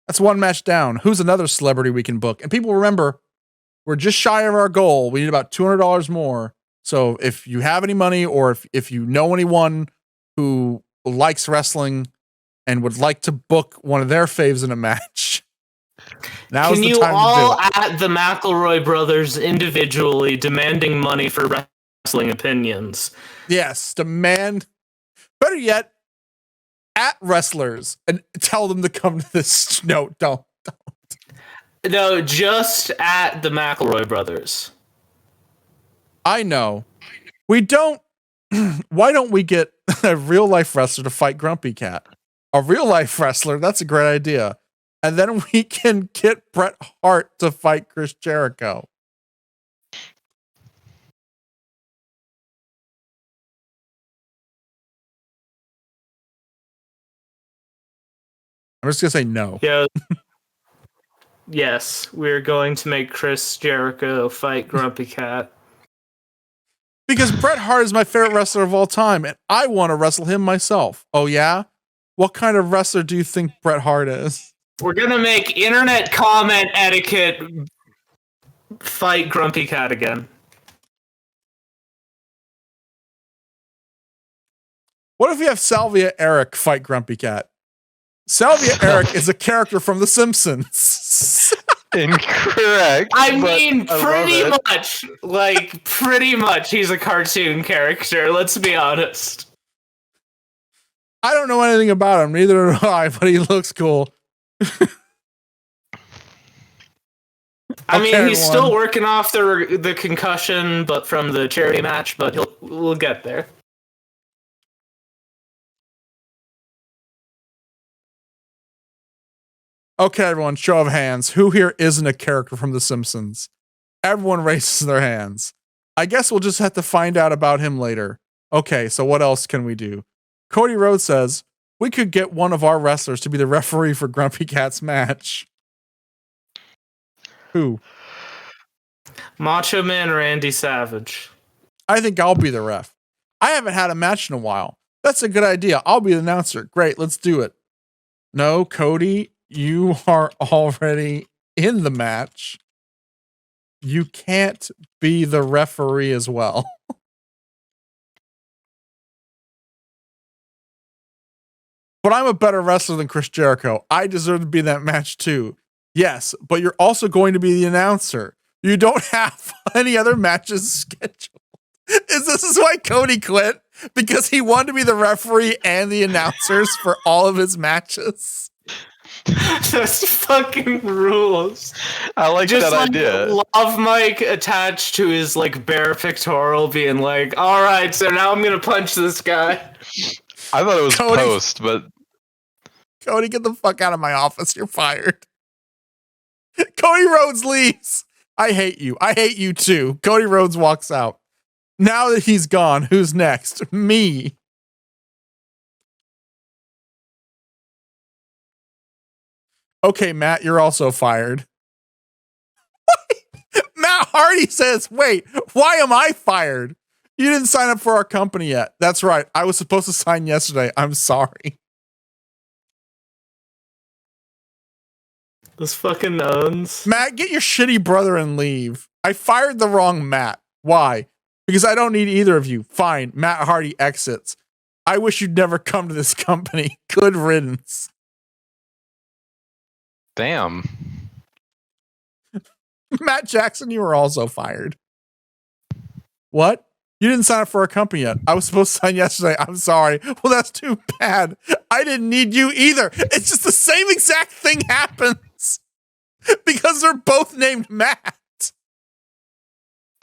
That's one match down. Who's another celebrity we can book? And people remember, we're just shy of our goal. We need about $200 more. So if you have any money or if you know anyone who likes wrestling and would like to book one of their faves in a match, now's the time to do it. Can you all at the McElroy brothers individually demanding money for wrestling opinions? Yes, demand. Better yet, at wrestlers and tell them to come to this. No, don't. No, just at the McElroy brothers. I know. We don't. Why don't we get a real life wrestler to fight Grumpy Cat? A real life wrestler. That's a great idea. And then we can get Bret Hart to fight Chris Jericho. I'm just gonna say no. Yeah. Yes, we're going to make Chris Jericho fight Grumpy Cat. Because Bret Hart is my favorite wrestler of all time, and I want to wrestle him myself. Oh yeah? What kind of wrestler do you think Bret Hart is? We're gonna make internet comment etiquette fight Grumpy Cat again. What if we have Salvia Eric fight Grumpy Cat? Salvia Eric is a character from The Simpsons. Incorrect. I but mean, I pretty love it. much. Like, pretty much. He's a cartoon character. Let's be honest. I don't know anything about him, neither do I, but he looks cool. I mean, Okay, he's still working off the concussion, but from the charity match. But we'll get there. Okay, everyone, show of hands. Who here isn't a character from The Simpsons? Everyone raises their hands. I guess we'll just have to find out about him later. Okay, so what else can we do? Cody Rhodes says, we could get one of our wrestlers to be the referee for Grumpy Cat's match. Who? Macho Man Randy Savage. I think I'll be the ref. I haven't had a match in a while. That's a good idea. I'll be the announcer. Great, let's do it. No, Cody, you are already in the match. You can't be the referee as well. But I'm a better wrestler than Chris Jericho. I deserve to be in that match too. Yes, but you're also going to be the announcer. You don't have any other matches scheduled. This is why Cody quit? Because he wanted to be the referee and the announcers for all of his matches. That's fucking rules. I like Just that like idea. Love Mike attached to his like bare pectoral, being like, "All right, so now I'm gonna punch this guy." I thought it was Cody- post, but Cody, get the fuck out of my office. You're fired. Cody Rhodes leaves. I hate you. I hate you too. Cody Rhodes walks out. Now that he's gone, who's next? Me. Okay, Matt, you're also fired. Matt Hardy says, wait, why am I fired? You didn't sign up for our company yet. That's right. I was supposed to sign yesterday. I'm sorry. This fucking owns. Matt, get your shitty brother and leave. I fired the wrong Matt. Why? Because I don't need either of you. Fine. Matt Hardy exits. I wish you'd never come to this company. Good riddance. damn. Matt Jackson, you were also fired. What? You didn't sign up for our company yet. I was supposed to sign yesterday. I'm sorry. Well, that's too bad. I didn't need you either. It's just the same exact thing happens. Because they're both named Matt.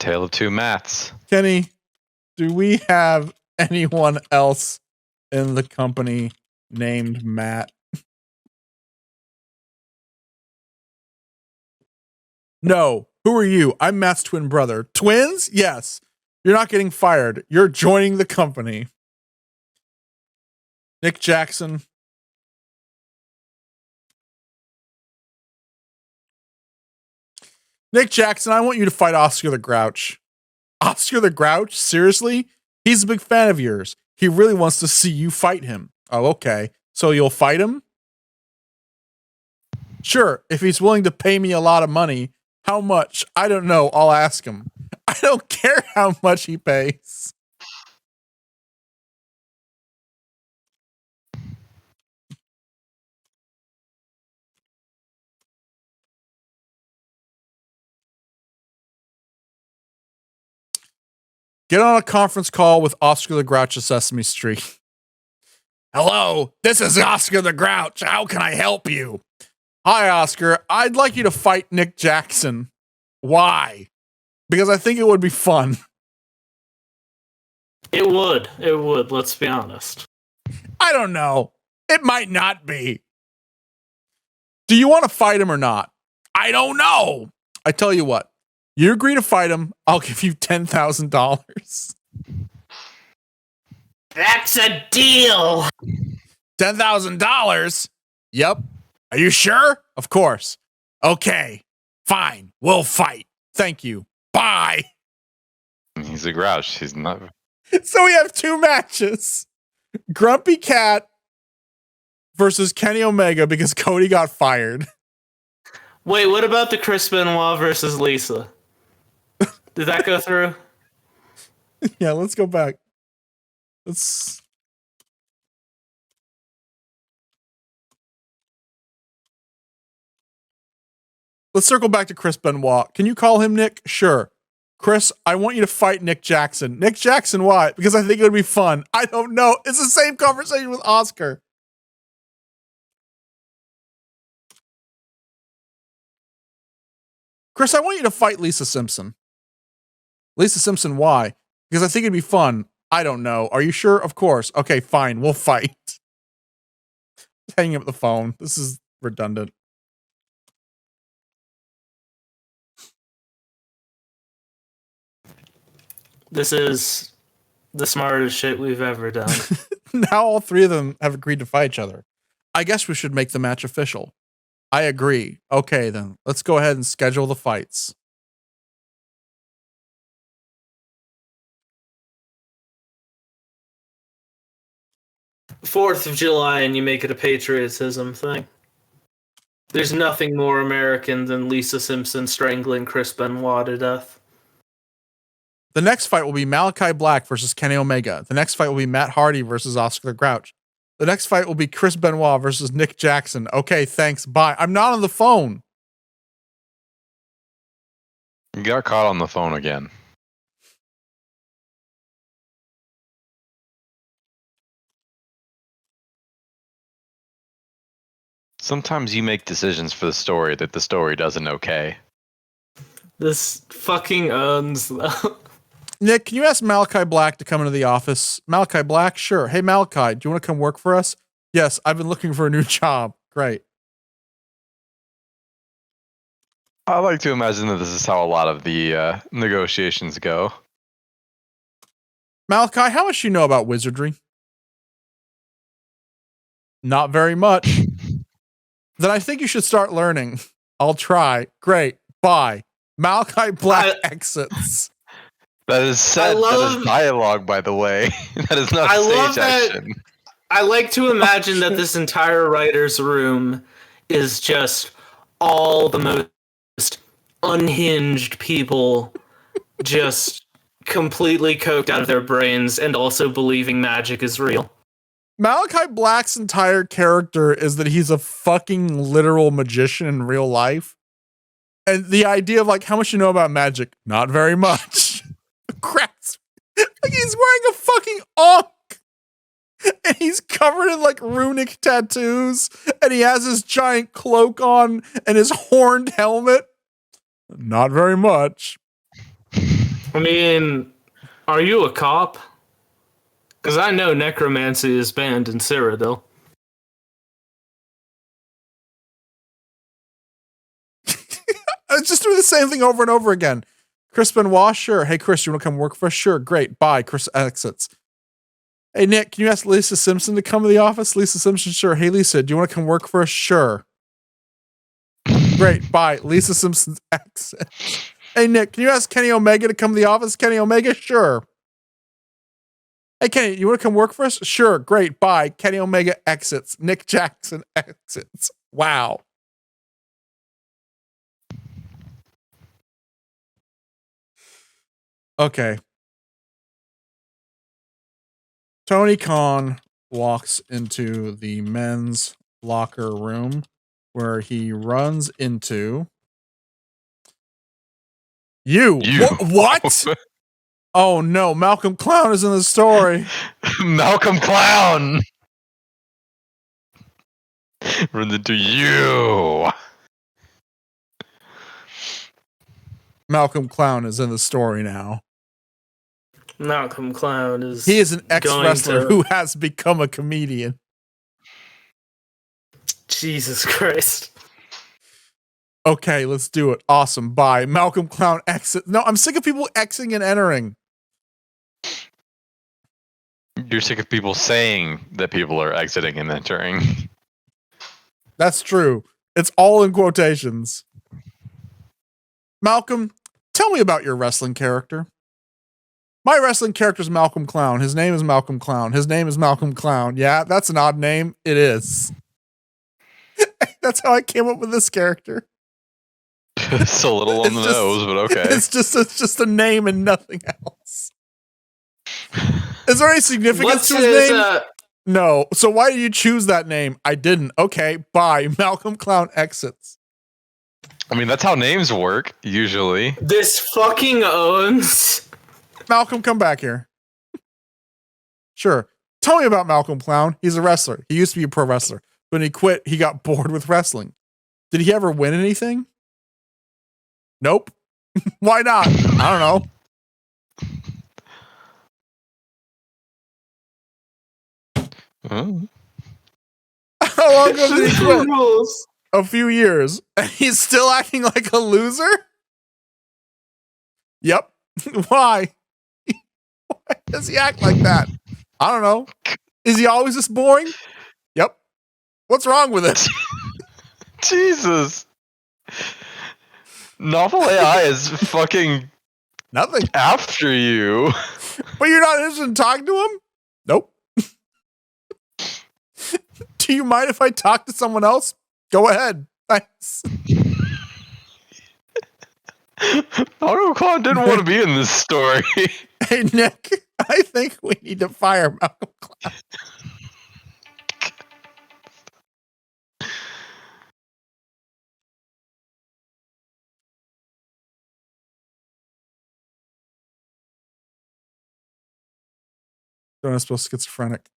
Tale of two Matts. Kenny, do we have anyone else in the company named Matt? No. Who are you? I'm Matt's twin brother. Twins? Yes. You're not getting fired. You're joining the company. Nick Jackson. Nick Jackson, I want you to fight Oscar the Grouch. Oscar the Grouch? Seriously? He's a big fan of yours. He really wants to see you fight him. Oh, okay. So you'll fight him? Sure, if he's willing to pay me a lot of money. How much? I don't know. I'll ask him. I don't care how much he pays. Get on a conference call with Oscar the Grouch of Sesame Street. Hello, this is Oscar the Grouch. How can I help you? Hi, Oscar. I'd like you to fight Nick Jackson. Why? Because I think it would be fun. It would. It would. Let's be honest. I don't know. It might not be. Do you want to fight him or not? I don't know. I tell you what. You agree to fight him, I'll give you $10,000. That's a deal. $10,000? Yep. Are you sure? Of course. Okay. Fine. We'll fight. Thank you. Bye. He's a grouch. He's not. So we have 2 matches. Grumpy Cat versus Kenny Omega because Cody got fired. Wait, what about the Chris Benoit versus Lisa? Did that go through? Yeah, let's go back. Let's circle back to Chris Benoit. Can you call him Nick? Sure. Chris, I want you to fight Nick Jackson. Nick Jackson, why? Because I think it would be fun. I don't know. It's the same conversation with Oscar. Chris, I want you to fight Lisa Simpson. Lisa Simpson, why? Because I think it'd be fun. I don't know. Are you sure? Of course. Okay, fine. We'll fight. Hanging up the phone. This is redundant. This is the smartest shit we've ever done. Now all 3 of them have agreed to fight each other. I guess we should make the match official. I agree. Okay, then. Let's go ahead and schedule the fights. Fourth of July, and you make it a patriotism thing. There's nothing more American than Lisa Simpson strangling Chris Benoit to death. The next fight will be Malachi Black versus Kenny Omega. The next fight will be Matt Hardy versus Oscar the Grouch. The next fight will be Chris Benoit versus Nick Jackson. Okay, thanks. Bye. I'm not on the phone. You got caught on the phone again. Sometimes you make decisions for the story that the story doesn't okay. This fucking owns, though. Nick, can you ask Malachi Black to come into the office? Malachi Black? Sure. Hey, Malachi, do you want to come work for us? Yes, I've been looking for a new job. Great. I like to imagine that this is how a lot of the negotiations go. Malachi, how much do you know about wizardry? Not very much. Then I think you should start learning. I'll try. Great. Bye. Malachi Black exits. That is said. That is dialogue, by the way. That is not stage action. I like to imagine that this entire writer's room is just all the most unhinged people just completely coked out of their brains and also believing magic is real. Malachi Black's entire character is that he's a fucking literal magician in real life. And the idea of like, how much you know about magic? Not very much. Cracks. Like he's wearing a fucking ankh. And he's covered in like runic tattoos. And he has his giant cloak on and his horned helmet. Not very much. I mean, are you a cop? Because I know necromancy is banned in Cyrodiil. It's just doing the same thing over and over again. Chris Benoit, sure. Hey, Chris, you want to come work for us? Sure. Great. Bye. Chris exits. Hey, Nick, can you ask Lisa Simpson to come to the office? Lisa Simpson, sure. Hey, Lisa, do you want to come work for us? Sure. Great. Bye. Lisa Simpson's exits. Hey, Nick, can you ask Kenny Omega to come to the office? Kenny Omega, sure. Hey, Kenny, you want to come work for us? Sure. Great. Bye. Kenny Omega exits. Nick Jackson exits. Wow. Okay. Tony Khan walks into the men's locker room where he runs into you. What? Oh no, Malcolm Clown is in the story. Malcolm Clown runs into you. Malcolm Clown is in the story now. Malcolm Clown is. He is an ex-wrestler who has become a comedian. Jesus Christ. Okay, let's do it. Awesome. Bye. Malcolm Clown exit. No, I'm sick of people exiting and entering. You're sick of people saying that people are exiting and entering. That's true. It's all in quotations. Malcolm, tell me about your wrestling character. My wrestling character is Malcolm Clown. His name is Malcolm Clown. His name is Malcolm Clown. Yeah, that's an odd name. It is. That's how I came up with this character. It's a little on the nose, but okay. It's just a name and nothing else. Is there any significance to his name? No. So why did you choose that name? I didn't. Okay, bye. Malcolm Clown exits. I mean, that's how names work, usually. This fucking owns. Malcolm, come back here. Sure. Tell me about Malcolm Clown. He's a wrestler. He used to be a pro wrestler. When he quit, he got bored with wrestling. Did he ever win anything? Nope. Why not? I don't know. Oh. How long ago did he quit? A few years. And he's still acting like a loser? Yep. Why? Why does he act like that? I don't know. Is he always this boring? Yep. What's wrong with it? Jesus. Novel AI is fucking nothing after you. But you're not interested in talking to him? Nope. Do you mind if I talk to someone else? Go ahead. Thanks. Malcolm Clown didn't want to be in this story. Hey, Nick, I think we need to fire Malcolm Clown. Don't I suppose schizophrenic?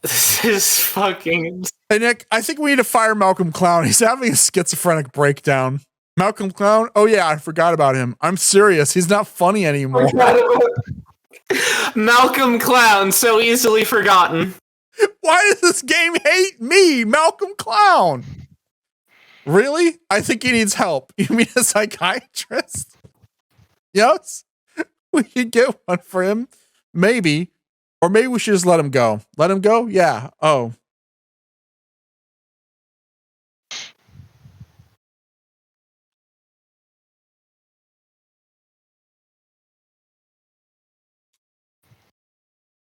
This is fucking. Hey, Nick, I think we need to fire Malcolm Clown. He's having a schizophrenic breakdown. Malcolm Clown? Oh, yeah, I forgot about him. I'm serious. He's not funny anymore. Malcolm Clown, so easily forgotten. Why does this game hate me, Malcolm Clown? Really? I think he needs help. You mean a psychiatrist? Yes? We could get one for him. Maybe. Or maybe we should just let him go. Let him go? Yeah. Oh.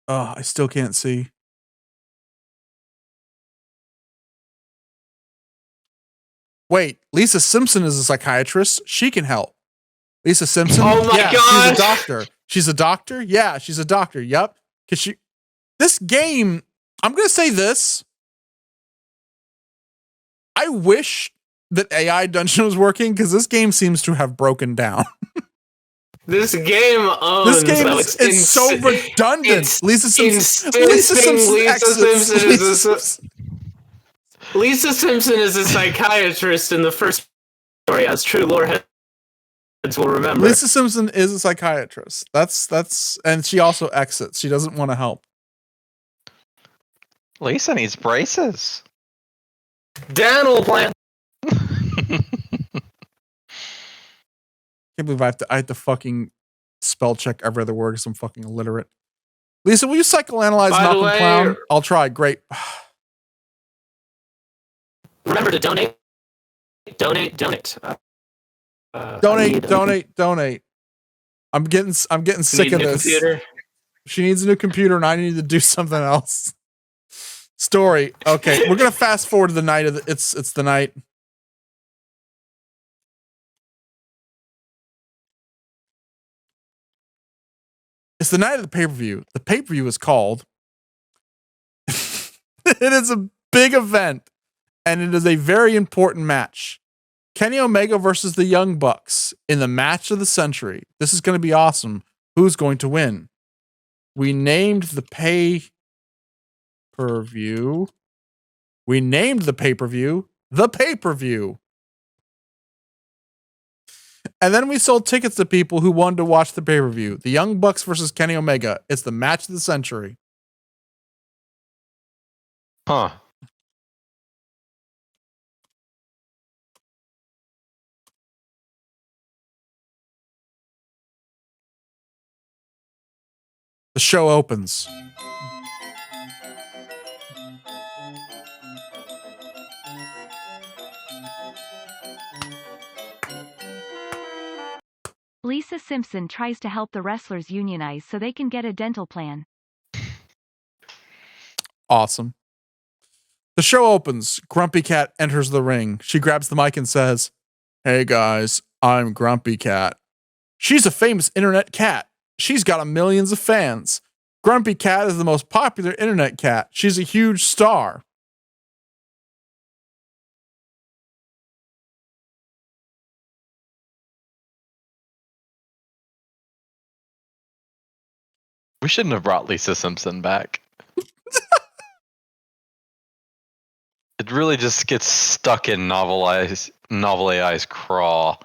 Oh, I still can't see. Wait, Lisa Simpson is a psychiatrist. She can help. Lisa Simpson? Oh my God. She's a doctor. She's a doctor? Yeah, she's a doctor. Yep. Cause this game, I'm gonna say this. I wish that AI Dungeon was working because this game seems to have broken down. This game owns. This game is so redundant. Lisa Simpson Lisa Simpson is a psychiatrist in the first story, as true lore heads will remember. Lisa Simpson is a psychiatrist. That's, and she also exits. She doesn't want to help. Lisa needs braces. Dental plan. Can't believe I have to fucking spell check every other word because I'm fucking illiterate. Lisa, will you psychoanalyze Malcolm Clown? I'll try. Great. Remember to donate. Donate. Donate. I'm getting sick of this. Computer? She needs a new computer, and I need to do something else. Story. Okay, we're gonna fast forward to the night of it's the night. It's the night of the pay-per-view. The pay-per-view is called. It is a big event, and it is a very important match. Kenny Omega versus the Young Bucks in the match of the century. This is going to be awesome. Who's going to win? We named the pay-per-view. We named the pay-per-view the pay-per-view. And then we sold tickets to people who wanted to watch the pay-per-view. The Young Bucks versus Kenny Omega. It's the match of the century. Huh. The show opens. Lisa Simpson tries to help the wrestlers unionize so they can get a dental plan. Awesome. The show opens. Grumpy Cat enters the ring. She grabs the mic and says, "Hey guys, I'm Grumpy Cat. She's a famous internet cat. She's got millions of fans. Grumpy Cat is the most popular internet cat. She's a huge star." We shouldn't have brought Lisa Simpson back. It really just gets stuck in Novel AI's craw.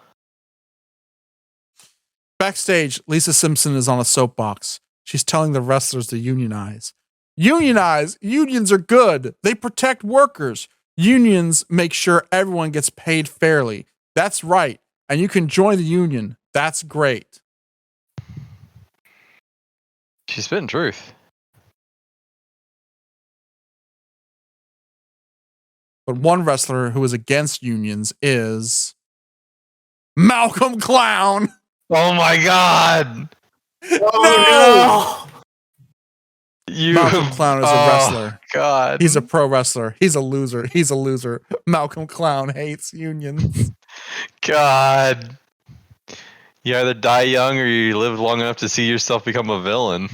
Backstage, Lisa Simpson is on a soapbox. She's telling the wrestlers to unionize. Unionize! Unions are good. They protect workers. Unions make sure everyone gets paid fairly. That's right. And you can join the union. That's great. She's spitting truth. But one wrestler who is against unions is Malcolm Clown. Oh my god! Oh Malcolm Clown is a wrestler. God. He's a pro wrestler. He's a loser. He's a loser. Malcolm Clown hates unions. God. You either die young or you live long enough to see yourself become a villain.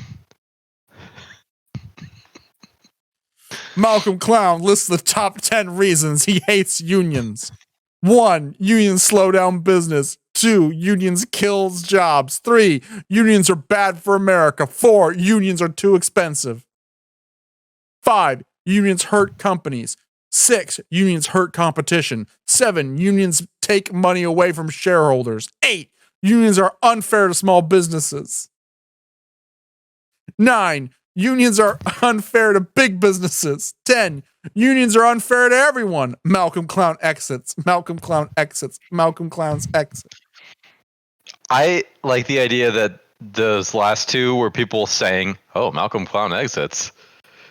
Malcolm Clown lists the top 10 reasons he hates unions. 1. Unions slow down business. 2. Unions kills jobs. 3. Unions are bad for America. 4. Unions are too expensive. 5. Unions hurt companies. 6. Unions hurt competition. 7. Unions take money away from shareholders. 8. Unions are unfair to small businesses. 9. Unions are unfair to big businesses. 10. Unions are unfair to everyone. Malcolm Clown exits. Malcolm Clown exits. Malcolm Clown's exit. I like the idea that those last two were people saying, "Oh, Malcolm Clown exits."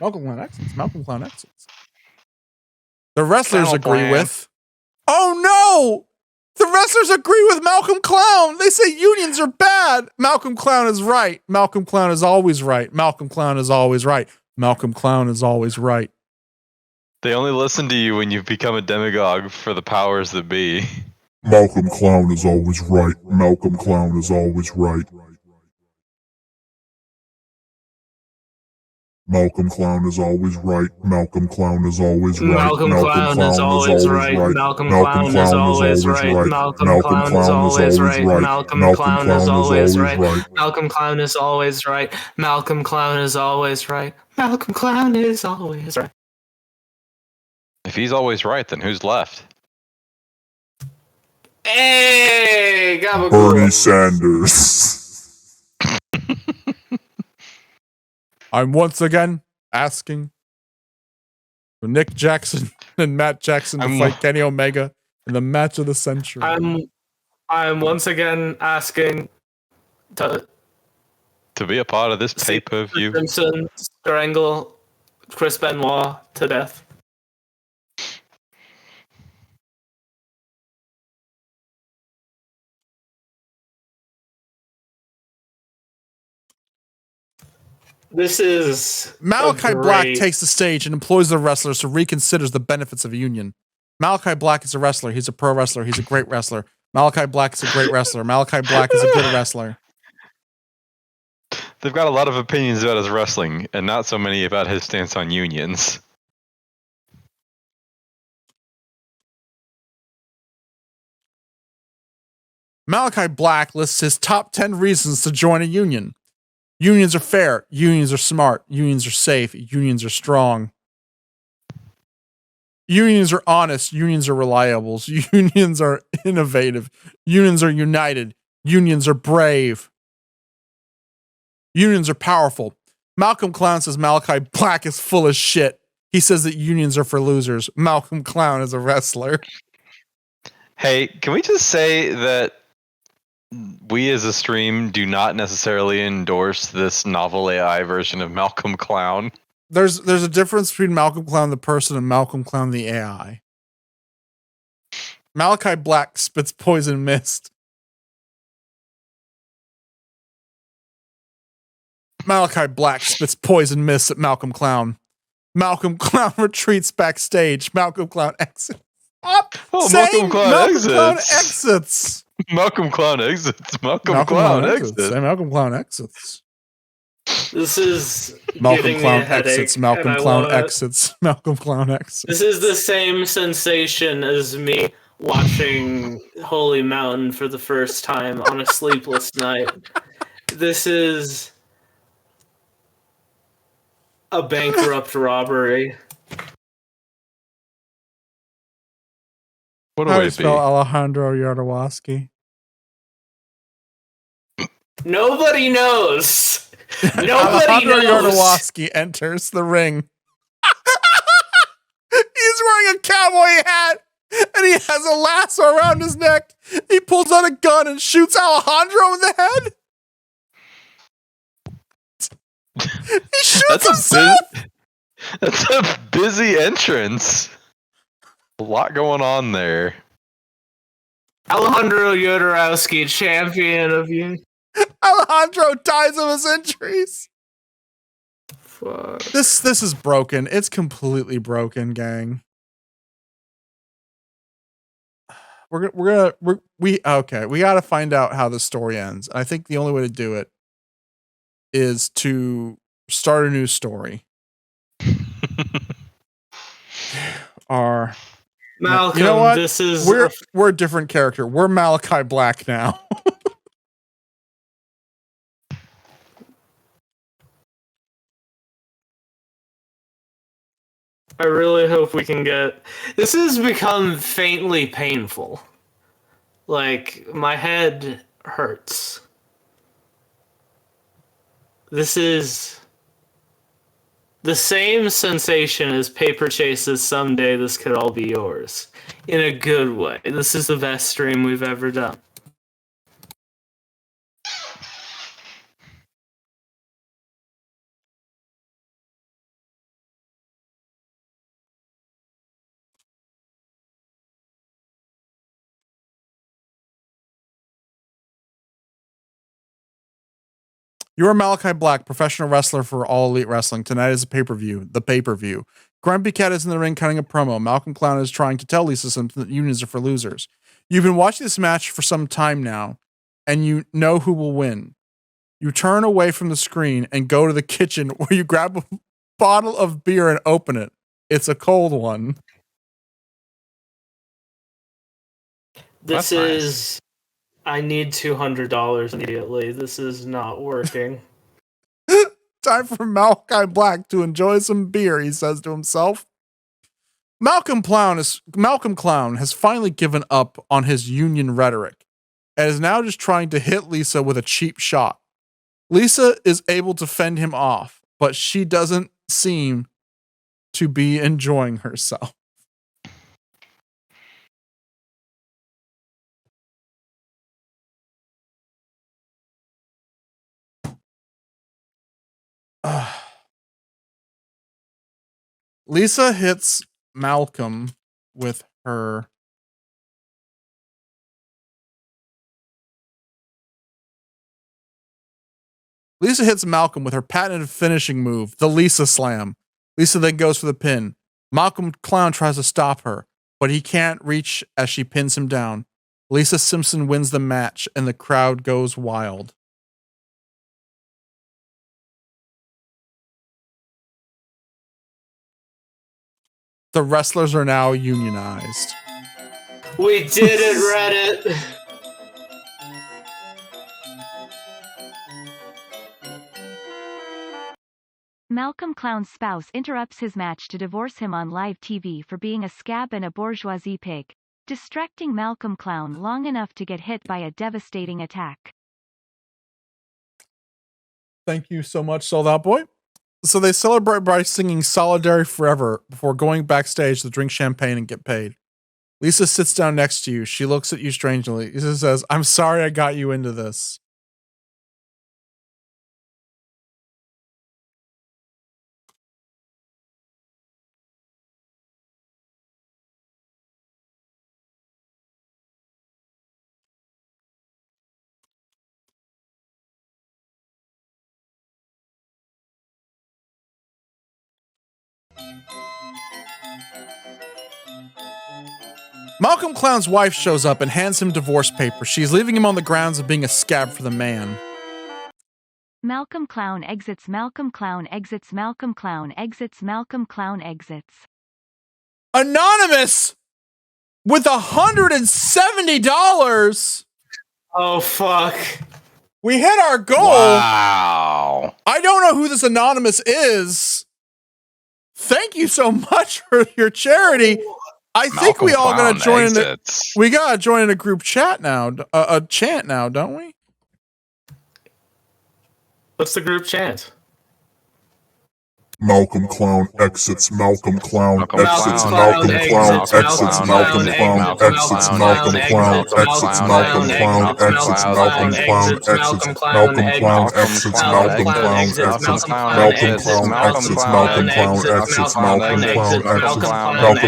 Malcolm Clown exits. Malcolm Clown exits. The wrestlers Channel agree plan. with. Oh no! The wrestlers agree with Malcolm Clown. They say unions are bad. Malcolm Clown is right. Malcolm Clown is always right. Malcolm Clown is always right. Malcolm Clown is always right. They only listen to you when you've become a demagogue for the powers that be. Malcolm Clown is always right. Malcolm Clown is always right. Malcolm Clown is always right. Malcolm Clown is always right. Malcolm Clown is always right. Malcolm Clown is always right. Malcolm Clown is always right. Malcolm Clown is always right. Malcolm Clown is always right. Malcolm Clown is always right. Malcolm Clown is always right. If he's always right, then who's left? Hey, Bernie gabagool. Sanders. I'm once again asking for Nick Jackson and Matt Jackson to fight Kenny Omega in the match of the century. I'm once again asking to be a part of this see pay-per-view. Simpson strangle Chris Benoit to death. This is Malachi Black takes the stage and employs the wrestlers to reconsider the benefits of a union. Malachi Black is a wrestler. He's a pro wrestler. He's a great wrestler. Malachi Black is a great wrestler. Malachi Black is a good wrestler. They've got a lot of opinions about his wrestling, and not so many about his stance on unions. Malachi Black lists his top 10 reasons to join a union. Unions are fair. Unions are smart. Unions are safe. Unions are strong. Unions are honest. Unions are reliable. Unions are innovative. Unions are united. Unions are brave. Unions are powerful. Malcolm Clown says Malachi Black is full of shit. He says that unions are for losers. Malcolm Clown is a wrestler. Hey, can we just say that we as a stream do not necessarily endorse this novel AI version of Malcolm Clown? There's a difference between Malcolm Clown the person and Malcolm Clown the AI. Malachi Black spits poison mist. Malachi Black spits poison mist at Malcolm Clown. Malcolm Clown retreats backstage. Malcolm Clown exits. Malcolm Clown Clown exits. exits. Malcolm Clown exits. Malcolm Clown exits. Say Malcolm Clown exits. This is Malcolm giving Clown me a headache. exits. Malcolm and I Clown wanna- exits. Malcolm Clown exits. This is the same sensation as me watching Holy Mountain for the first time on a sleepless night. This is a bankrupt robbery. What How a do way you to be. spell Alejandro Yardawaski? Nobody knows. Nobody Alejandro knows. Yardawaski enters the ring. He's wearing a cowboy hat and he has a lasso around his neck. He pulls out a gun and shoots Alejandro in the head. He shoots himself. That's a busy entrance. A lot going on there. Alejandro Jodorowsky, champion of you. Alejandro dies of his injuries. Fuck. This is broken. It's completely broken, gang. We got to find out how the story ends. I think the only way to do it is to start a new story. Malcolm, you know what? this is We're a different character. We're Malachi Black now. I really hope we can get. This has become faintly painful. Like, my head hurts. This is the same sensation as Paper Chase's Someday This Could All Be Yours. In a good way. This is the best stream we've ever done. You are Malachi Black, professional wrestler for All Elite Wrestling. Tonight is a pay-per-view. The pay-per-view. Grumpy Cat is in the ring cutting a promo. Malcolm Clown is trying to tell Lisa Simpson that unions are for losers. You've been watching this match for some time now, and you know who will win. You turn away from the screen and go to the kitchen where you grab a bottle of beer and open it. It's a cold one. This That's is... I need $200 immediately. This is not working. Time for Malachi Black to enjoy some beer, he says to himself. Malcolm Clown has finally given up on his union rhetoric and is now just trying to hit Lisa with a cheap shot. Lisa is able to fend him off, but she doesn't seem to be enjoying herself. Lisa hits Malcolm with her patented finishing move, the Lisa Slam. Lisa then goes for the pin. Malcolm Clown tries to stop her, but he can't reach as she pins him down. Lisa Simpson wins the match and the crowd goes wild. The wrestlers are now unionized. We did it, Reddit! Malcolm Clown's spouse interrupts his match to divorce him on live TV for being a scab and a bourgeoisie pig, distracting Malcolm Clown long enough to get hit by a devastating attack. Thank you so much, Sold Out Boy. So they celebrate by singing Solidarity Forever before going backstage to drink champagne and get paid. Lisa sits down next to you. She looks at you strangely. Lisa says, "I'm sorry I got you into this." Malcolm Clown's wife shows up and hands him divorce papers. She's leaving him on the grounds of being a scab for the man. Malcolm Clown exits. Malcolm Clown exits. Malcolm Clown exits. Malcolm Clown exits. Anonymous with $170. Oh, fuck. We hit our goal. Wow. I don't know who this Anonymous is. Thank you so much for your charity. I think we all gotta join in. We gotta join in a group chat now, a chant now, don't we? What's the group chant? Malcolm Clown exits. Malcolm Clown Malcolm exits. Clown Malcolm exits. Clown Malcolm exits. Clown Malcolm exits. Clown exits. Malcolm Clown exits. Malcolm Clown exits. Malcolm Clown exits. Malcolm Clown exits. Malcolm Clown exits. Malcolm Clown exits. Malcolm Clown exits. Malcolm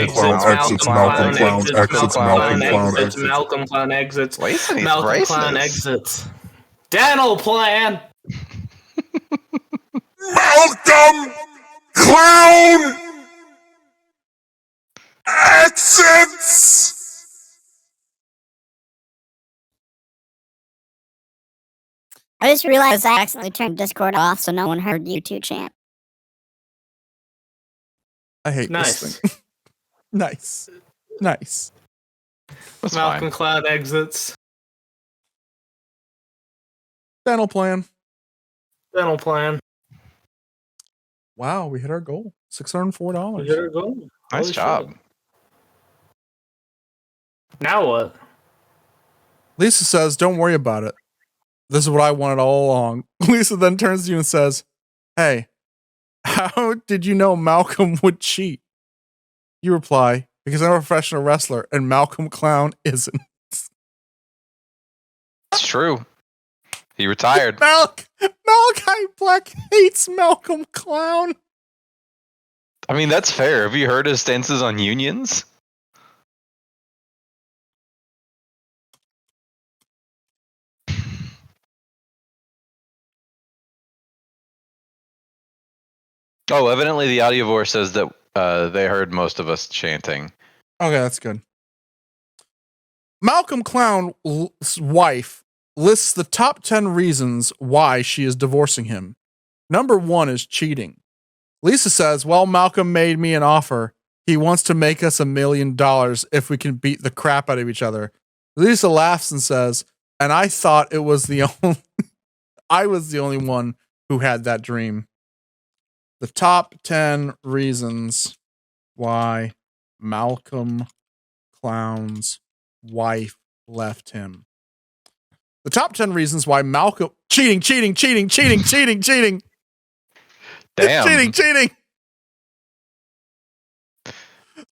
Clown exits. Malcolm Clown exits. Malcolm Clown exits. Malcolm Clown exits. Malcolm Clown exits. Wasting these Malcolm Clown braces. exits. Dental plan. Malcolm Clown exits. I just realized I accidentally turned Discord off so no one heard you two chant. I hate Nice. this thing. Nice. Nice. That's Malcolm fine. Clown exits. Dental plan. Dental plan. Wow, we hit our goal. $604. We gotta go. Nice Holy job. shit. Now what? Lisa says, don't worry about it. This is what I wanted all along. Lisa then turns to you and says, hey, how did you know Malcolm would cheat? You reply, because I'm a professional wrestler and Malcolm Clown isn't. It's true. He retired. Malachi Black hates Malcolm Clown. I mean, that's fair. Have you heard his stances on unions? Oh, evidently the audiovore says that they heard most of us chanting. Okay, that's good. Malcolm Clown's wife lists the top 10 reasons why she is divorcing him. Number 1 is cheating. Lisa says, well, Malcolm made me an offer. He wants to make us $1 million if we can beat the crap out of each other. Lisa laughs and says, and I thought it was I was the only one who had that dream. The top 10 reasons why Malcolm Clown's wife left him. The top 10 reasons why Malcolm cheating. Damn. Cheating.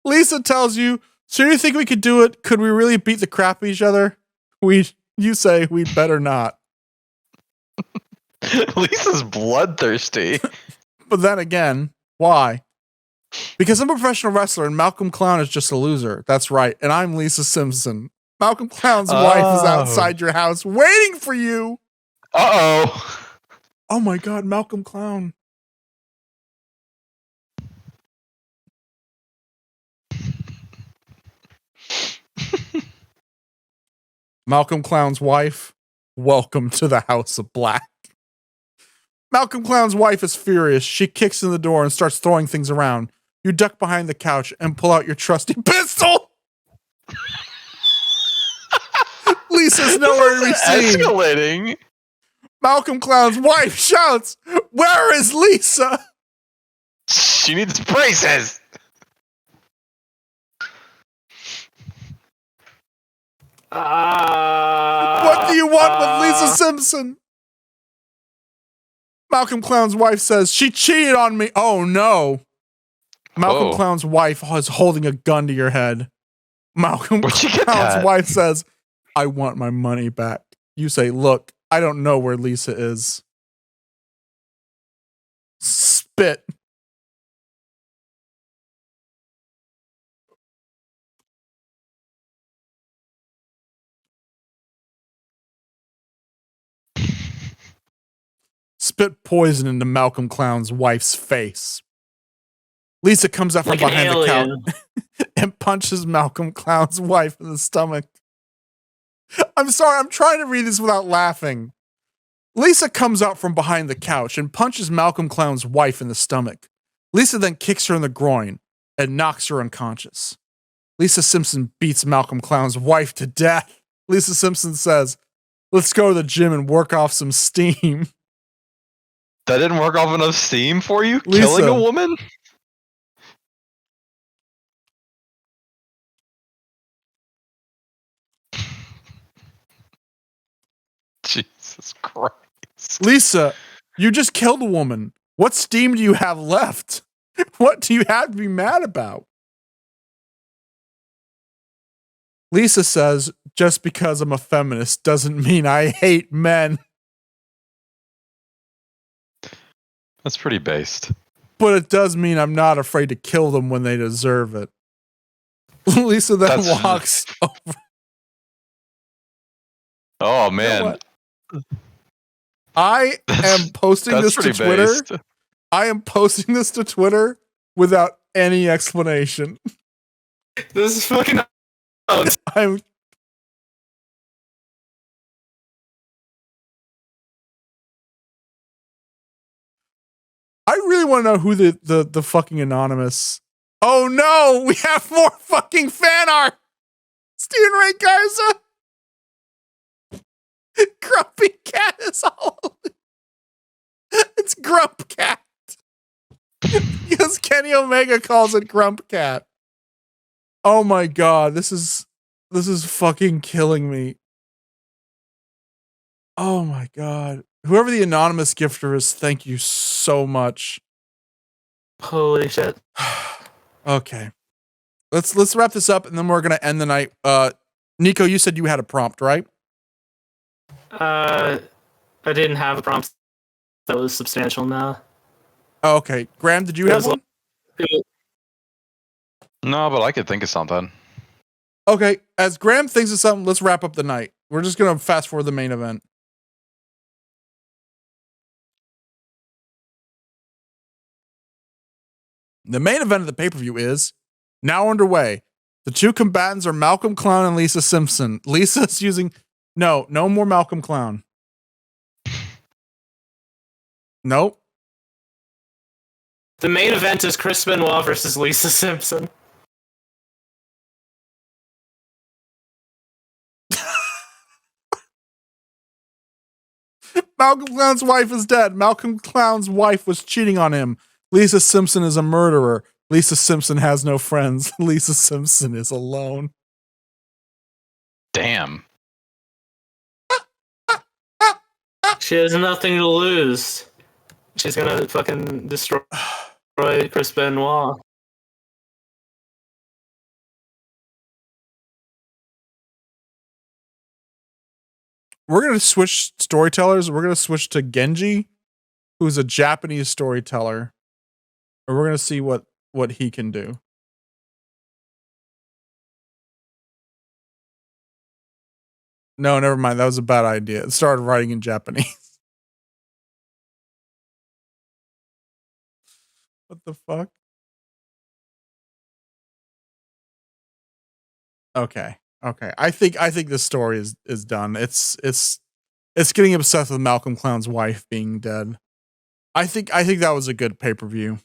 Lisa tells you, so you think we could do it? Could we really beat the crap out of each other? You say we'd better not. Lisa's bloodthirsty. But then again, why? Because I'm a professional wrestler and Malcolm Clown is just a loser. That's right. And I'm Lisa Simpson. Malcolm Clown's wife is outside your house waiting for you. Uh-oh. Oh my God, Malcolm Clown. Malcolm Clown's wife, welcome to the House of Black. Malcolm Clown's wife is furious. She kicks in the door and starts throwing things around. You duck behind the couch and pull out your trusty pistol. Lisa's nowhere to be seen. Escalating. Malcolm Clown's wife shouts, where is Lisa? She needs braces. What do you want with Lisa Simpson? Malcolm Clown's wife says, she cheated on me. Oh no. Malcolm Whoa. Clown's wife is holding a gun to your head. Malcolm Where'd you get Clown's that? wife says, I want my money back. You say, look, I don't know where Lisa is. Spit. Spit poison into Malcolm Clown's wife's face. Lisa comes up from Like an behind the alien. couch and punches Malcolm Clown's wife in the stomach. I'm sorry, I'm trying to read this without laughing. Lisa comes out from behind the couch and punches Malcolm Clown's wife in the stomach. Lisa then kicks her in the groin and knocks her unconscious. Lisa Simpson beats Malcolm Clown's wife to death. Lisa Simpson says, "Let's go to the gym and work off some steam." That didn't work off enough steam for you? Lisa. Killing a woman? Jesus Christ. Lisa, you just killed a woman. What steam do you have left? What do you have to be mad about? Lisa says, just because I'm a feminist doesn't mean I hate men. That's pretty based. But it does mean I'm not afraid to kill them when they deserve it. Lisa then walks over. Oh, man. I am posting this to Twitter. Based. I am posting this to Twitter without any explanation. This is fucking. I'm. I really want to know who the fucking anonymous. Oh no, we have more fucking fan art. Steven Ray Garza. Grumpy Cat is all over. It's Grump Cat. Because Kenny Omega calls it Grump Cat. Oh my god, this is fucking killing me. Oh my god. Whoever the anonymous gifter is, thank you so much. Holy shit. Okay. Let's wrap this up and then we're gonna end the night. Nico, you said you had a prompt, right? I didn't have a prompt that was substantial now. Oh, okay. Graham, did you have one? No, but I could think of something. Okay. As Graham thinks of something, let's wrap up the night. We're just gonna fast forward the main event. The main event of the pay-per-view is now underway. The two combatants are Malcolm Clown and Lisa Simpson. Lisa's using... No more Malcolm Clown. Nope. The main event is Chris Benoit versus Lisa Simpson. Malcolm Clown's wife is dead. Malcolm Clown's wife was cheating on him. Lisa Simpson is a murderer. Lisa Simpson has no friends. Lisa Simpson is alone. Damn. She has nothing to lose. She's gonna fucking destroy Chris Benoit. We're going to switch storytellers. We're going to switch to Genji, who's a Japanese storyteller. And we're going to see what he can do. No, never mind. That was a bad idea. It started writing in Japanese. What the fuck? Okay. I think this story is done. It's getting obsessed with Malcolm Clown's wife being dead. I think that was a good pay-per-view.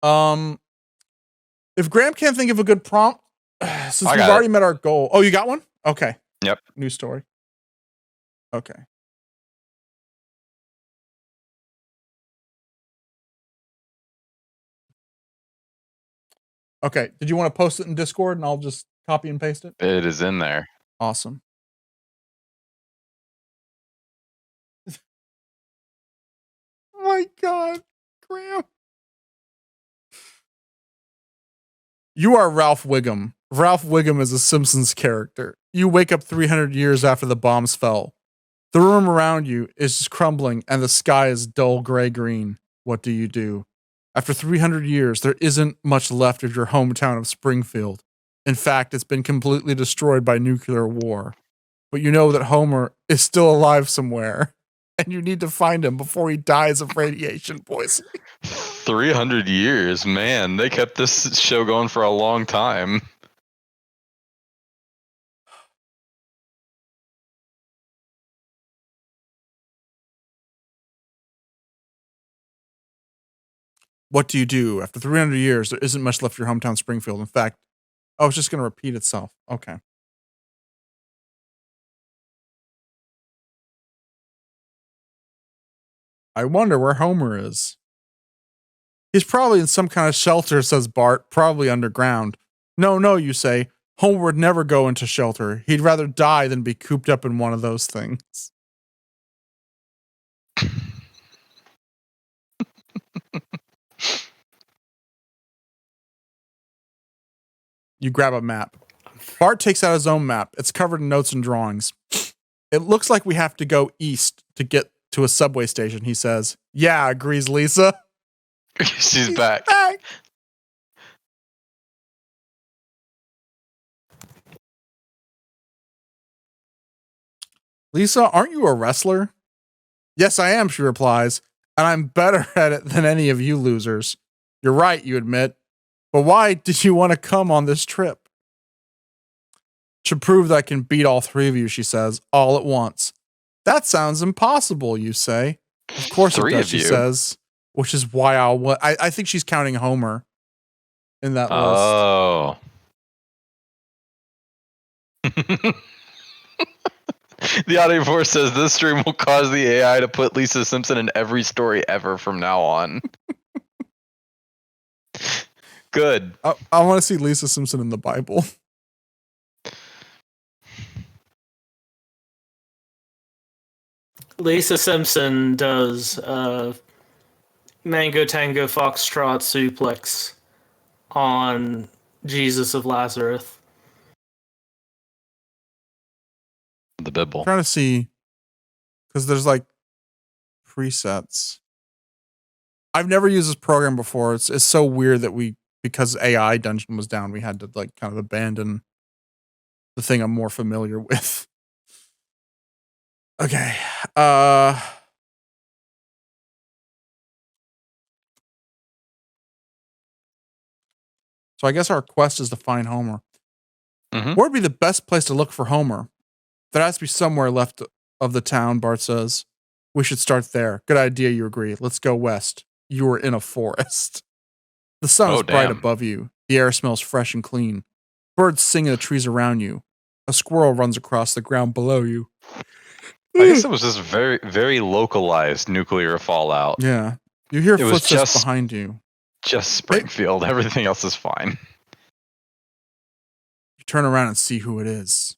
If Graham can't think of a good prompt, since we've already met our goal. Oh, you got one? Okay. Yep. New story. Okay. Okay. Did you want to post it in Discord and I'll just copy and paste it? It is in there. Awesome. Oh my God, Graham. You are Ralph Wiggum. Ralph Wiggum is a Simpsons character. You wake up 300 years after the bombs fell. The room around you is just crumbling and the sky is dull gray-green. What do you do? After 300 years, there isn't much left of your hometown of Springfield. In fact, it's been completely destroyed by nuclear war. But you know that Homer is still alive somewhere. and you need to find him before he dies of radiation poisoning. 300 years, man. They kept this show going for a long time. What do you do? After 300 years, there isn't much left of your hometown Springfield. In fact, it's just going to repeat itself. Okay. I wonder where Homer is. He's probably in some kind of shelter, says Bart, probably underground. No, you say. Homer would never go into shelter. He'd rather die than be cooped up in one of those things. You grab a map. Bart takes out his own map. It's covered in notes and drawings. It looks like we have to go east to get to a subway station, he says. Yeah, agrees Lisa. She's back. Lisa, aren't you a wrestler? Yes, I am, she replies, and I'm better at it than any of you losers. You're right, you admit. But why did you want to come on this trip? To prove that I can beat all three of you, she says, all at once. That sounds impossible, you say. Of course it does, she says, which is why I think she's counting Homer in that list. Oh. The audio force says this stream will cause the AI to put Lisa Simpson in every story ever from now on. Good. I want to see Lisa Simpson in the Bible. Lisa Simpson does Mango Tango Foxtrot suplex on Jesus of Lazarus. The Bible. I'm trying to see, because there's like presets. I've never used this program before. It's so weird that because AI Dungeon was down, we had to like kind of abandon the thing I'm more familiar with. Okay. So I guess our quest is to find Homer. Mm-hmm. Where would be the best place to look for Homer? There has to be somewhere left of the town, Bart says. We should start there. Good idea, you agree. Let's go west. You are in a forest. The sun is bright above you. The air smells fresh and clean. Birds sing in the trees around you. A squirrel runs across the ground below you. I guess it was just very, very localized nuclear fallout. Yeah. You hear footsteps behind you. Just Springfield. Everything else is fine. You turn around and see who it is.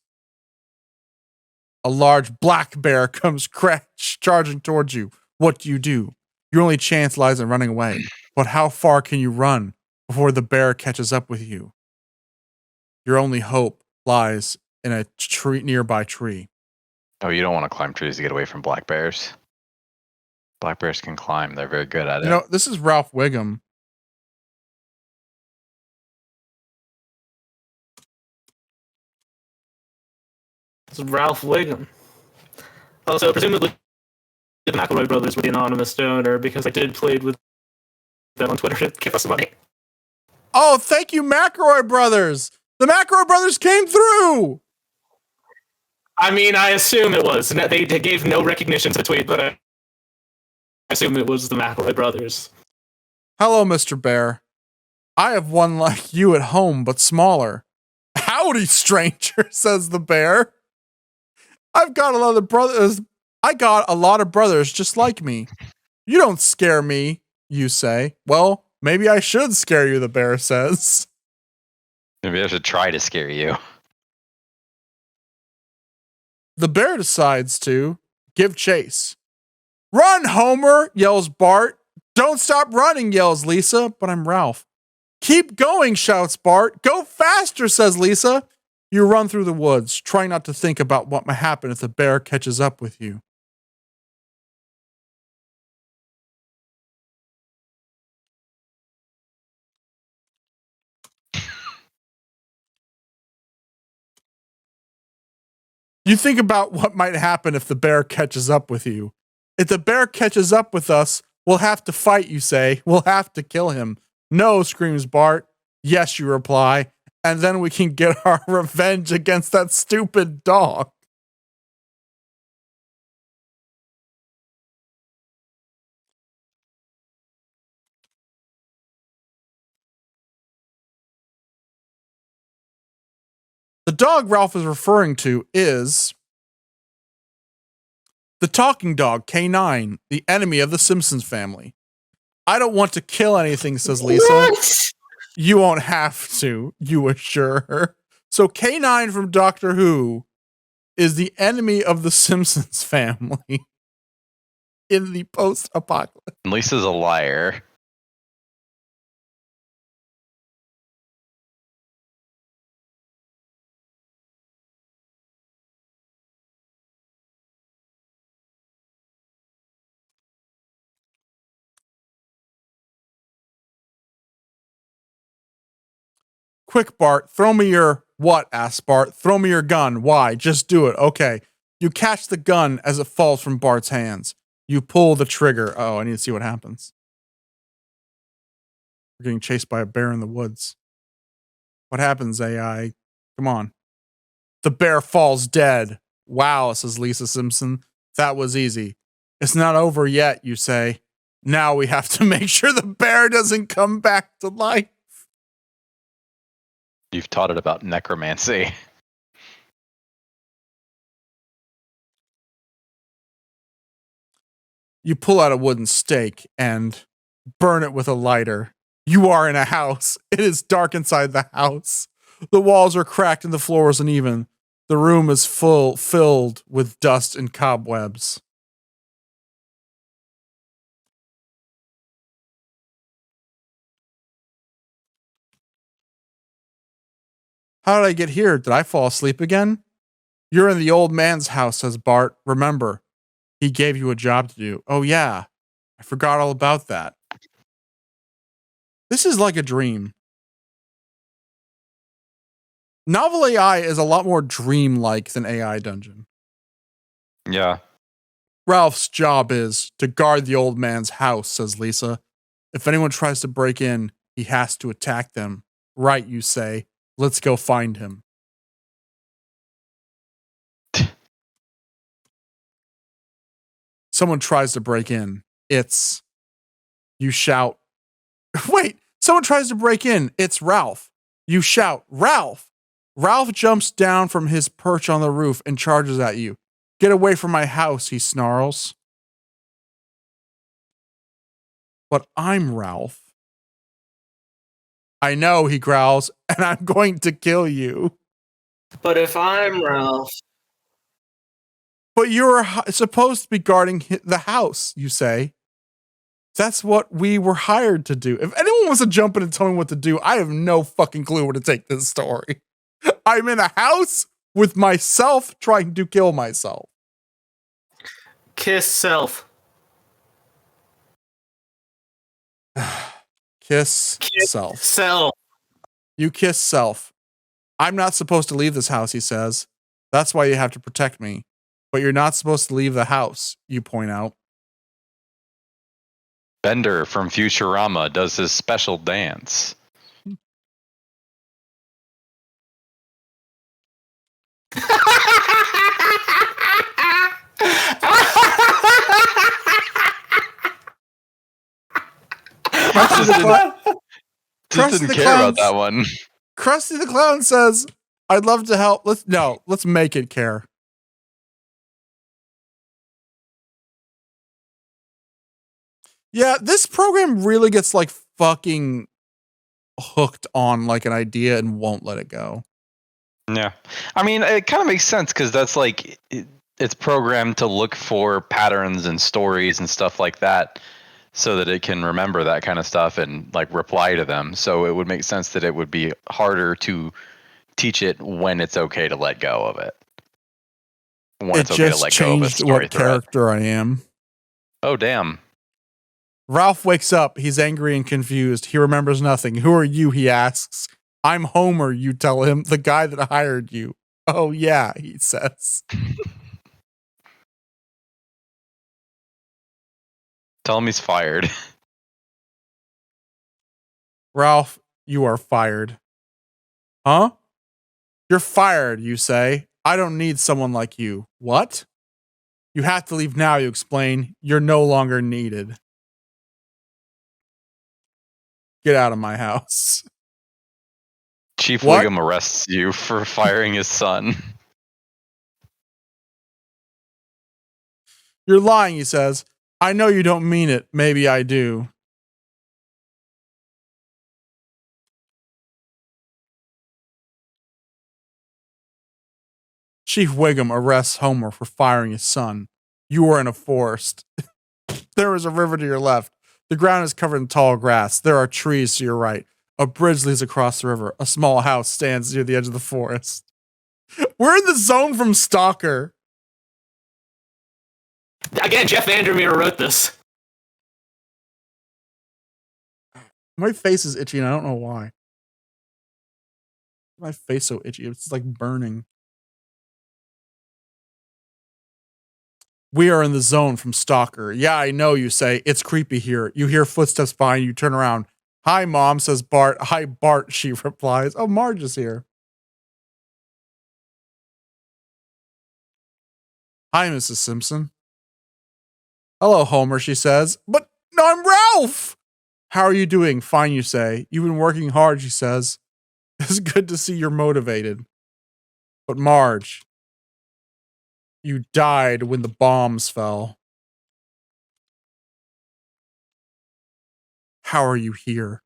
A large black bear comes charging towards you. What do? Your only chance lies in running away. But how far can you run before the bear catches up with you? Your only hope lies in a nearby tree. Oh, you don't want to climb trees to get away from black bears. Black bears can climb. They're very good at it. You know, this is Ralph Wiggum. It's Ralph Wiggum. Also, presumably, the McElroy brothers were the anonymous donor because I did plead with them on Twitter to give us money. Oh, thank you, McElroy brothers. The McElroy brothers came through. I mean, I assume it was. They gave no recognition to the tweet, but I assume it was the McElroy brothers. Hello, Mr. Bear. I have one like you at home, but smaller. Howdy, stranger, says the bear. I got a lot of brothers just like me. You don't scare me, you say. Well, maybe I should scare you, the bear says. Maybe I should try to scare you. The bear decides to give chase. Run, Homer, yells Bart. Don't stop running, yells Lisa, but I'm Ralph. Keep going, shouts Bart. Go faster, says Lisa. You run through the woods, trying not to think about what might happen if the bear catches up with you. You think about what might happen if the bear catches up with you. If the bear catches up with us, we'll have to fight, you say. We'll have to kill him. No, screams Bart. Yes, you reply. And then we can get our revenge against that stupid dog. The dog Ralph is referring to is the talking dog, K9, the enemy of the Simpsons family. I don't want to kill anything, says Lisa. What? You won't have to, you assure her. So K9 from Doctor Who is the enemy of the Simpsons family in the post-apocalypse. Lisa's a liar. Quick, Bart, throw me your... What? Asks Bart. Throw me your gun. Why? Just do it. Okay. You catch the gun as it falls from Bart's hands. You pull the trigger. Oh, I need to see what happens. We're getting chased by a bear in the woods. What happens, AI? Come on. The bear falls dead. Wow, says Lisa Simpson. That was easy. It's not over yet, you say. Now we have to make sure the bear doesn't come back to life. You've taught it about necromancy. You pull out a wooden stake and burn it with a lighter. You are in a house. It is dark inside the house. The walls are cracked and the floor is uneven. The room is filled with dust and cobwebs. How did I get here? Did I fall asleep again? You're in the old man's house, says Bart. Remember, he gave you a job to do. Oh, yeah. I forgot all about that. This is like a dream. Novel AI is a lot more dream-like than AI Dungeon. Yeah. Ralph's job is to guard the old man's house, says Lisa. If anyone tries to break in, he has to attack them. Right, you say. Let's go find him. Someone tries to break in. You shout. Wait, someone tries to break in. It's Ralph. You shout, Ralph! Ralph jumps down from his perch on the roof and charges at you. Get away from my house, he snarls. But I'm Ralph. I know, he growls, and I'm going to kill you. But if I'm Ralph... But you're supposed to be guarding the house, you say. That's what we were hired to do. If anyone wants to jump in and tell me what to do, I have no fucking clue where to take this story. I'm in a house with myself trying to kill myself. Kiss self. Kiss self. Self. You kiss self. I'm not supposed to leave this house, he says. That's why you have to protect me. But you're not supposed to leave the house, you point out. Bender from Futurama does his special dance. Just didn't care about that one. Krusty the Clown says, I'd love to help. Let's make it care. Yeah, this program really gets like fucking hooked on like an idea and won't let it go. Yeah. I mean, it kind of makes sense because that's like, it's programmed to look for patterns and stories and stuff like that so that it can remember that kind of stuff and like reply to them. So it would make sense that it would be harder to teach it when it's okay to let go of it. When it's okay to let go of a story what character I am. Oh, damn. Ralph wakes up. He's angry and confused. He remembers nothing. Who are you? He asks. I'm Homer, you tell him, the guy that hired you. Oh, yeah, he says. Tell him he's fired. Ralph, you are fired. Huh? You're fired, you say. I don't need someone like you. What? You have to leave now, you explain. You're no longer needed. Get out of my house. Chief What? Wiggum arrests you for firing his son. You're lying, he says. I know you don't mean it. Maybe I do. Chief Wiggum arrests Homer for firing his son. You are in a forest. There is a river to your left. The ground is covered in tall grass. There are trees to your right. A bridge leads across the river. A small house stands near the edge of the forest. We're in the zone from Stalker. Again, Jeff Vandermeer wrote this. My face is itchy and I don't know why. My face so itchy. It's like burning. We are in the zone from Stalker. Yeah, I know, you say. It's creepy here. You hear footsteps behind you. Turn around. Hi, Mom, says Bart. Hi, Bart, she replies. Oh, Marge is here. Hi, Mrs. Simpson. Hello, Homer, she says. But no, I'm Ralph. How are you doing? Fine, you say. You've been working hard, she says. It's good to see you're motivated. But Marge, you died when the bombs fell. How are you here?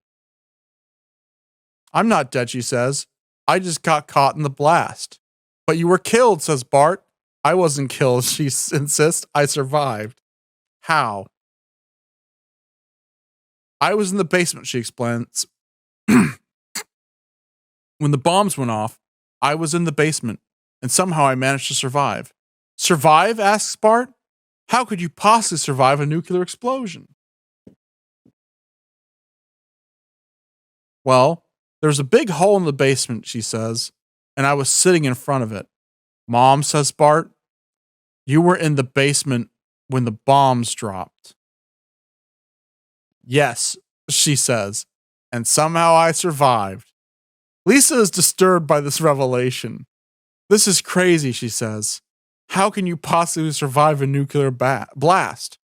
I'm not dead, she says. I just got caught in the blast. But you were killed, says Bart. I wasn't killed, she insists. I survived. How? I was in the basement, she explains. When the bombs went off, I was in the basement, and somehow I managed to survive. Survive? Asks Bart. How could you possibly survive a nuclear explosion? Well, there's a big hole in the basement, she says, and I was sitting in front of it. Mom, says Bart, you were in the basement when the bombs dropped. Yes, she says, and somehow I survived. Lisa is disturbed by this revelation. This is crazy, she says. How can you possibly survive a nuclear blast?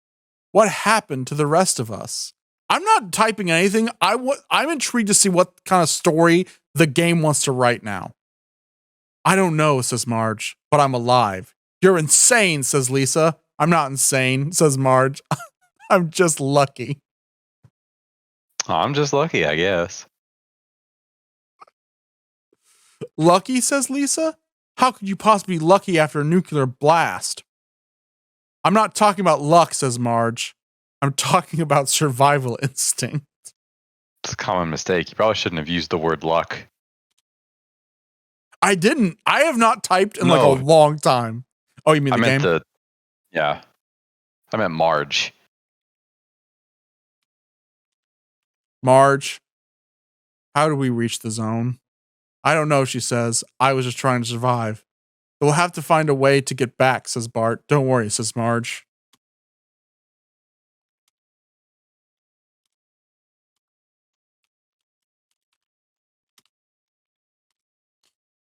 What happened to the rest of us? I'm not typing anything. I'm intrigued to see what kind of story the game wants to write now. I don't know, says Marge, but I'm alive. You're insane, says Lisa. I'm not insane, says Marge. I'm just lucky. Oh, I'm just lucky, I guess. Lucky, says Lisa? How could you possibly be lucky after a nuclear blast? I'm not talking about luck, says Marge. I'm talking about survival instinct. It's a common mistake. You probably shouldn't have used the word luck. I didn't. I have not typed in like a long time. Oh, you mean the game? Yeah. I meant Marge. Marge, how do we reach the zone? I don't know, she says. I was just trying to survive. We'll have to find a way to get back, says Bart. Don't worry, says Marge.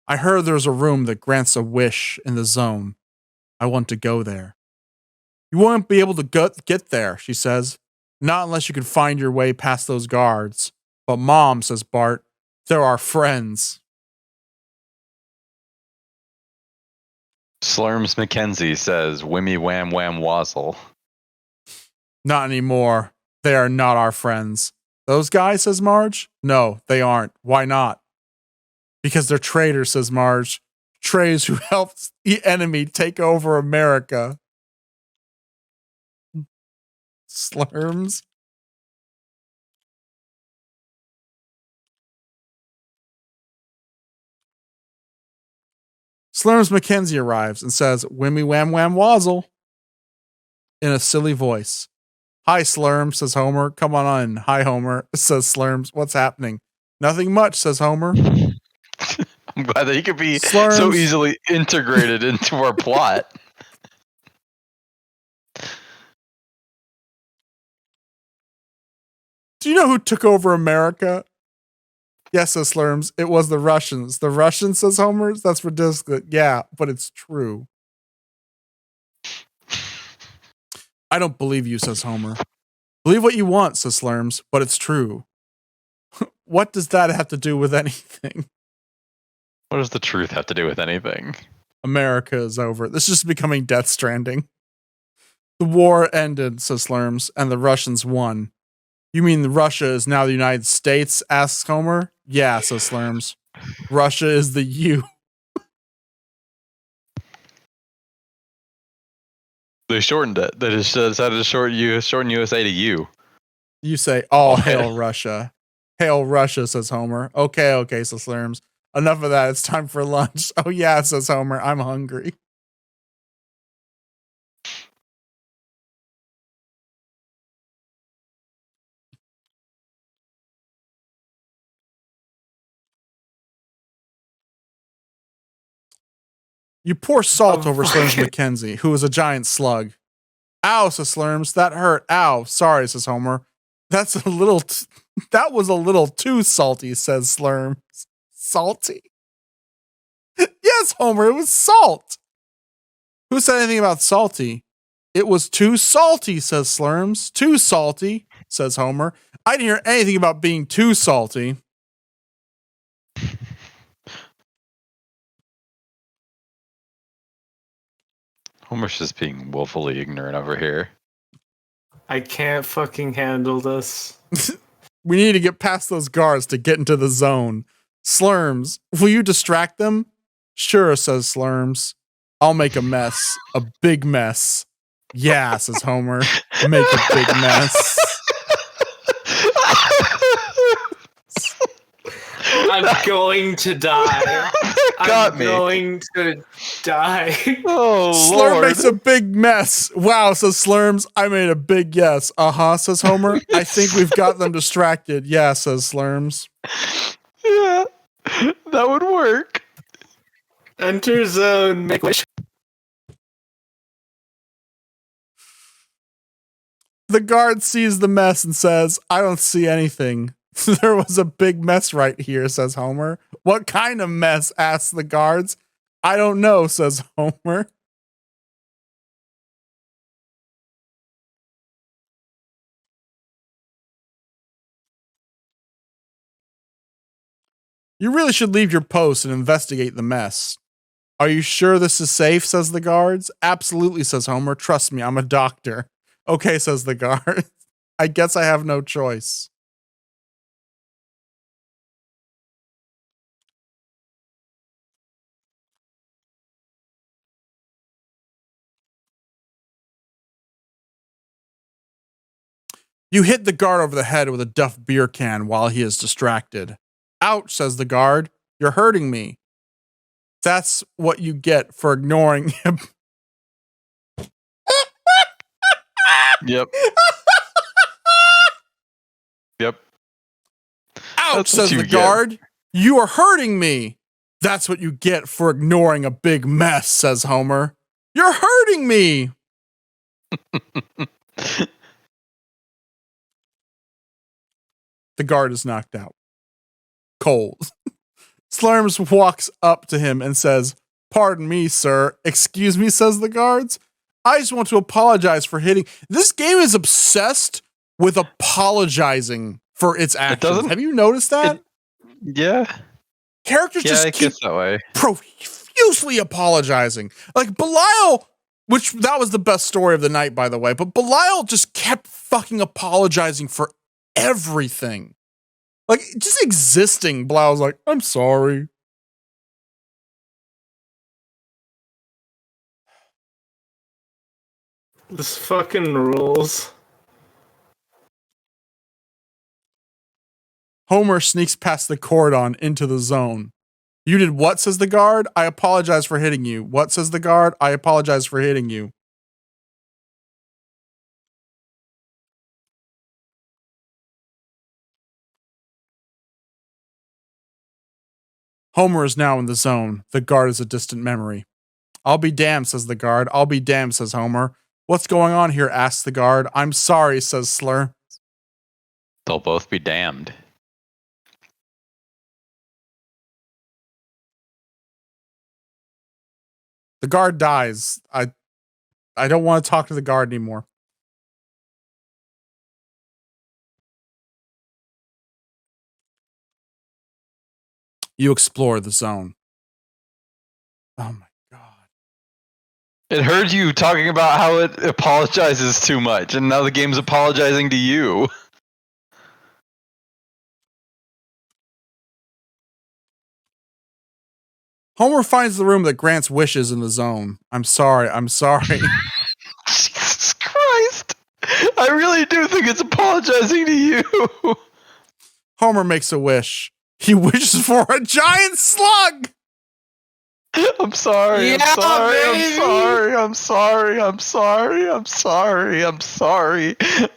I heard there's a room that grants a wish in the zone. I want to go there. You won't be able to get there, she says. Not unless you can find your way past those guards. But Mom, says Bart, they're our friends. Slurms McKenzie says, Wimmy wham wham wazzle. Not anymore. They are not our friends. Those guys, says Marge? No, they aren't. Why not? Because they're traitors, says Marge. Traitors who helped the enemy take over America. Slurms. Slurms McKenzie arrives and says, Wimmy wham wham wazzle. In a silly voice. Hi, Slurms, says Homer. Come on in. Hi, Homer, says Slurms. What's happening? Nothing much, says Homer. I'm glad that he could be so easily integrated into our plot. Do you know who took over America? Yes, says Slurms. It was the Russians. The Russians, says Homer. That's ridiculous. Yeah, but it's true. I don't believe you, says Homer. Believe what you want, says Slurms, but it's true. What does that have to do with anything? What does the truth have to do with anything? America is over. This is just becoming Death Stranding. The war ended, says Slurms, and the Russians won. You mean Russia is now the United States? Asks Homer. Yeah, says Slurms. Russia is the U. They shortened it. They just decided to shorten USA to U. You say, all hail Russia. Hail Russia, says Homer. Okay, says Slurms. Enough of that. It's time for lunch. Oh, yeah, says Homer. I'm hungry. You pour salt over Slurms McKenzie, who is a giant slug. Ow, says Slurms. That hurt. Ow. Sorry, says Homer. That was a little too salty, says Slurms. Salty? Yes, Homer, it was salt. Who said anything about salty? It was too salty, says Slurms. Too salty, says Homer. I didn't hear anything about being too salty. Homer's just being woefully ignorant over here. I can't fucking handle this. We need to get past those guards to get into the zone. Slurms, will you distract them? Sure, says Slurms. I'll make a mess. A big mess. Yeah, says Homer. Make a big mess. I'm going to die. Got me. Going to die. Oh, Slurm Lord. makes a big mess. Wow, says Slurms. I made a big yes. Uh-huh, says Homer. I think we've got them distracted. Yeah, says Slurms. Yeah, that would work. Enter zone. Make wish. The guard sees the mess and says, I don't see anything. There was a big mess right here, says Homer. What kind of mess? Asks the guards. I don't know, says Homer. You really should leave your post and investigate the mess. Are you sure this is safe, says the guards. Absolutely, says Homer. Trust me, I'm a doctor. Okay, says the guard. I guess I have no choice. You hit the guard over the head with a Duff beer can while he is distracted. Ouch, says the guard. You're hurting me. That's what you get for ignoring him. Yep. Yep. Ouch, says the guard. You are hurting me. That's what you get for ignoring a big mess, says Homer. You're hurting me. The guard is knocked out. Cold. Slurms walks up to him and says, Pardon me, sir. Excuse me, says the guards. I just want to apologize for hitting. This game is obsessed with apologizing for its actions. Have you noticed that? Yeah. Characters just it keep gets that way. profusely apologizing. Like Belial, which that was the best story of the night, by the way, but Belial just kept fucking apologizing for everything. Like, just existing, Belial's like, I'm sorry. This fucking rules. Homer sneaks past the cordon into the zone. You did what, says the guard? I apologize for hitting you. What, says the guard? I apologize for hitting you. Homer is now in the zone. The guard is a distant memory. I'll be damned, says the guard. I'll be damned, says Homer. What's going on here, asks the guard. I'm sorry, says Slur. They'll both be damned. The guard dies. I don't want to talk to the guard anymore. You explore the zone. Oh my god. It heard you talking about how it apologizes too much, and now the game's apologizing to you. Homer finds the room that grants wishes in the zone. I'm sorry. Jesus Christ. I really do think it's apologizing to you. Homer makes a wish. He wishes for a giant slug. I'm sorry. Yeah, I'm sorry. baby. I'm sorry. I'm sorry. I'm sorry. I'm sorry.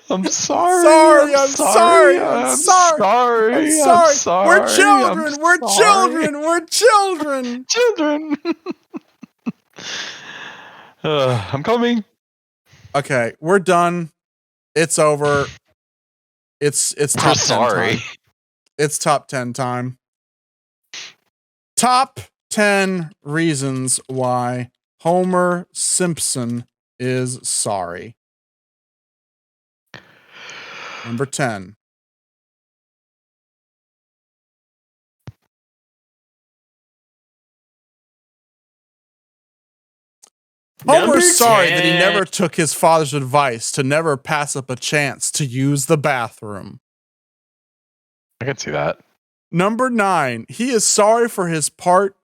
I'm sorry. I'm Sorry, I'm sorry. I'm sorry. I'm I'm sorry. sorry. We're children. I'm We're sorry. children. We're children. Children. I'm coming. Okay, we're done. It's over. It's We're top 10 sorry. time. It's top 10 time. Top 10 reasons why Homer Simpson is sorry. Number 10. Homer's sorry that he never took his father's advice to never pass up a chance to use the bathroom. I can see that. Number 9. He is sorry for his part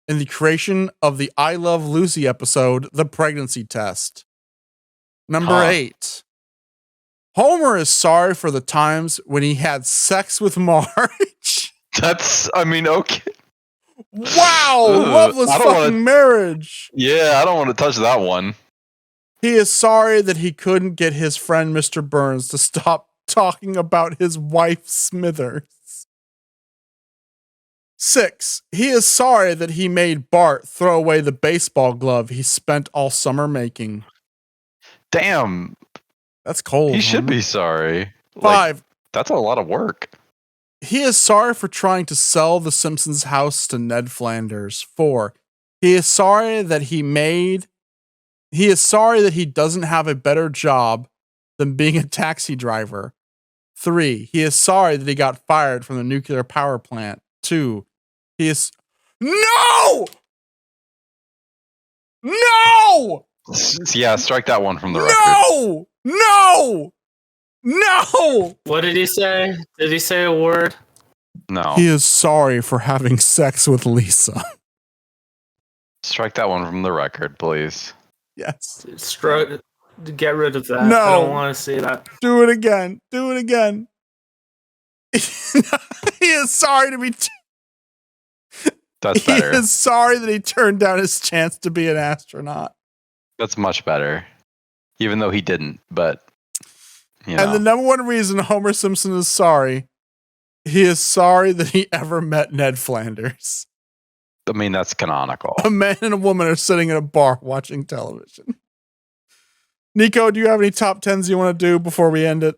in the creation of the I Love Lucy episode, The Pregnancy Test. Number 8. Homer is sorry for the times when he had sex with Marge. That's, I mean, okay. Wow, loveless fucking marriage. Yeah, I don't want to touch that one. He is sorry that he couldn't get his friend Mr. Burns to stop talking about his wife Smithers. 6. He is sorry that he made Bart throw away the baseball glove he spent all summer making. Damn. That's cold. He should be sorry. 5. That's a lot of work. He is sorry for trying to sell the Simpsons house to Ned Flanders. 4. He is sorry that he doesn't have a better job than being a taxi driver. 3. He is sorry that he got fired from the nuclear power plant. 2. He is No! Yeah, strike that one from the record. No! What did he say? Did he say a word? No. He is sorry for having sex with Lisa. Strike that one from the record, please. Yes. Get rid of that. No. I don't want to see that. Do it again. He is sorry to be... That's better. He is sorry that he turned down his chance to be an astronaut. That's much better. Even though he didn't, but... You know. And the number one reason Homer Simpson is sorry, he is sorry that he ever met Ned Flanders. I mean, that's canonical. A man and a woman are sitting in a bar watching television. Nico, do you have any top 10s you want to do before we end it?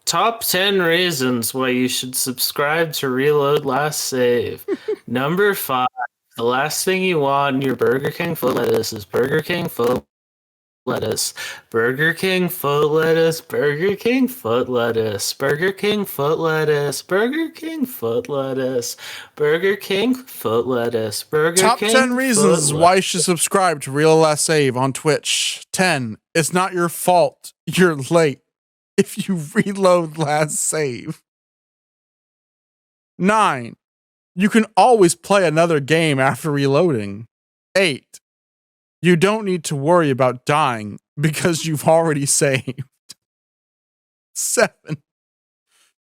Top 10 reasons why you should subscribe to Reload Last Save. Number 5. The last thing you want in your Burger King foot lettuce is Burger King foot lettuce. Burger King foot lettuce. Burger King foot lettuce. Burger King foot lettuce. Burger King foot lettuce. Burger King foot lettuce. Burger Top King 10 reasons why you should subscribe to Real Last Save on Twitch. 10. It's not your fault. You're late if you reload last save. 9. You can always play another game after reloading. 8. You don't need to worry about dying because you've already saved. 7.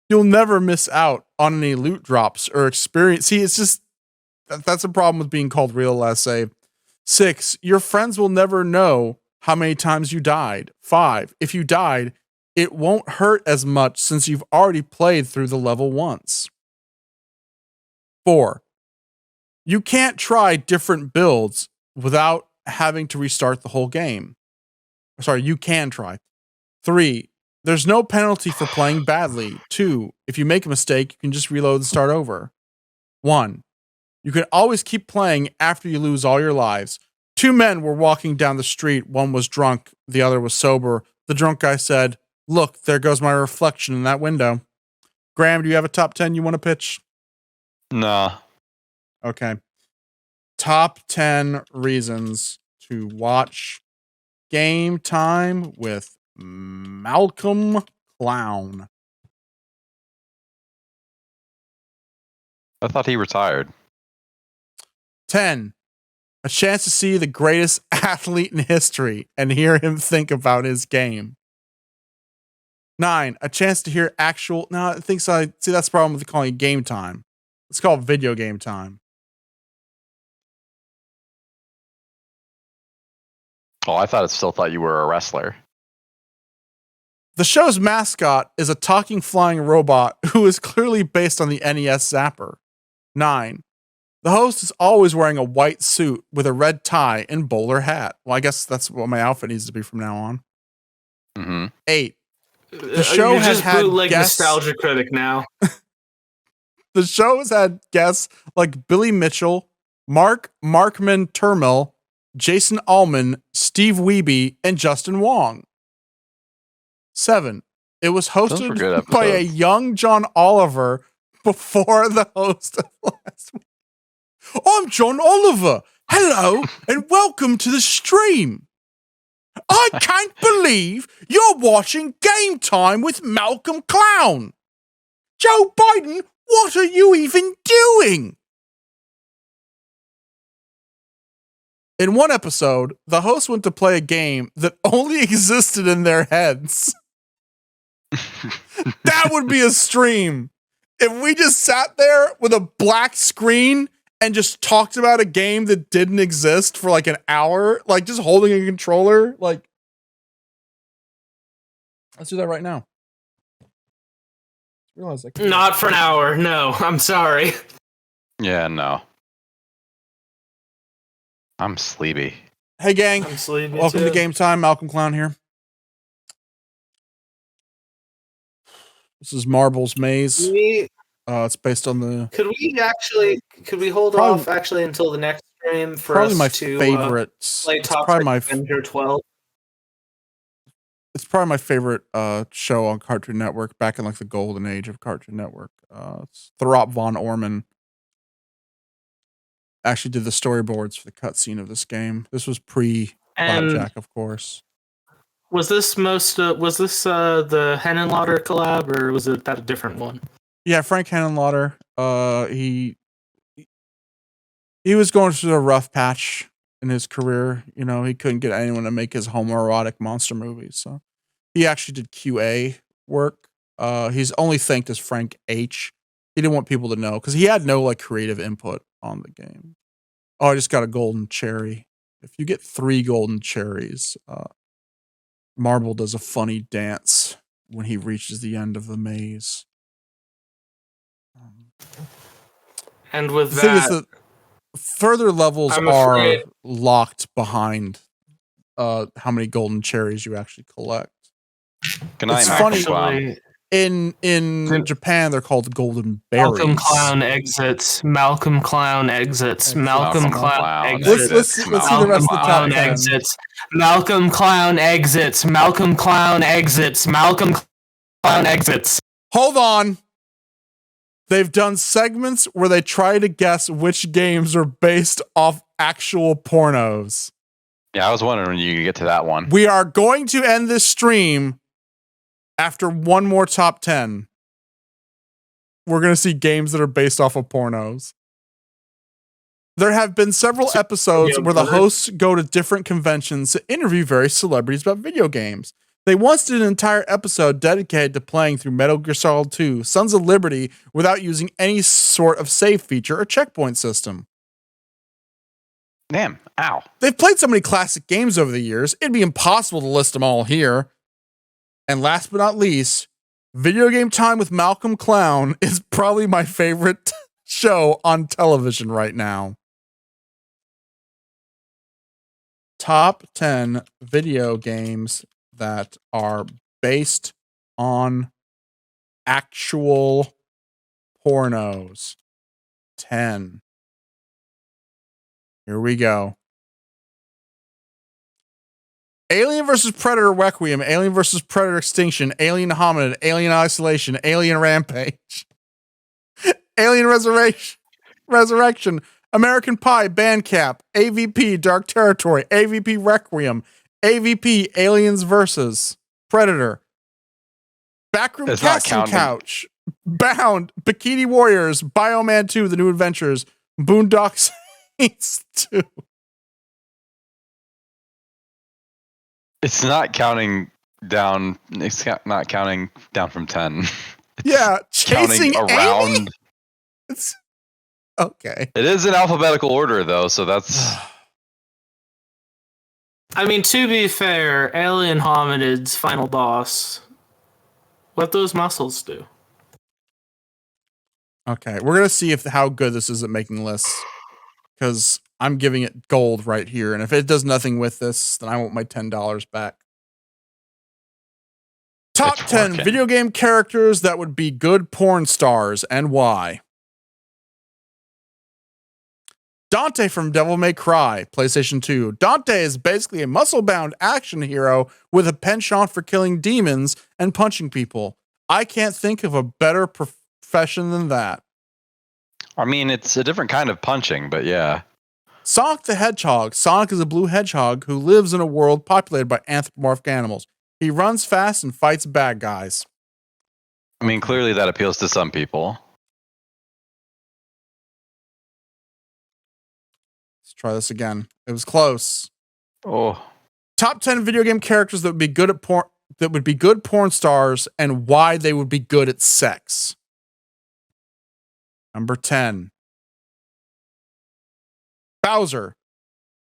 You'll never miss out on any loot drops or experience. See, it's just, that's a problem with being called Real Last Save. 6. Your friends will never know how many times you died. 5. If you died, it won't hurt as much since you've already played through the level once. 4. You can't try different builds without having to restart the whole game. Sorry, you can try. 3. There's no penalty for playing badly. 2, if you make a mistake, you can just reload and start over. 1, you can always keep playing after you lose all your lives. 2 men were walking down the street. One was drunk, the other was sober. The drunk guy said, "Look, there goes my reflection in that window." Graham, do you have a top 10 you want to pitch? Nah. Okay. Top 10 reasons to watch Game Time with Malcolm Clown. I thought he retired. 10, a chance to see the greatest athlete in history and hear him think about his game. 9, a chance to hear actual. No, I think so. See, that's the problem with calling it Game Time. Let's call it Video Game Time. Oh, I still thought you were a wrestler. The show's mascot is a talking flying robot who is clearly based on the NES Zapper. 9, the host is always wearing a white suit with a red tie and bowler hat. Well, I guess that's what my outfit needs to be from now on. Mm-hmm. 8, the show You're has just had bootleg guests. nostalgia critic now. The show has had guests like Billy Mitchell, Mark Markman Turmel, Jason Allman, Steve Wiebe, and Justin Wong. 7, it was Those were good hosted by a episodes. young John Oliver before the host of last week. I'm John Oliver. Hello and welcome to the stream. I can't believe you're watching Game Time with Malcolm Clown. Joe Biden, what are you even doing? In one episode, the host went to play a game that only existed in their heads. That would be a stream. If we just sat there with a black screen and just talked about a game that didn't exist for like an hour, like just holding a controller, like, let's do that right now. Realize I can't. Not for an hour. No, I'm sorry. Yeah, no. I'm sleepy. Hey gang, I'm sleepy welcome too. to Game Time. Malcolm Clown here. This is Marbles Maze. It's based on the Could we hold Probably- off actually until the next stream for probably us my to favorite. play It's Top probably my Avenger 12? it's probably my favorite show on Cartoon Network back in like the golden age of Cartoon Network. It's Throp von Orman actually did the storyboards for the cutscene of this game. This was pre And Blackjack, of course. was this the Henenlotter collab, or was it that a different one? Yeah, Frank Henenlotter. He was going through a rough patch in his career. You know, he couldn't get anyone to make his homoerotic monster movies, so he actually did QA work. He's only thanked as Frank H. He didn't want people to know because he had no like creative input on the game. Oh, I just got a golden cherry. If you get 3 golden cherries, Marble does a funny dance when he reaches the end of the maze. And with The thing is that, that further levels I'm are afraid- locked behind how many golden cherries you actually collect. Good night, It's Malcolm funny. Clown. In Japan, they're called golden berries. Malcolm Clown exits. Malcolm Clown exits. Malcolm Clown exits. Let's see the rest of the top Clown 10. exits. Malcolm Clown exits. Malcolm Clown exits. Malcolm Clown exits. Hold on. They've done segments where they try to guess which games are based off actual pornos. Yeah, I was wondering when you could get to that one. We are going to end this stream after one more top 10. We're going to see games that are based off of pornos. There have been several episodes where the hosts go to different conventions to interview various celebrities about video games. They once did an entire episode dedicated to playing through Metal Gear Solid 2, Sons of Liberty, without using any sort of save feature or checkpoint system. Damn, ow. They've played so many classic games over the years, it'd be impossible to list them all here. And last but not least, Video Game Time with Malcolm Clown is probably my favorite show on television right now. Top 10 video games that are based on actual pornos. 10. Here we go. Alien vs. Predator Requiem, Alien vs. Predator Extinction, Alien Hominid, Alien Isolation, Alien Rampage, Alien Resurrection, American Pie, Bandcap, AVP, Dark Territory, AVP Requiem, AVP, Aliens vs. Predator, Backroom It's not Casting counting. Couch, Bound, Bikini Warriors, Bioman 2, The New Adventures, Boondock Saints 2. It's not counting down. It's not counting down from 10. It's Yeah, Chasing counting around. Amy? It's okay. It is in alphabetical order though, so that's. I mean, to be fair, Alien Hominid's final boss. What those muscles do. Okay, we're gonna see how good this is at making lists, because I'm giving it gold right here, and if it does nothing with this, then I want my $10 back. Top 10 video game characters that would be good porn stars and why. Dante from Devil May Cry, PlayStation 2. Dante is basically a muscle-bound action hero with a penchant for killing demons and punching people. I can't think of a better profession than that. I mean, it's a different kind of punching, but yeah. Sonic the Hedgehog. Sonic is a blue hedgehog who lives in a world populated by anthropomorphic animals. He runs fast and fights bad guys. I mean, clearly that appeals to some people. Let's try this again. It was close. Oh. Top 10 video game characters that would be good at porn, that would be good porn stars, and why they would be good at sex. Number 10. Bowser.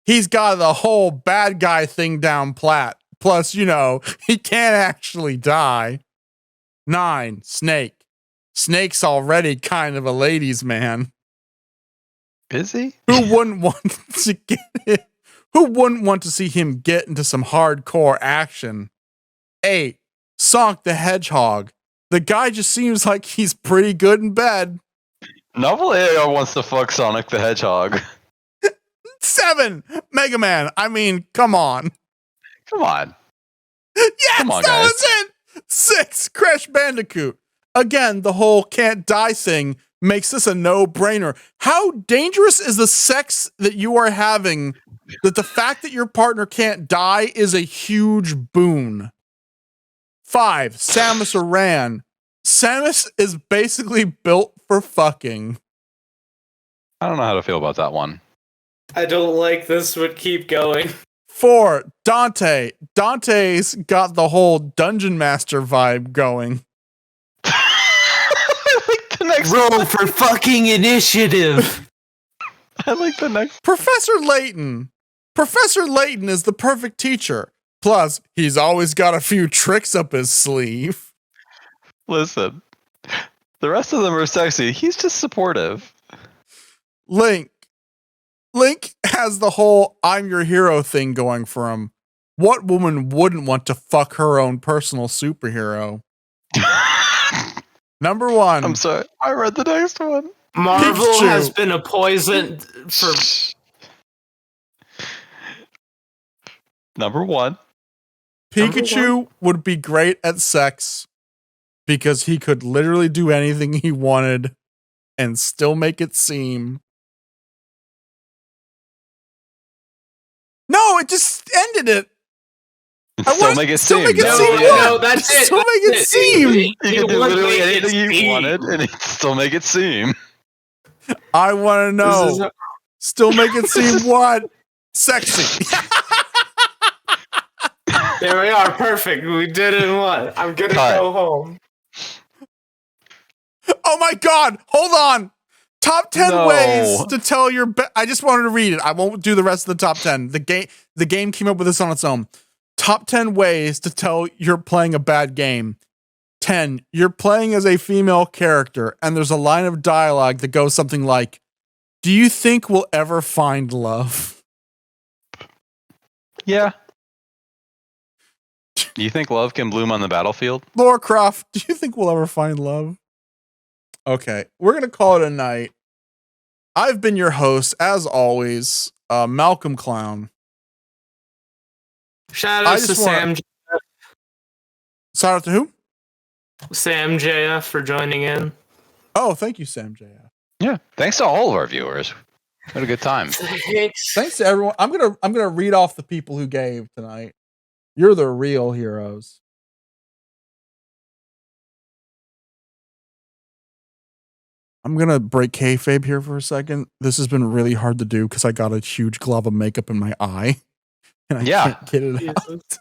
He's got the whole bad guy thing down plat. Plus, you know, he can't actually die. 9. Snake. Snake's already kind of a ladies' man. Is he? Who wouldn't want to get it? Who wouldn't want to see him get into some hardcore action? 8. Sonic the Hedgehog. The guy just seems like he's pretty good in bed. Novel AR wants to fuck Sonic the Hedgehog. 7. Mega Man. I mean, come on. Come on. Yes, Come on, that guys. was it. 6. Crash Bandicoot. Again, the whole can't die thing makes this a no-brainer. How dangerous is the sex that you are having that the fact that your partner can't die is a huge boon? 5. Samus Aran. Samus is basically built for fucking. I don't know how to feel about that one. I don't like this, but keep going. 4. Dante. Dante's got the whole dungeon master vibe going. I like the next Roll one. for fucking initiative. I like the next. Professor Layton. Professor Layton is the perfect teacher. Plus, he's always got a few tricks up his sleeve. Listen, the rest of them are sexy. He's just supportive. Link. Link has the whole I'm your hero thing going for him. What woman wouldn't want to fuck her own personal superhero? Number 1. I'm sorry. I read the next one. Marvel Pikachu. has been a poison for. Number 1. Pikachu would be great at sex because he could literally do anything he wanted and still make it seem. No, it just ended it. Still make it still seem. make it No, seem yeah. what? No, that's it. Still make it seem. You can do literally make it anything you seem. wanted, and he'd still make it seem. I want to know. This is Still make it seem what? Sexy. There we are. Perfect. We did it in one. I'm gonna Cut. go home. Oh my God. Hold on. Top 10 No. ways to tell your I just wanted to read it. I won't do the rest of the top 10. The game came up with this on its own. Top 10 ways to tell you're playing a bad game. 10. You're playing as a female character and there's a line of dialogue that goes something like, "Do you think we'll ever find love?" Yeah. You think love can bloom on the battlefield? Laura Croft, do you think we'll ever find love? Okay, we're gonna call it a night. I've been your host, as always, Malcolm Clown. Shout out to Sam. Shout out to who? Sam JF for joining in. Oh, thank you, Sam JF. Yeah, thanks to all of our viewers. Had a good time. Thanks to everyone. I'm gonna read off the people who gave tonight. You're the real heroes. I'm gonna break kayfabe here for a second. This has been really hard to do because I got a huge glob of makeup in my eye, and I can't get it out.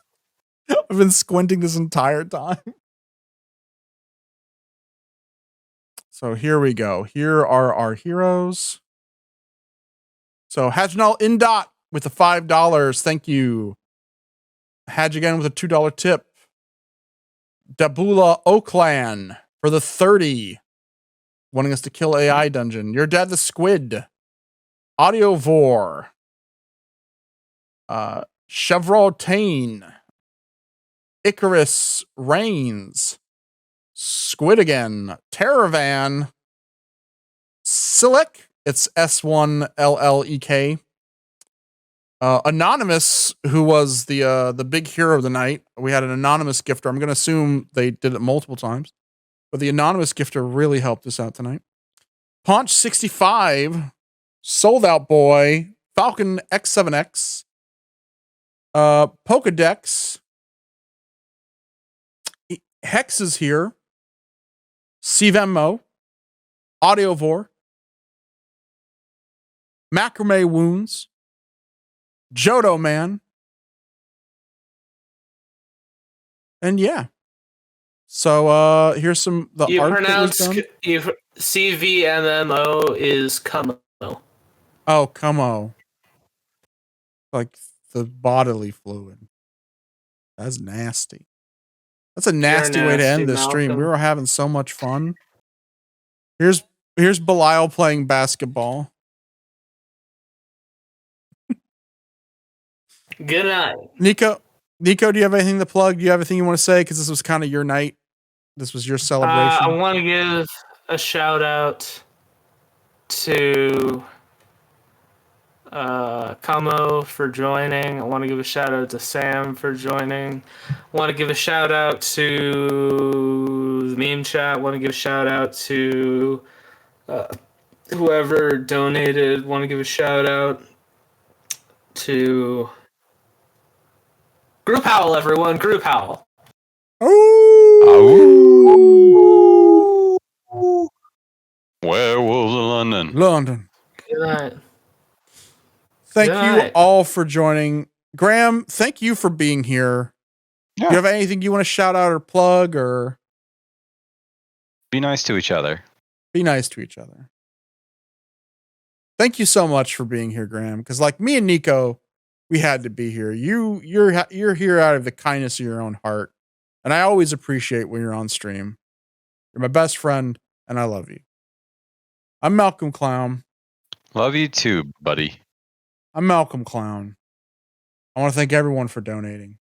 I've been squinting this entire time. So here we go. Here are our heroes. So Hajnal Indot with the $5. Thank you. Hadge again with a $2 tip. Dabula Oakland for the 30. Wanting us to kill AI dungeon. Your dad the squid. Audiovore. Chevrolet Tane. Icarus Reigns. Squid again. Terravan. Silic. It's S1LLEK. Anonymous, who was the big hero of the night. We had an anonymous gifter. I'm going to assume they did it multiple times. But the anonymous gifter really helped us out tonight. Paunch 65. Sold Out Boy. Falcon X7X. Pokedex. Hex is here. Cvemmo. Audiovore. Macrame Wounds. Jodo Man. And yeah. So here's some the you art pronounce that was done. CVMMO is Como. Oh, Como. Like the bodily fluid. That's nasty. That's a nasty way to end this stream. We were having so much fun. Here's Belial playing basketball. Good night. Nico, do you have anything to plug? Do you have anything you want to say? Because this was kind of your night. This was your celebration. I want to give a shout out to Kamo for joining. I want to give a shout out to Sam for joining. I want to give a shout out to the meme chat. I want to give a shout out to whoever donated. I want to give a shout out to Group Howl, everyone. Group Howl. Oh. Werewolves of London. Good night. Thank you all for joining. Graham, thank you for being here. Yeah. Do you have anything you want to shout out or plug or? Be nice to each other. Be nice to each other. Thank you so much for being here, Graham. Because like me and Nico, we had to be here. You're here out of the kindness of your own heart. And I always appreciate when you're on stream. You're my best friend, and I love you. I'm Malcolm Clown. Love you too, buddy. I'm Malcolm Clown. I want to thank everyone for donating.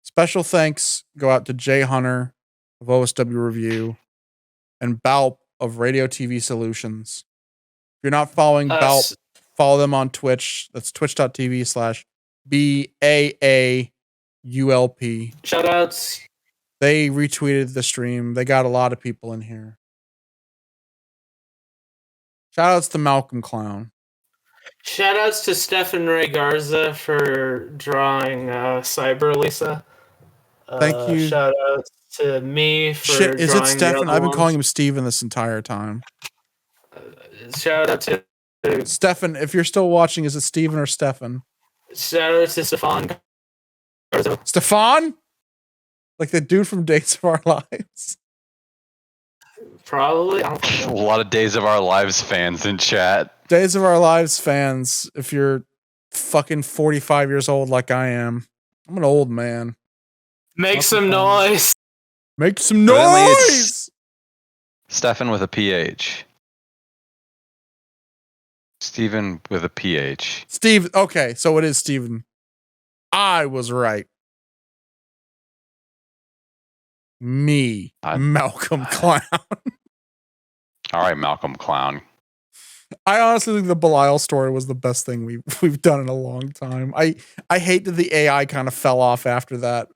Special thanks go out to Jay Hunter of OSW Review and Balp of Radio TV Solutions. If you're not following Balp, follow them on Twitch. That's twitch.tv/BAAULP. Shoutouts. They retweeted the stream. They got a lot of people in here. Shoutouts to Malcolm Clown. Shoutouts to Stefan Ray Garza for drawing Cyber Lisa. Thank you. Shoutouts to me for Shit, is it Stefan? I've been ones. calling him Steven this entire time. Shout out to Stefan. If you're still watching, is it Steven or Stefan? Shout out to Stefan. Stefan? Like the dude from Days of Our Lives? Probably. A lot of Days of Our Lives fans in chat. Days of Our Lives fans, if you're fucking 45 years old like I am, I'm an old man. Make some noise. Make some noise! Stefan with a PH. Steven with a PH. Steve, okay, so it is Steven. I was right. Me, Malcolm Clown. All right, Malcolm Clown. I honestly think the Belial story was the best thing we've done in a long time. I hate that the AI kind of fell off after that.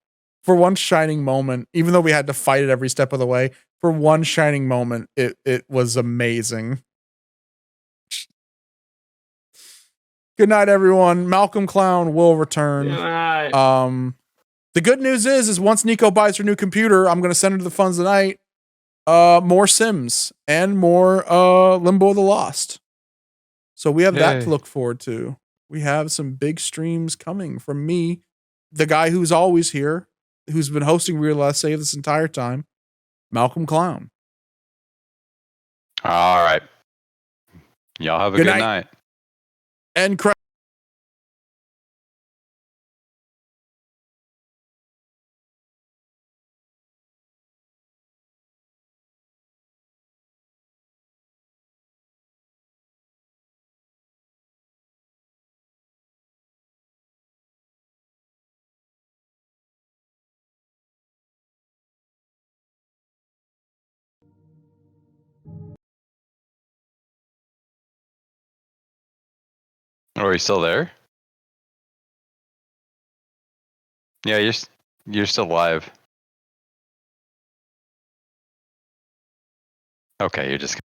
For one shining moment, even though we had to fight it every step of the way, for one shining moment, it was amazing. Good night, everyone. Malcolm Clown will return. Good night. The good news is once Nico buys her new computer, I'm gonna send her the funds tonight. More Sims and more Limbo of the Lost. So we have that to look forward to. We have some big streams coming from me, the guy who's always here, who's been hosting Real Last Save this entire time, Malcolm Clown. All right. Y'all have a good night. And Oh, are you still there? Yeah, you're still live. Okay, you're just